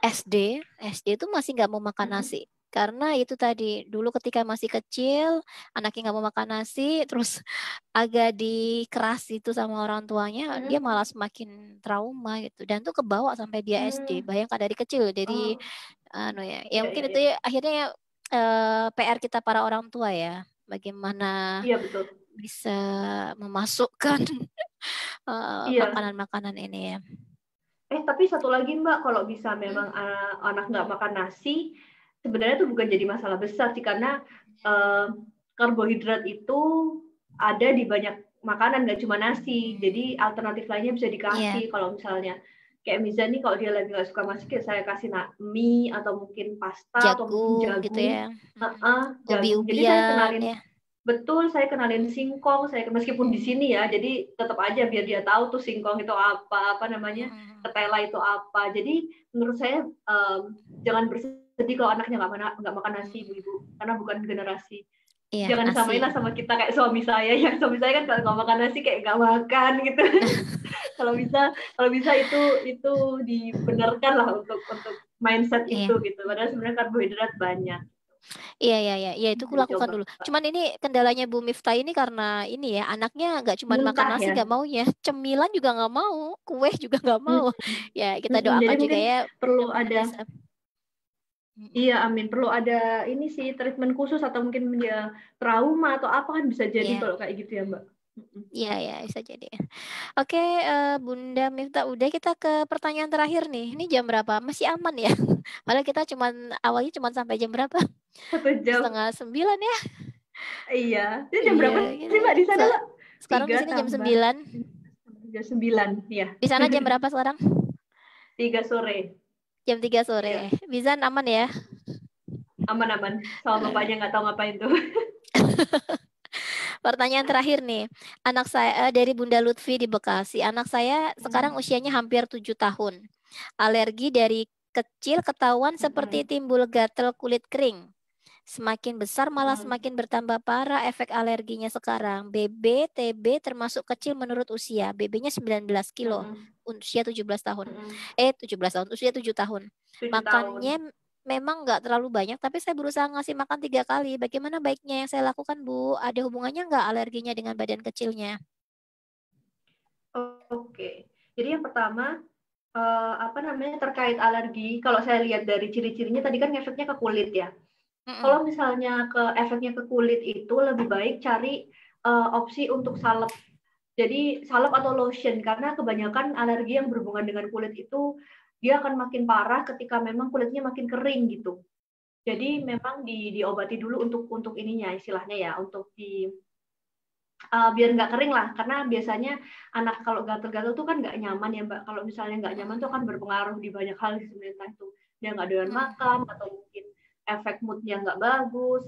SD itu masih nggak mau makan nasi. Karena itu tadi, dulu ketika masih kecil, anaknya nggak mau makan nasi, terus agak dikeras itu sama orang tuanya, dia malah semakin trauma gitu. Dan tuh kebawa sampai dia SD. Bayangkan dari kecil, dari mungkin itu ya, akhirnya PR kita para orang tua ya, bagaimana bisa memasukkan makanan-makanan ini ya. Tapi satu lagi, Mbak, kalau bisa memang anak nggak makan nasi, sebenarnya itu bukan jadi masalah besar sih, karena karbohidrat itu ada di banyak makanan, nggak cuma nasi. Jadi alternatif lainnya bisa dikasih. Kalau misalnya kayak misalnya nih, kalau dia lagi nggak suka nasi, saya kasih mie atau mungkin pasta atau mungkin jagung gitu ya. jagung. Jadi saya kenalin Betul, saya kenalin singkong, saya meskipun di sini ya, jadi tetap aja biar dia tahu tuh singkong itu apa namanya, ketela itu apa. Jadi menurut saya jangan bersedih kalau anaknya nggak makan nasi, ibu-ibu, karena bukan generasi. Iya, Jangan nasi. disamain lah sama kita kayak suami saya, yang suami saya kan kalau nggak makan nasi kayak nggak makan gitu. kalau bisa itu dibenarkan lah untuk mindset Iya. itu gitu. Padahal sebenarnya karbohidrat banyak. Iya, iya, iya, iya, itu aku Bisa lakukan dicoba. dulu. Cuman ini kendalanya Bu Miftah ini karena ini ya, anaknya nggak cuma makan Muntah nasi ya. nggak maunya, cemilan juga nggak mau, kue juga nggak mau. Ya, kita Jadi doakan juga mungkin ya, perlu mudah-mudahan ada, bisa. iya amin, perlu ada ini sih treatment khusus atau mungkin dia trauma atau apa kan bisa jadi Iya, kalau kayak gitu ya Mbak. iya, iya, bisa jadi. Oke, Bunda Miftah, udah kita ke pertanyaan terakhir nih. Ini jam berapa? Masih aman ya? Padahal kita awalnya cuman sampai jam berapa? 1 jam. 8:30 ya? Iya. Itu jam Iya, berapa gitu. sih Mbak di sana Mbak? Sekarang di Tiga sini jam tambah 9. jam 9 ya. Di sana jam berapa sekarang? 3 sore. Jam 3 sore. Iya. Bisa aman ya? Aman-aman. Sama bapaknya nggak tahu ngapain tuh. Pertanyaan terakhir nih. Anak saya dari Bunda Lutfi di Bekasi. Anak saya sekarang usianya hampir 7 tahun. Alergi dari kecil ketahuan seperti timbul gatal kulit kering. Semakin besar malah semakin bertambah parah efek alerginya sekarang. BB, TB termasuk kecil menurut usia. BB-nya 19 kilo. Usia 17 tahun. 17 tahun. Usia 7 tahun. 7 tahun. Makannya memang nggak terlalu banyak, tapi saya berusaha ngasih makan 3 kali. Bagaimana baiknya yang saya lakukan, Bu? Ada hubungannya nggak alerginya dengan badan kecilnya? Oke. Jadi yang pertama apa namanya terkait alergi. Kalau saya lihat dari ciri-cirinya tadi kan efeknya ke kulit ya. Mm-mm. Kalau misalnya efeknya ke kulit itu lebih baik cari opsi untuk salep. Jadi salep atau lotion karena kebanyakan alergi yang berhubungan dengan kulit itu dia akan makin parah ketika memang kulitnya makin kering gitu. Jadi memang diobati dulu untuk ininya istilahnya ya untuk biar nggak kering lah karena biasanya anak kalau gatal-gatal tuh kan nggak nyaman ya Mbak. Kalau misalnya nggak nyaman tuh akan berpengaruh di banyak hal sebenarnya entah itu dia nggak doyan makan atau mungkin efek moodnya nggak bagus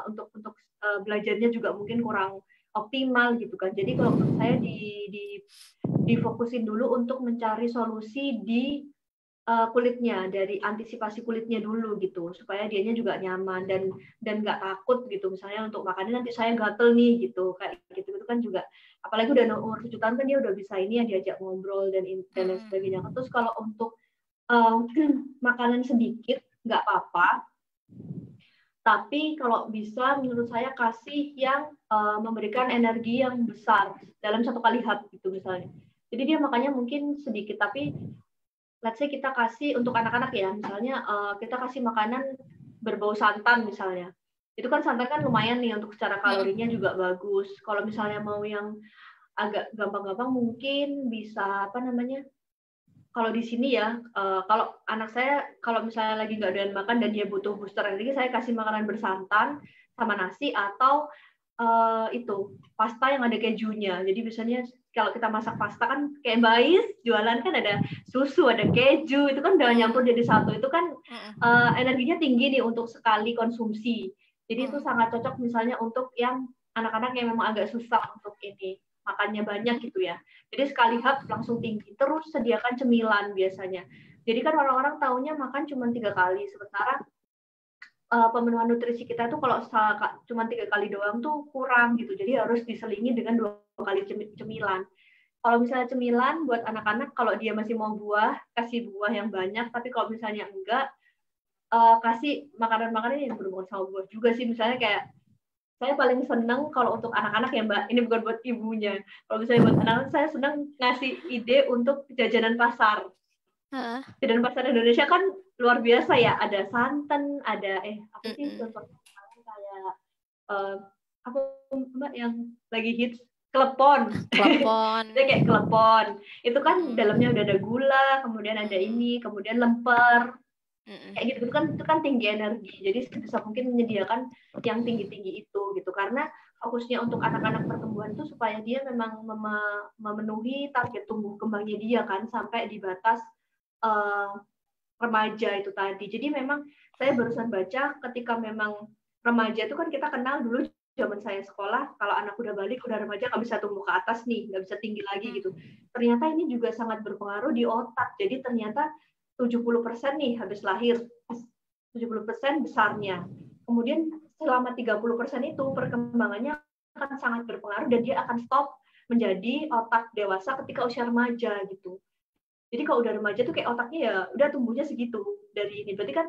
untuk belajarnya juga mungkin kurang optimal gitu kan. Jadi kalau menurut saya difokusin dulu untuk mencari solusi di kulitnya dari antisipasi kulitnya dulu gitu supaya dianya juga nyaman dan nggak takut gitu misalnya untuk makannya nanti saya gatel nih gitu kayak gitu itu kan juga apalagi udah umur 7 tahun kan dia udah bisa ini ya diajak ngobrol dan lain sebagainya. Terus kalau untuk makanan sedikit nggak apa-apa, tapi kalau bisa menurut saya kasih yang memberikan energi yang besar dalam satu kali hap gitu misalnya. Jadi dia makannya mungkin sedikit tapi let's say kita kasih untuk anak-anak ya, misalnya kita kasih makanan berbau santan misalnya. Itu kan santan kan lumayan nih untuk secara kalorinya juga bagus. Kalau misalnya mau yang agak gampang-gampang mungkin bisa apa namanya? Kalau di sini ya, kalau anak saya kalau misalnya lagi nggak doyan makan dan dia butuh booster energi, saya kasih makanan bersantan sama nasi atau itu pasta yang ada kejunya. Jadi biasanya kalau kita masak pasta kan kayak Bais jualan kan ada susu, ada keju, itu kan udah nyampur jadi satu. Itu kan energinya tinggi nih untuk sekali konsumsi. Jadi itu sangat cocok misalnya untuk yang anak-anak yang memang agak susah untuk ini makannya banyak gitu ya. Jadi sekali hap langsung tinggi. Terus sediakan cemilan biasanya. Jadi kan orang-orang taunya makan cuma 3 kali, sementara pemenuhan nutrisi kita tuh kalau cuma 3 kali doang tuh kurang gitu. Jadi harus diselingi dengan 2 kali cemilan. Kalau misalnya cemilan buat anak-anak, kalau dia masih mau buah, kasih buah yang banyak. Tapi kalau misalnya enggak, kasih makanan-makanan yang berhubungan sama buah juga sih. Misalnya kayak saya paling senang kalau untuk anak-anak ya Mbak, ini bukan buat ibunya. Kalau misalnya buat anak-anak, saya senang ngasih ide untuk jajanan pasar. Jajanan pasar Indonesia kan luar biasa ya, ada santan, ada apa sih contohnya kayak apa Mbak yang lagi hits klepon. Jadi kayak klepon. Itu kan dalamnya udah ada gula, kemudian ada ini, kemudian lemper. Kayak gitu itu kan tinggi energi. Jadi sebisa mungkin menyediakan yang tinggi-tinggi itu gitu karena fokusnya untuk anak-anak pertumbuhan itu supaya dia memang memenuhi target tumbuh kembangnya dia kan sampai di batas remaja itu tadi. Jadi memang saya barusan baca ketika memang remaja itu kan kita kenal dulu zaman saya sekolah, kalau anak udah balik, udah remaja nggak bisa tumbuh ke atas nih, nggak bisa tinggi lagi gitu. Ternyata ini juga sangat berpengaruh di otak. Jadi ternyata 70% nih habis lahir, 70% besarnya. Kemudian selama 30% itu perkembangannya akan sangat berpengaruh dan dia akan stop menjadi otak dewasa ketika usia remaja gitu. Jadi kalau udah remaja tuh kayak otaknya ya udah tumbuhnya segitu dari ini. Berarti kan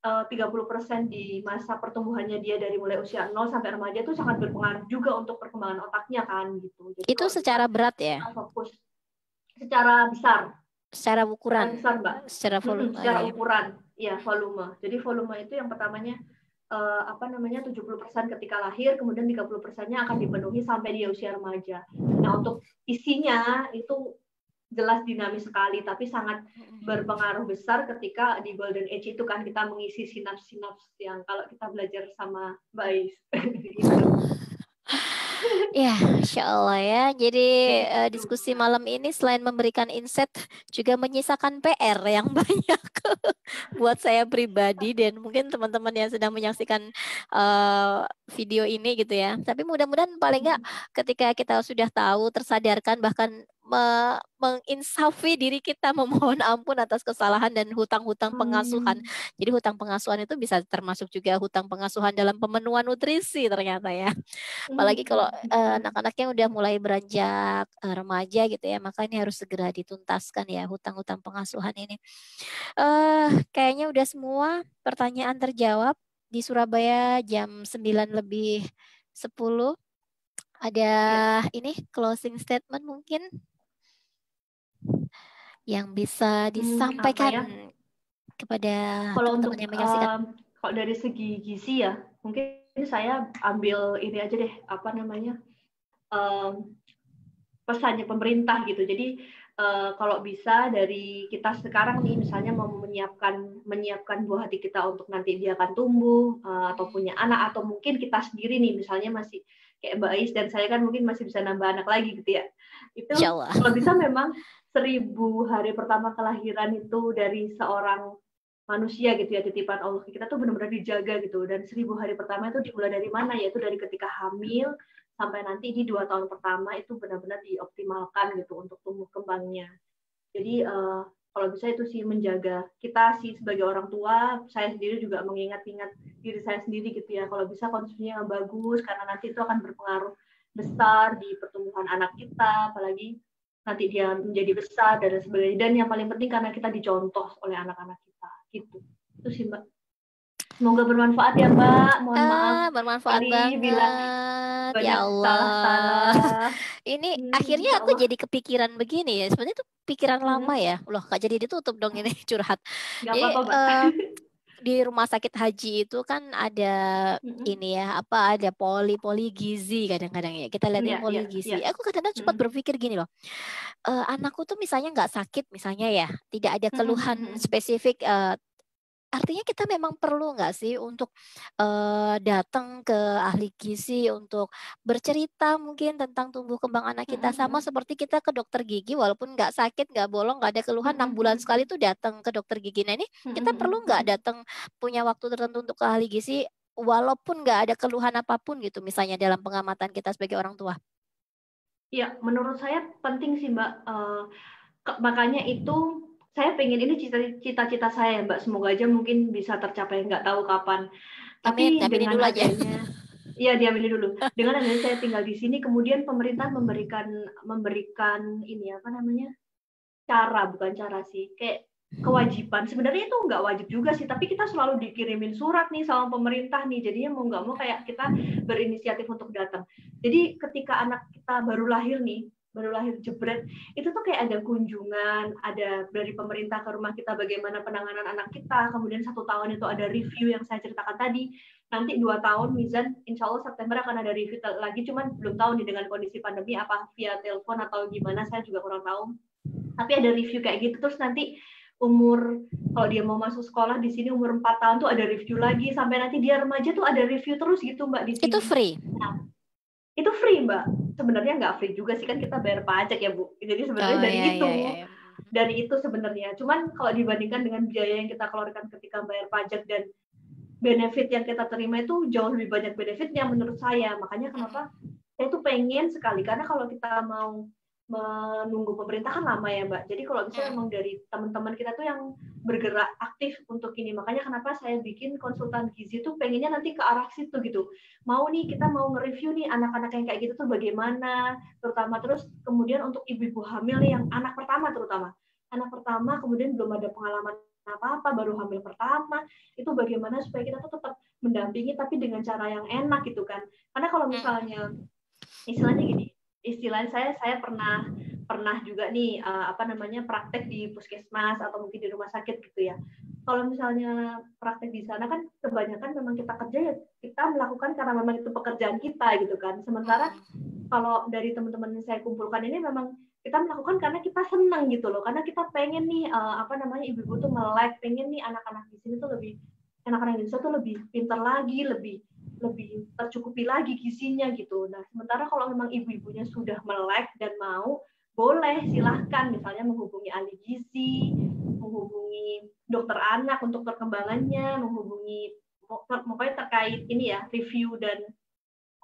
30% di masa pertumbuhannya dia dari mulai usia 0 sampai remaja itu sangat berpengaruh juga untuk perkembangan otaknya kan gitu. Jadi Itu secara berat ya? Fokus secara besar. Secara ukuran? Secara besar, Mbak. Secara volume? Secara ukuran, ya volume. Jadi volume itu yang pertamanya 70% ketika lahir, kemudian 30%-nya akan dipenuhi sampai dia usia remaja. Nah, untuk isinya itu jelas dinamis sekali, tapi sangat berpengaruh besar ketika di golden age itu kan kita mengisi sinaps-sinaps yang kalau kita belajar sama Mbak Ais. Ya, Insya Allah ya. Jadi diskusi malam ini selain memberikan insight, juga menyisakan PR yang banyak buat saya pribadi dan mungkin teman-teman yang sedang menyaksikan video ini gitu ya. Tapi mudah-mudahan paling nggak ketika kita sudah tahu, tersadarkan, bahkan menginsafi diri kita memohon ampun atas kesalahan dan hutang-hutang pengasuhan. Jadi hutang pengasuhan itu bisa termasuk juga hutang pengasuhan dalam pemenuhan nutrisi ternyata ya. Apalagi kalau anak-anak yang udah mulai beranjak remaja gitu ya, maka ini harus segera dituntaskan ya hutang-hutang pengasuhan ini. Kayaknya udah semua pertanyaan terjawab di Surabaya jam 9:10. Ada ini closing statement mungkin yang bisa disampaikan kepada teman-teman yang menyaksikan. Kalau dari segi gizi ya, mungkin saya ambil ini aja deh, pesannya pemerintah gitu. Jadi kalau bisa dari kita sekarang nih, misalnya mau menyiapkan buah hati kita untuk nanti dia akan tumbuh atau punya anak, atau mungkin kita sendiri nih, misalnya masih kayak Mbak Ais dan saya kan mungkin masih bisa nambah anak lagi gitu ya. Itu kalau bisa memang 1000 hari pertama kelahiran itu dari seorang manusia gitu ya, titipan Allah, kita tuh benar-benar dijaga gitu. Dan 1000 hari pertama itu dimulai dari mana? Yaitu dari ketika hamil sampai nanti di 2 tahun pertama itu benar-benar dioptimalkan gitu untuk tumbuh kembangnya. Jadi kalau bisa itu sih menjaga kita sih sebagai orang tua. Saya sendiri juga mengingat-ingat diri saya sendiri gitu ya. Kalau bisa konsumsinya yang bagus, karena nanti itu akan berpengaruh besar di pertumbuhan anak kita, apalagi nanti dia menjadi besar dan sebagainya. Dan yang paling penting karena kita dicontoh oleh anak-anak kita gitu. Itu sih Mbak. Semoga bermanfaat ya Mbak. Mohon maaf. Bermanfaat banget. Ya Allah. Salah-salah. Ini akhirnya aku jadi kepikiran begini ya. Sebenarnya itu pikiran lama ya. Loh, Kak, jadi ditutup dong ini curhat. Gak jadi apa-apa, Mbak. Di rumah sakit haji itu kan ada ini ya, ada poli gizi kadang-kadang ya. Kita lihatnya poli gizi. Aku kadang-kadang sempat berpikir gini loh. Anakku tuh misalnya nggak sakit misalnya ya, tidak ada keluhan spesifik. Artinya kita memang perlu nggak sih untuk datang ke ahli gizi untuk bercerita mungkin tentang tumbuh kembang anak kita, sama seperti kita ke dokter gigi, walaupun nggak sakit, nggak bolong, nggak ada keluhan, 6 bulan sekali tuh datang ke dokter gigi. Nah ini kita perlu nggak datang punya waktu tertentu untuk ke ahli gizi walaupun nggak ada keluhan apapun gitu, misalnya dalam pengamatan kita sebagai orang tua? Ya, menurut saya penting sih Mbak. Makanya itu saya pengen, ini cita-cita saya ya Mbak, semoga aja mungkin bisa tercapai, nggak tahu kapan. Tapi dengan dulu adanya, ya diaminin dulu. Dengan adanya saya tinggal di sini, kemudian pemerintah memberikan ini bukan cara sih, kayak kewajiban. Sebenarnya itu nggak wajib juga sih, tapi kita selalu dikirimin surat nih sama pemerintah nih, jadinya mau nggak mau kayak kita berinisiatif untuk datang. Jadi ketika anak kita baru lahir jebret, itu tuh kayak ada kunjungan, ada dari pemerintah ke rumah kita bagaimana penanganan anak kita, kemudian 1 tahun itu ada review yang saya ceritakan tadi, nanti 2 tahun Mizan, insya Allah September akan ada review lagi, cuman belum tahu nih dengan kondisi pandemi apa via telepon atau gimana, saya juga kurang tahu, tapi ada review kayak gitu. Terus nanti kalau dia mau masuk sekolah di sini umur 4 tahun tuh ada review lagi, sampai nanti dia remaja tuh ada review terus gitu Mbak di sini. Itu free? Nah, itu free Mbak. Sebenarnya nggak free juga sih, kan kita bayar pajak ya Bu. Jadi sebenarnya dari itu sebenarnya. Cuman kalau dibandingkan dengan biaya yang kita keluarkan ketika bayar pajak dan benefit yang kita terima itu jauh lebih banyak benefitnya menurut saya. Makanya kenapa saya tuh pengen sekali, karena kalau kita mau menunggu pemerintah kan lama ya Mbak. Jadi kalau bisa memang dari teman-teman kita tuh yang bergerak aktif untuk ini. Makanya kenapa saya bikin konsultan gizi tuh pengennya nanti ke arah situ gitu. Mau nih kita mau nge-review nih anak-anak yang kayak gitu tuh bagaimana, terutama terus kemudian untuk ibu-ibu hamil nih yang anak pertama terutama. Anak pertama kemudian belum ada pengalaman apa-apa, baru hamil pertama, itu bagaimana supaya kita tuh tetap mendampingi tapi dengan cara yang enak gitu kan. Karena kalau misalnya istilahnya gini, saya pernah juga nih praktek di puskesmas atau mungkin di rumah sakit gitu ya. Kalau misalnya praktek di sana kan kebanyakan memang kita kerja ya kita melakukan karena memang itu pekerjaan kita gitu kan. Sementara kalau dari teman-teman yang saya kumpulkan ini memang kita melakukan karena kita senang gitu loh, karena kita pengen nih ibu-ibu tuh melek, pengen nih anak-anak di sini tuh anak-anak Indonesia tuh lebih pintar lagi, lebih tercukupi lagi gizinya gitu. Nah, sementara kalau memang ibu-ibunya sudah melek dan mau, boleh silahkan misalnya menghubungi ahli gizi, menghubungi dokter anak untuk perkembangannya, menghubungi pokoknya terkait ini ya, review dan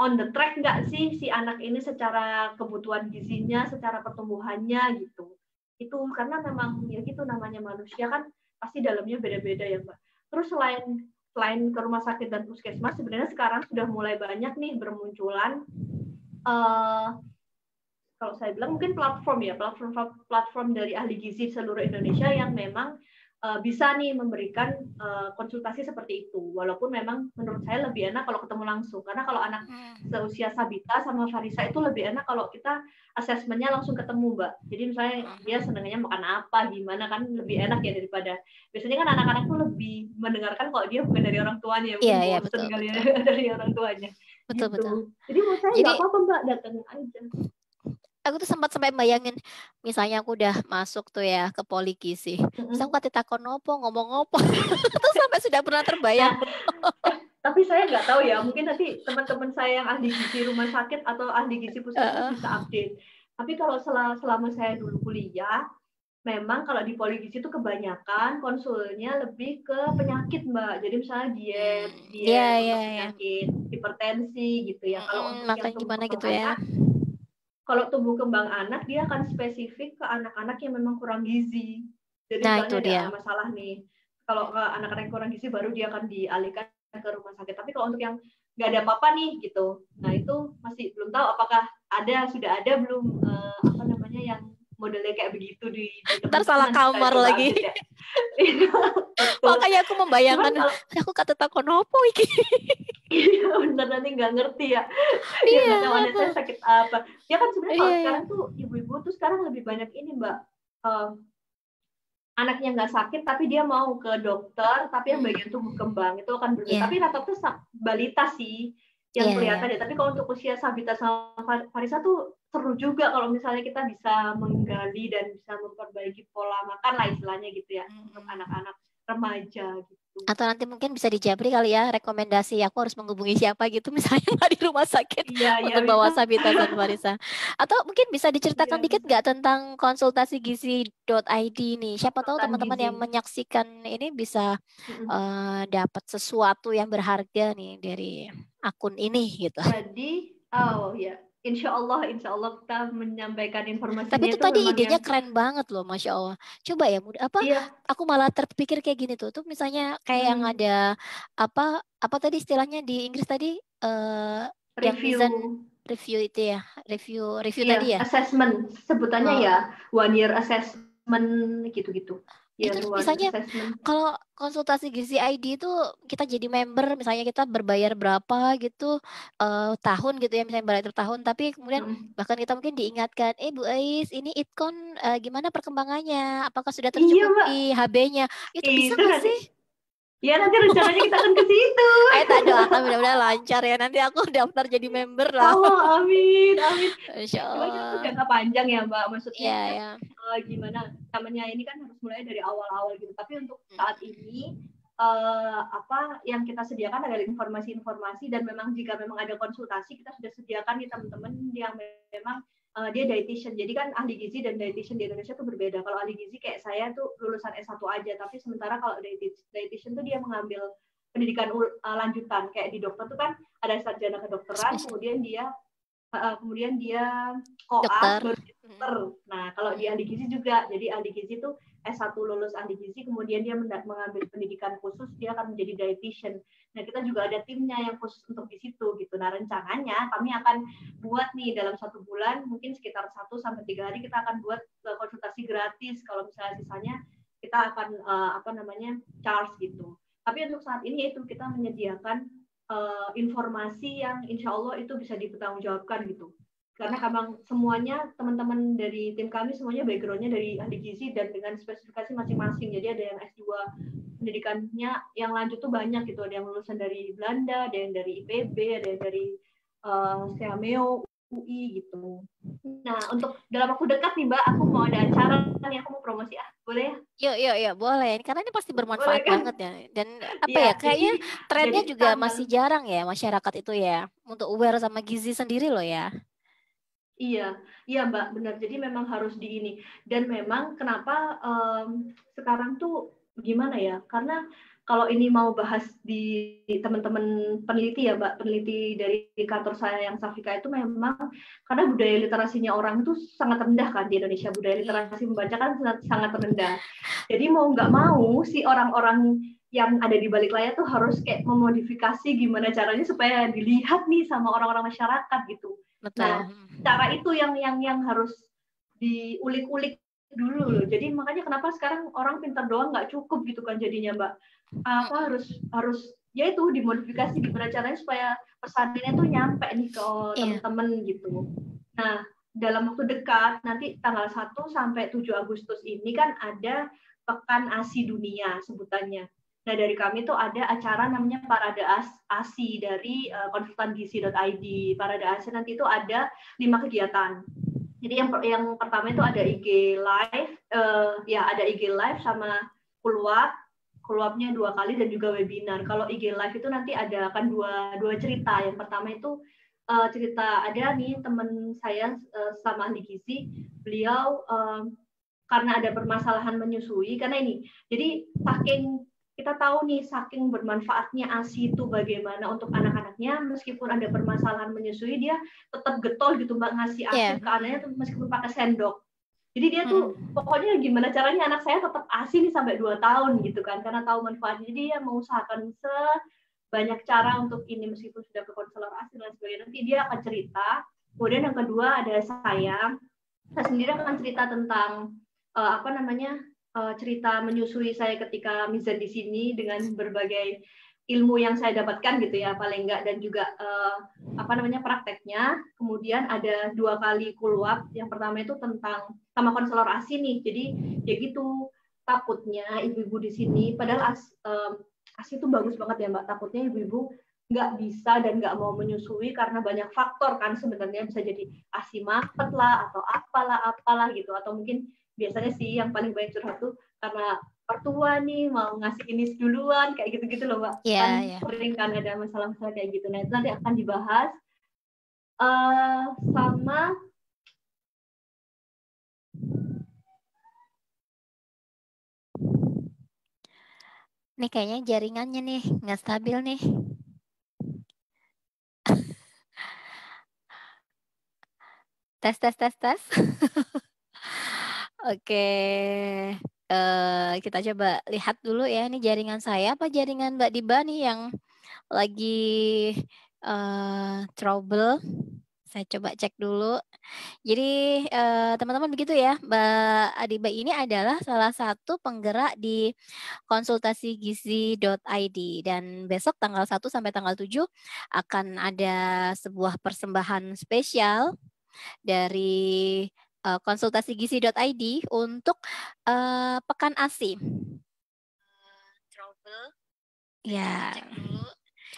on the track nggak sih si anak ini secara kebutuhan gizinya, secara pertumbuhannya gitu. Itu karena memang ya gitu namanya manusia kan pasti dalamnya beda-beda ya Mbak. Terus selain ke rumah sakit dan puskesmas, sebenarnya sekarang sudah mulai banyak nih bermunculan kalau saya bilang mungkin platform dari ahli gizi seluruh Indonesia yang memang bisa nih memberikan konsultasi seperti itu. Walaupun memang menurut saya lebih enak kalau ketemu langsung. Karena kalau anak seusia Sabita sama Farisa itu lebih enak kalau kita asesmennya langsung ketemu, Mbak. Jadi misalnya dia senangnya makan apa, gimana kan lebih enak ya daripada biasanya kan anak-anak tuh lebih mendengarkan kalau dia bukan dari orang tuanya, mungkin bosen kali ya dari orang tuanya. Betul. Jadi menurut saya nggak apa-apa Mbak, datang aja. Aku tuh sempat sampai bayangin, misalnya aku udah masuk tuh ya ke poli gizi, terus aku kata takon opo, ngomong opo, terus sampai sudah pernah terbayang. Tapi saya nggak tahu ya, mungkin nanti teman-teman saya yang ahli gizi rumah sakit atau ahli gizi puskesmas bisa update. Tapi kalau selama saya dulu kuliah, memang kalau di poli gizi itu kebanyakan konsulnya lebih ke penyakit Mbak. Jadi misalnya diet untuk penyakit hipertensi gitu ya. Kalau untuk yang tumbuh kembang anak, kalau tumbuh kembang anak dia akan spesifik ke anak-anak yang memang kurang gizi. Jadi misalnya ada masalah nih, kalau ke anak-anak yang kurang gizi baru dia akan dialihkan ke rumah sakit. Tapi kalau untuk yang nggak ada apa-apa nih gitu, nah itu masih belum tahu apakah sudah ada belum yang modelnya kayak begitu di ntar salah kamar lagi. Makanya aku membayangkan, aku kata takon opo iki. Iya benar, nanti nggak ngerti ya. Dia nggak tahu anak saya sakit apa. Ya kan sebenarnya kalau sekarang tuh ibu-ibu tuh sekarang lebih banyak ini Mbak. Anaknya nggak sakit tapi dia mau ke dokter, tapi yang bagian tumbuh kembang itu akan berbeda. Tapi rata-rata balita sih yang kelihatan ya. Tapi kalau untuk usia Sabita sama Farisa tuh seru juga kalau misalnya kita bisa menggali dan bisa memperbaiki pola makan lah istilahnya gitu ya untuk anak-anak remaja gitu. Atau nanti mungkin bisa dijabri kali ya rekomendasi aku harus menghubungi siapa gitu misalnya nggak di rumah sakit untuk bawa Sabita dan Farisa. Atau mungkin bisa diceritakan dikit nggak tentang konsultasi gizi.id nih. Siapa tahu teman-teman yang menyaksikan ini bisa dapat sesuatu yang berharga nih dari akun ini gitu. Jadi Insya Allah kita menyampaikan informasinya. Tapi itu tadi idenya keren banget loh, Masya Allah. Coba ya, aku malah terpikir kayak gini tuh misalnya kayak yang ada apa tadi istilahnya di Inggris tadi review itu ya, review tadi ya. Assessment sebutannya ya, 1 year assessment gitu-gitu. Itu misalnya kalau konsultasi gizi ID itu kita jadi member, misalnya kita berbayar berapa gitu tahun gitu ya, misalnya bayar tahun, tapi kemudian bahkan kita mungkin diingatkan, Bu Ais ini itkon gimana perkembangannya, apakah sudah tercukupi HB-nya, itu bisa nggak sih? Ya nanti rencananya kita akan ke situ. Tak doakan mudah-mudahan lancar ya, nanti aku daftar jadi member lah. Oh amin. Insya Allah. Cuma itu jangka panjang ya Mbak, maksudnya gimana namanya ini kan harus mulai dari awal-awal gitu. Tapi untuk saat ini yang kita sediakan adalah informasi-informasi, dan memang jika memang ada konsultasi kita sudah sediakan nih teman-teman yang memang dia dietitian. Jadi kan ahli gizi dan dietitian di Indonesia tuh berbeda. Kalau ahli gizi kayak saya tuh lulusan S1 aja, tapi sementara kalau dietitian tuh dia mengambil pendidikan lanjutan. Kayak di dokter tuh kan ada sarjana kedokteran, kemudian dia koas Dokter. baru dokter. Nah, kalau di ahli gizi juga, jadi ahli gizi itu S1 lulus ahli gizi, kemudian dia mengambil pendidikan khusus, dia akan menjadi dietitian. Nah, kita juga ada timnya yang khusus untuk di situ gitu. Nah, rencananya kami akan buat nih dalam 1 bulan, mungkin sekitar 1-3 hari kita akan buat konsultasi gratis. Kalau misalnya sisanya kita akan charge gitu. Tapi untuk saat ini itu kita menyediakan informasi yang insya Allah itu bisa dipertanggungjawabkan gitu. Karena memang semuanya teman-teman dari tim kami semuanya backgroundnya dari ahli gizi dan dengan spesifikasi masing-masing. Jadi ada yang S2 pendidikannya yang lanjut tuh banyak gitu. Ada yang lulusan dari Belanda, ada yang dari IPB, ada yang dari Seameo, UI gitu. Nah, untuk dalam waktu dekat nih Mbak, aku mau ada acara nih, aku mau promosi boleh ya? Yuk, boleh. Karena ini pasti bermanfaat Boleh, kan? banget ya. Dan apa ya, ya, kayaknya trennya juga masih tanggal... jarang ya masyarakat itu ya untuk aware sama gizi sendiri loh ya. Iya Mbak, benar. Jadi memang harus di ini. Dan memang kenapa sekarang tuh gimana ya? Karena kalau ini mau bahas di teman-teman peneliti ya Mbak, peneliti dari kantor saya yang Safika itu memang karena budaya literasinya orang itu sangat rendah kan di Indonesia. Budaya literasi membaca kan sangat rendah. Jadi mau nggak mau si orang-orang yang ada di balik layar tuh harus kayak memodifikasi gimana caranya supaya dilihat nih sama orang-orang masyarakat gitu. Betul. Nah, cara itu yang harus diulik-ulik dulu loh. Jadi makanya kenapa sekarang orang pintar doang nggak cukup gitu kan jadinya Mbak. Harus ya itu dimodifikasi gimana caranya supaya pesannya tuh nyampe nih ke teman-teman gitu. Nah, dalam waktu dekat nanti tanggal 1 sampai 7 Agustus ini kan ada Pekan ASI Dunia sebutannya. Nah, dari kami tuh ada acara namanya Parade ASI dari konsultan gizi.id. Parade ASI nanti itu ada 5 kegiatan. Jadi yang pertama itu ada IG live, ada IG live sama follow-up-nya 2 kali dan juga webinar. Kalau IG live itu nanti akan dua cerita. Yang pertama itu cerita ada nih teman saya sama ahli gizi, beliau karena ada permasalahan menyusui, karena ini, jadi kita tahu nih saking bermanfaatnya ASI itu bagaimana untuk anak-anaknya, meskipun ada permasalahan menyusui dia tetap getol gitu Mbak ngasih ASI ke anaknya meskipun pakai sendok. Jadi dia tuh pokoknya gimana caranya anak saya tetap ASI nih sampai 2 tahun gitu kan, karena tahu manfaatnya. Jadi dia mengusahakan sebanyak cara untuk ini meskipun sudah ke konselor ASI dan sebagainya. Nanti dia akan cerita. Kemudian yang kedua ada saya sendiri akan cerita tentang cerita menyusui saya ketika mizan di sini dengan berbagai ilmu yang saya dapatkan gitu ya paling enggak, dan juga prakteknya. Kemudian ada 2 kali follow-up. Yang pertama itu tentang sama konselor ASI nih. Jadi ya gitu, takutnya ibu-ibu di sini padahal ASI itu bagus banget ya Mbak, takutnya ibu-ibu nggak bisa dan nggak mau menyusui karena banyak faktor kan sebenarnya, bisa jadi ASI mapet lah atau apalah gitu, atau mungkin biasanya sih yang paling banyak curhat tuh karena ortua nih mau ngasih ini duluan kayak gitu-gitu loh Mbak. Sering kan ada masalah-masalah kayak gitu. Nah itu nanti akan dibahas sama nih kayaknya jaringannya nih nggak stabil nih. Tes. Oke. Kita coba lihat dulu ya, ini jaringan saya apa jaringan Mbak Diba nih yang lagi trouble. Saya coba cek dulu. Jadi teman-teman begitu ya, Mbak Adiba ini adalah salah satu penggerak di konsultasi gizi.id, dan besok tanggal 1 sampai tanggal 7 akan ada sebuah persembahan spesial dari konsultasi gizi.id untuk Pekan ASI. Trouble. Ya. Cek dulu.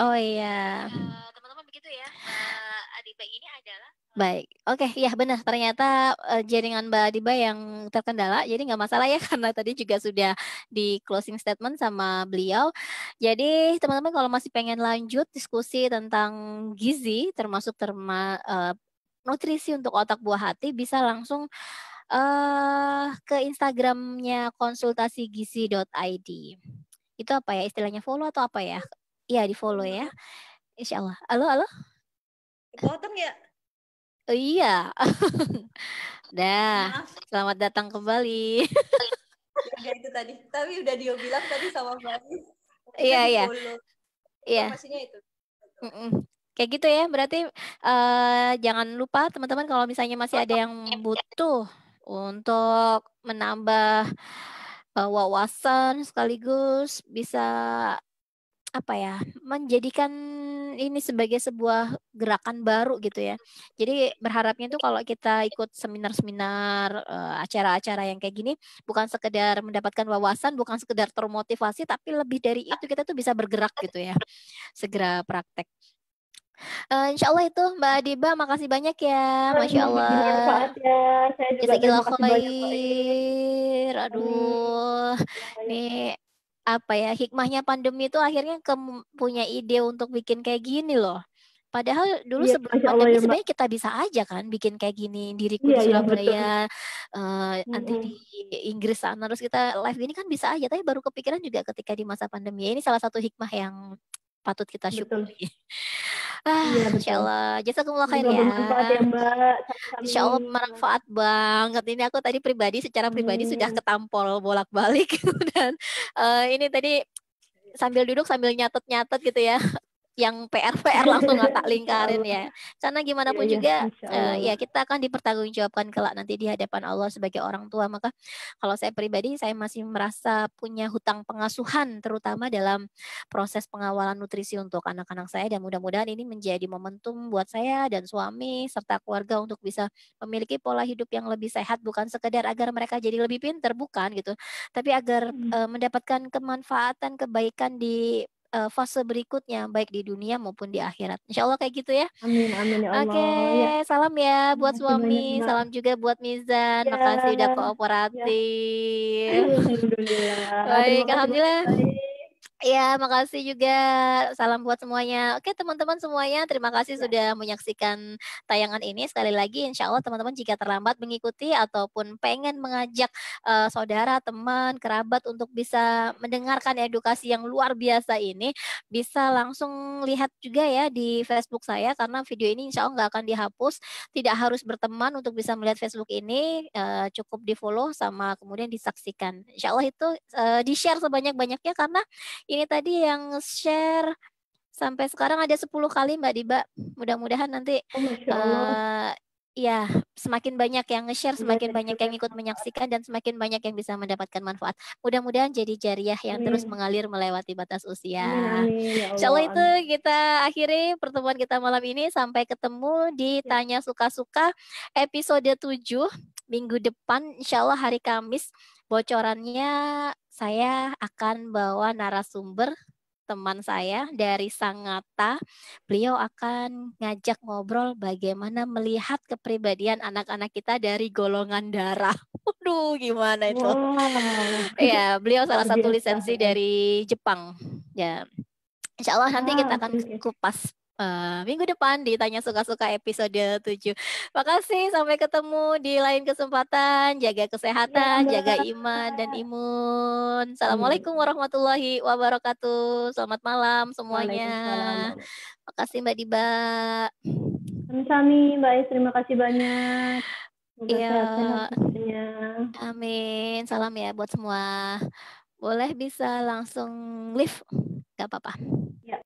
Oh iya. Teman-teman begitu ya, Mbak Adiba ini adalah baik. Oke, ya benar. Ternyata jaringan Mbak Adiba yang terkendala, jadi nggak masalah ya karena tadi juga sudah di closing statement sama beliau. Jadi teman-teman kalau masih pengen lanjut diskusi tentang gizi, termasuk nutrisi untuk otak buah hati, bisa langsung ke Instagramnya konsultasi gizi.id. Itu apa ya istilahnya, follow atau apa ya? Iya, di follow ya. Insya Allah. Halo, halo. Dipotong ya? Oh, iya. Dah, Maaf. selamat datang kembali. Ya itu tadi. Tapi udah Dio bilang tadi sama Bayu. Iya, iya. Iya. Informasinya itu. Kayak gitu ya. Berarti jangan lupa teman-teman kalau misalnya masih ada yang butuh untuk menambah wawasan sekaligus bisa apa ya, menjadikan ini sebagai sebuah gerakan baru gitu ya. Jadi berharapnya itu kalau kita ikut seminar-seminar, acara-acara yang kayak gini, bukan sekedar mendapatkan wawasan, bukan sekedar termotivasi, tapi lebih dari itu kita tuh bisa bergerak gitu ya, segera praktek. Insya Allah itu Mbak Adiba, makasih banyak ya, Masya Allah. Bermanfaat ya, saya juga Jazakallah terima kasih banyak Mbak khair. Aduh, nih apa ya, hikmahnya pandemi itu akhirnya punya ide untuk bikin kayak gini loh. Padahal dulu Iya, sebelum Masya Allah pandemi ya Mbak. sebenarnya kita bisa aja kan bikin kayak gini. Diriku Iya, di iya betul. Surabaya, nanti di Inggris sana, terus kita live gini kan bisa aja. Tapi baru kepikiran juga ketika di masa pandemi. Ini salah satu hikmah yang patut kita Betul. syukuri. Insya Iya betul. Allah. Jazakumullah khair Semoga ya. bermanfaat ya Mbak. Insya Allah bermanfaat banget. Ini aku tadi secara pribadi sudah ketampol bolak-balik dan ini tadi sambil duduk sambil nyatet-nyatet gitu ya. Yang PR langsung tak lingkarin ya. Karena gimana pun juga ya kita akan dipertanggungjawabkan kelak nanti di hadapan Allah sebagai orang tua. Maka kalau saya pribadi saya masih merasa punya hutang pengasuhan terutama dalam proses pengawalan nutrisi untuk anak-anak saya dan mudah-mudahan ini menjadi momentum buat saya dan suami serta keluarga untuk bisa memiliki pola hidup yang lebih sehat, bukan sekedar agar mereka jadi lebih pintar, bukan gitu. Tapi agar mendapatkan kemanfaatan kebaikan di fase berikutnya baik di dunia maupun di akhirat. Insya Allah kayak gitu ya. Amin, amin ya Allah. Oke, Ya. salam ya buat Terima kasih banyak, suami, Mbak. salam juga buat Mizan. Ya. Makasih udah Ya. kooperatif. Alhamdulillah. Baik, Terima kasih alhamdulillah. banyak. Ya, makasih juga. Salam buat semuanya. Oke, teman-teman semuanya, terima kasih sudah menyaksikan tayangan ini. Sekali lagi, insya Allah teman-teman jika terlambat mengikuti ataupun pengen mengajak saudara, teman, kerabat untuk bisa mendengarkan edukasi yang luar biasa ini, bisa langsung lihat juga ya di Facebook saya, karena video ini insya Allah nggak akan dihapus. Tidak harus berteman untuk bisa melihat Facebook ini, cukup di-follow sama kemudian disaksikan. Insya Allah itu di-share sebanyak-banyaknya karena ini tadi yang share sampai sekarang ada 10 kali Mbak Diba. Mudah-mudahan nanti ya semakin banyak yang nge-share, semakin banyak yang ikut menyaksikan dan semakin banyak yang bisa mendapatkan manfaat. Mudah-mudahan jadi jariah yang terus mengalir melewati batas usia. Amin, ya Allah. Insya Allah itu kita akhiri pertemuan kita malam ini. Sampai ketemu di Tanya Suka-Suka episode 7 minggu depan. Insya Allah hari Kamis. Bocorannya saya akan bawa narasumber teman saya dari Sangatta. Beliau akan ngajak ngobrol bagaimana melihat kepribadian anak-anak kita dari golongan darah. Waduh, gimana itu? Ya, beliau salah satu lisensi dari Jepang. Ya, insya Allah nanti kita akan kupas minggu depan ditanya suka-suka episode 7. Makasih, sampai ketemu di lain kesempatan. Jaga kesehatan, jaga iman dan imun. Assalamualaikum warahmatullahi wabarakatuh. Selamat malam semuanya. Makasih Mbak Diba. Sami, Mbak Is, terima kasih banyak. Semoga sehat-sehat semuanya. Amin. Salam ya buat semua. Boleh bisa langsung live, nggak apa-apa. Ya.